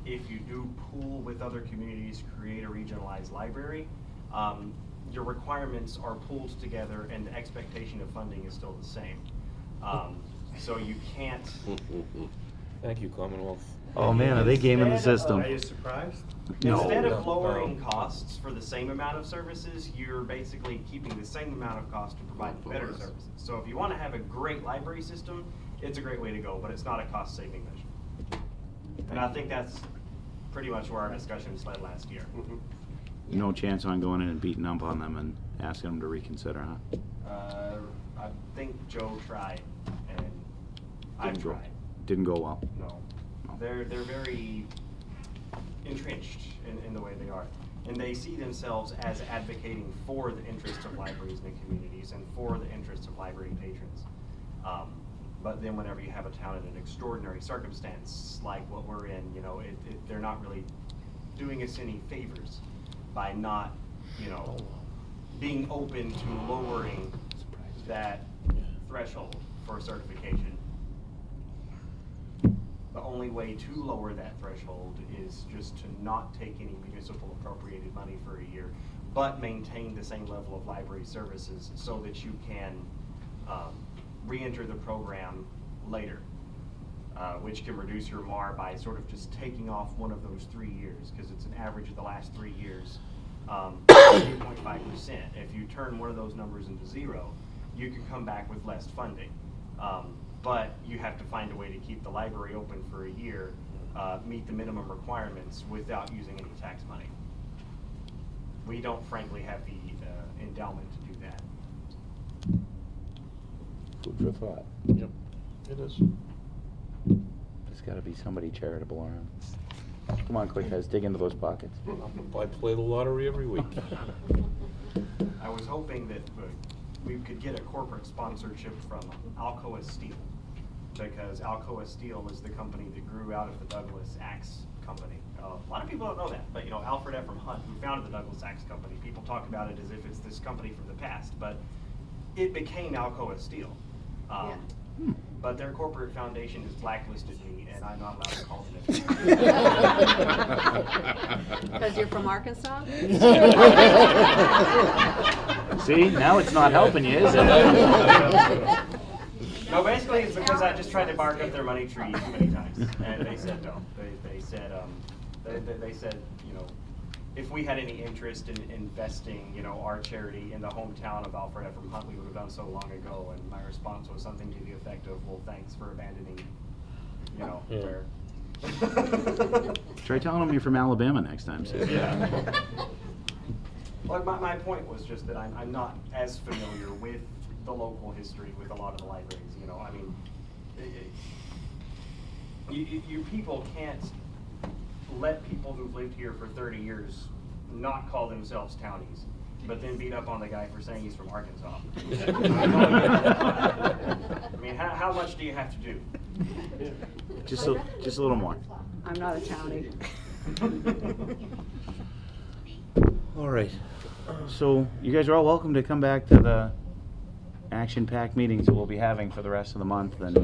if you do pool with other communities, create a regionalized library, your requirements are pooled together and the expectation of funding is still the same. So you can't. Thank you, Commonwealth. Oh man, are they gaming the system? Are you surprised? No. Instead of lowering costs for the same amount of services, you're basically keeping the same amount of cost to provide better services. So if you want to have a great library system, it's a great way to go, but it's not a cost-saving measure. And I think that's pretty much where our discussions led last year. No chance on going in and beating up on them and asking them to reconsider, huh? I think Joe tried, and I've Didn't go- tried. Didn't go well. No. They're very entrenched in the way they are. And they see themselves as advocating for the interests of libraries and communities and for the interests of library patrons. But then whenever you have a town in an extraordinary circumstance like what we're in, you know, they're not really doing us any favors by not, you know, being open to lowering that threshold for certification. The only way to lower that threshold is just to not take any municipal appropriated money for a year, but maintain the same level of library services so that you can re-enter the program later, which can reduce your MAR by sort of just taking off one of those 3 years, because it's an average of the last 3 years, 2.5%. If you turn one of those numbers into 0, you can come back with less funding. But you have to find a way to keep the library open for a year, meet the minimum requirements without using any tax money. We don't frankly have the endowment to do that. Food for thought. Yep, it is. There's gotta be somebody charitable around. Come on, quick, guys, dig into those pockets. I play the lottery every week. I was hoping that we could get a corporate sponsorship from Alcoa Steel, because Alcoa Steel is the company that grew out of the Douglas Axe Company. A lot of people don't know that, but Alfred Ephraim Hunt, who founded the Douglas Axe Company, people talk about it as if it's this company from the past, but it became Alcoa Steel. But their corporate foundation has blacklisted me, and I'm not allowed to call them it. Because you're from Arkansas? See, now it's not helping you, is it? No, basically it's because I just tried to bark up their money tree too many times, and they said no. They said, if we had any interest in investing, our charity in the hometown of Alfred Ephraim Hunt, we would have done so long ago. And my response was something to the effect of, well, thanks for abandoning, where. Try telling them you're from Alabama next time. See? Yeah. Well, my point was just that I'm not as familiar with the local history with a lot of the libraries. I mean, you people can't let people who've lived here for 30 years not call themselves townies, but then beat up on the guy for saying he's from Arkansas. I mean, how much do you have to do? Just a little more. I'm not a townie. All right. So you guys are all welcome to come back to the action-packed meetings that we'll be having for the rest of the month and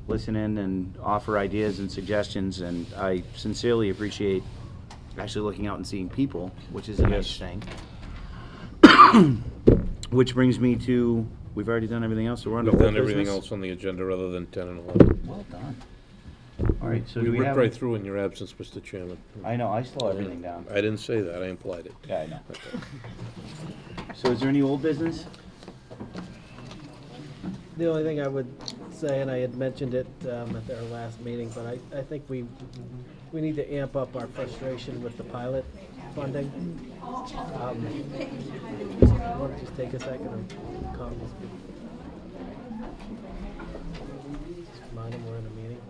listen in and offer ideas and suggestions. And I sincerely appreciate actually looking out and seeing people, which is a nice thing. Which brings me to, we've already done everything else, so we're under We've old done everything business. else on the agenda other than 10 and 11. Well done. All right, so We do we ripped have? right through in your absence, Mr. Chairman. I know, I slow everything down. I didn't say that, I implied it. Yeah, I know. So is there any old business? The only thing I would say, and I had mentioned it at our last meeting, but I think we need to amp up our frustration with the pilot funding. Just take a second and calm these people. Just remind them we're in a meeting.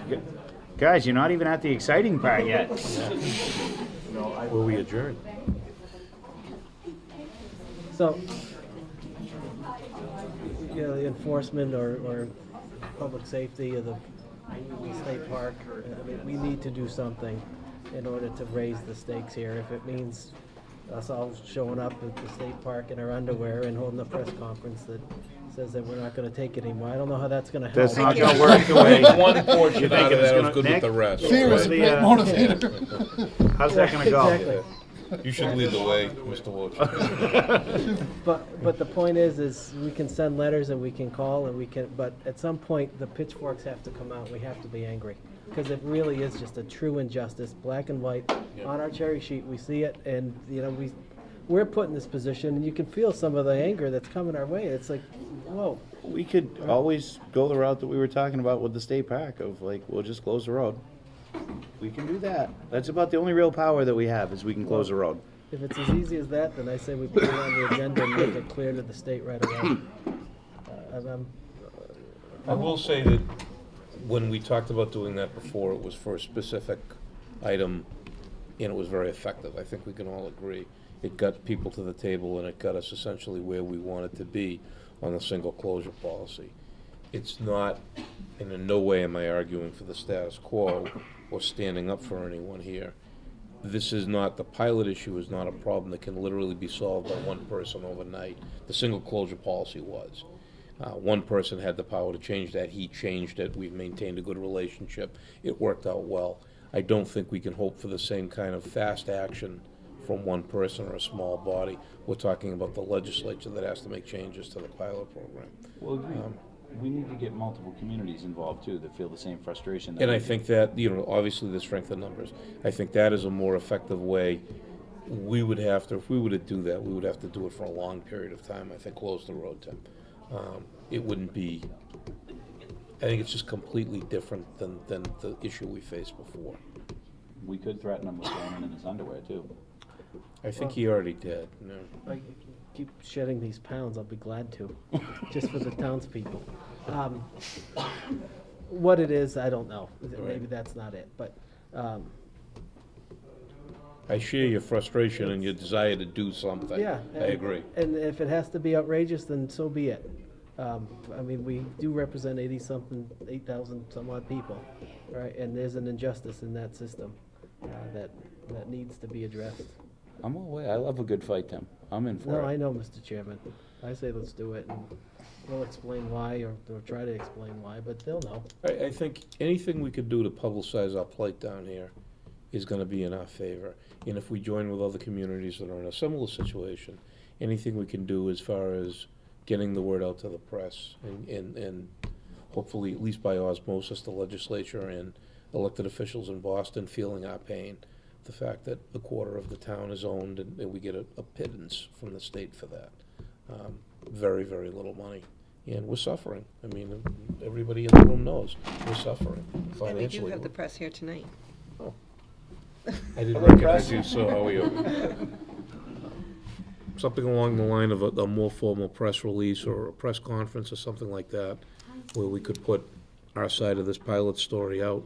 Yeah. Guys, you're not even at the exciting part yet. Will we adjourn? So, the enforcement or public safety of the state park, I mean, we need to do something in order to raise the stakes here. If it means us all showing up at the state park in our underwear and holding a press conference that says that we're not gonna take it anymore, I don't know how that's gonna help. That's not gonna work the way. One portion out of that is good with the rest. Fear is a great motivator. How's that gonna go? Exactly. You should lead the way, Mr. Wojcik. But the point is we can send letters and we can call and we can, but at some point, the pitchforks have to come out, we have to be angry. Because it really is just a true injustice, black and white, on our cherry sheet, we see it, and, we're put in this position, and you can feel some of the anger that's coming our way, it's like, whoa. We could always go the route that we were talking about with the state park of we'll just close the road. We can do that. That's about the only real power that we have is we can close the road. If it's as easy as that, then I say we put it on the agenda and make it clear to the state right away. I will say that when we talked about doing that before, it was for a specific item, and it was very effective. I think we can all agree. It got people to the table, and it got us essentially where we wanted to be on the single closure policy. It's not, and in no way am I arguing for the status quo or standing up for anyone here. This is not, the pilot issue is not a problem that can literally be solved by one person overnight. The single closure policy was. One person had the power to change that. He changed it. We've maintained a good relationship. It worked out well. I don't think we can hope for the same kind of fast action from one person or a small body. We're talking about the legislature that has to make changes to the pilot program. Well, we need to get multiple communities involved too that feel the same frustration. And I think that, obviously the strength of numbers, I think that is a more effective way. We would have to, if we were to do that, we would have to do it for a long period of time, I think, close the road, Tim. It wouldn't be, I think it's just completely different than the issue we faced before. We could threaten him with going in his underwear too. I think he already did, no. I keep shedding these pounds, I'll be glad to, just for the townspeople. What it is, I don't know. Maybe Right. that's not it, but, I share your frustration and your desire to do something. yeah. I and- agree. And if it has to be outrageous, then so be it. I mean, we do represent 8,000 some odd people, right? And there's an injustice in that system that needs to be addressed. I'm all way. I love a good fight, Tim. I'm in for No, it. I know, Mr. Chairman. I say let's do it, and we'll explain why, or try to explain why, but they'll know. I think anything we could do to publicize our plight down here is gonna be in our favor. And if we join with other communities that are in a similar situation, anything we can do as far as getting the word out to the press and hopefully, at least by osmosis, the legislature and elected officials in Boston feeling our pain. The fact that a quarter of the town is owned and we get a pittance from the state for that. Very, very little money. And we're suffering. I mean, everybody in the room knows we're suffering financially. And we do have the press here tonight. Oh. I didn't recognize you, so how are you? Something along the line of a more formal press release or a press conference or something like that, where we could put our side of this pilot story out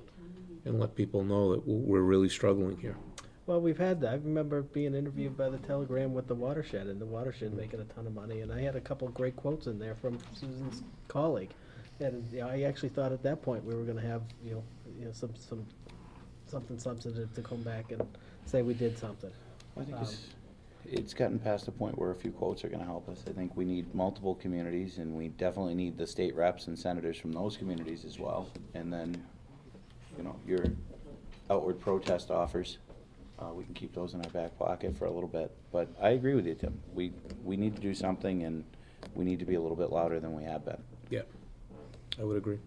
and let people know that we're really struggling here. Well, we've had that. I remember being interviewed by the Telegram with the watershed, and the watershed making a ton of money, and I had a couple great quotes in there from Susan's colleague. And, you know, I actually thought at that point we were gonna have, something substantive to come back and say we did something. I think it's gotten past a point where a few quotes are gonna help us. I think we need multiple communities, and we definitely need the state reps and senators from those communities as well. And then, your outward protest offers, we can keep those in our back pocket for a little bit. But I agree with you, Tim. We need to do something, and we need to be a little bit louder than we have been. Yeah, I would agree.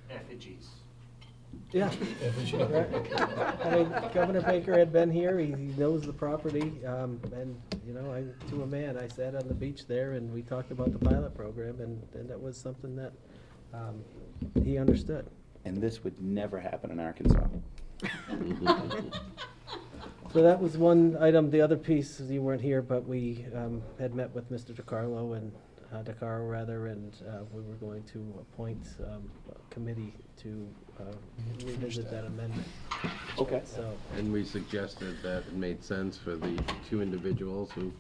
Effigies. Yeah. Right. I mean, Governor Baker had been here, he knows the property, and, to a man, I sat on the beach there and we talked about the pilot program, and that was something that, he understood. And this would never happen in Arkansas. So that was one item. The other piece, you weren't here, but we had met with Mr. DeCarlo and, DeCaro rather, and we were going to appoint a committee to revisit that amendment. Okay. So, And we suggested that it made sense for the two individuals who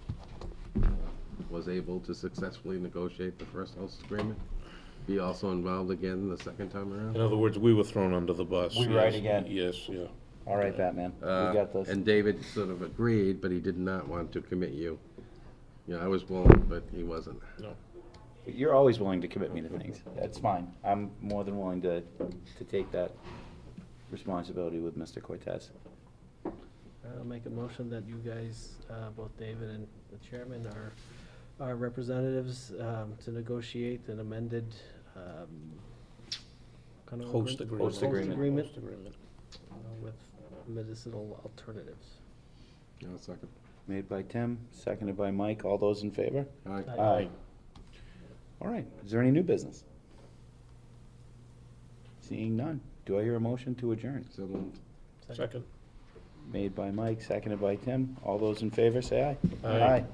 was able to successfully negotiate the first house agreement be also involved again the second time around. In other words, we were thrown under the bus. We ride again. Yes, yeah. All right, Batman, we got this. And David sort of agreed, but he did not want to commit you. I was willing, but he wasn't. No. You're always willing to commit me to things. That's fine. I'm more than willing to take that responsibility with Mr. Cortez. I'll make a motion that you guys, both David and the chairman, are representatives to negotiate an amended kind of Host agreement. Host agreement. Host agreement. with medicinal alternatives. No, second. Made by Tim, seconded by Mike. All those in favor? Aye. Aye. All right, is there any new business? Seeing none, do I hear a motion to adjourn? So moved. Second. Made by Mike, seconded by Tim. All those in favor, say aye. Aye.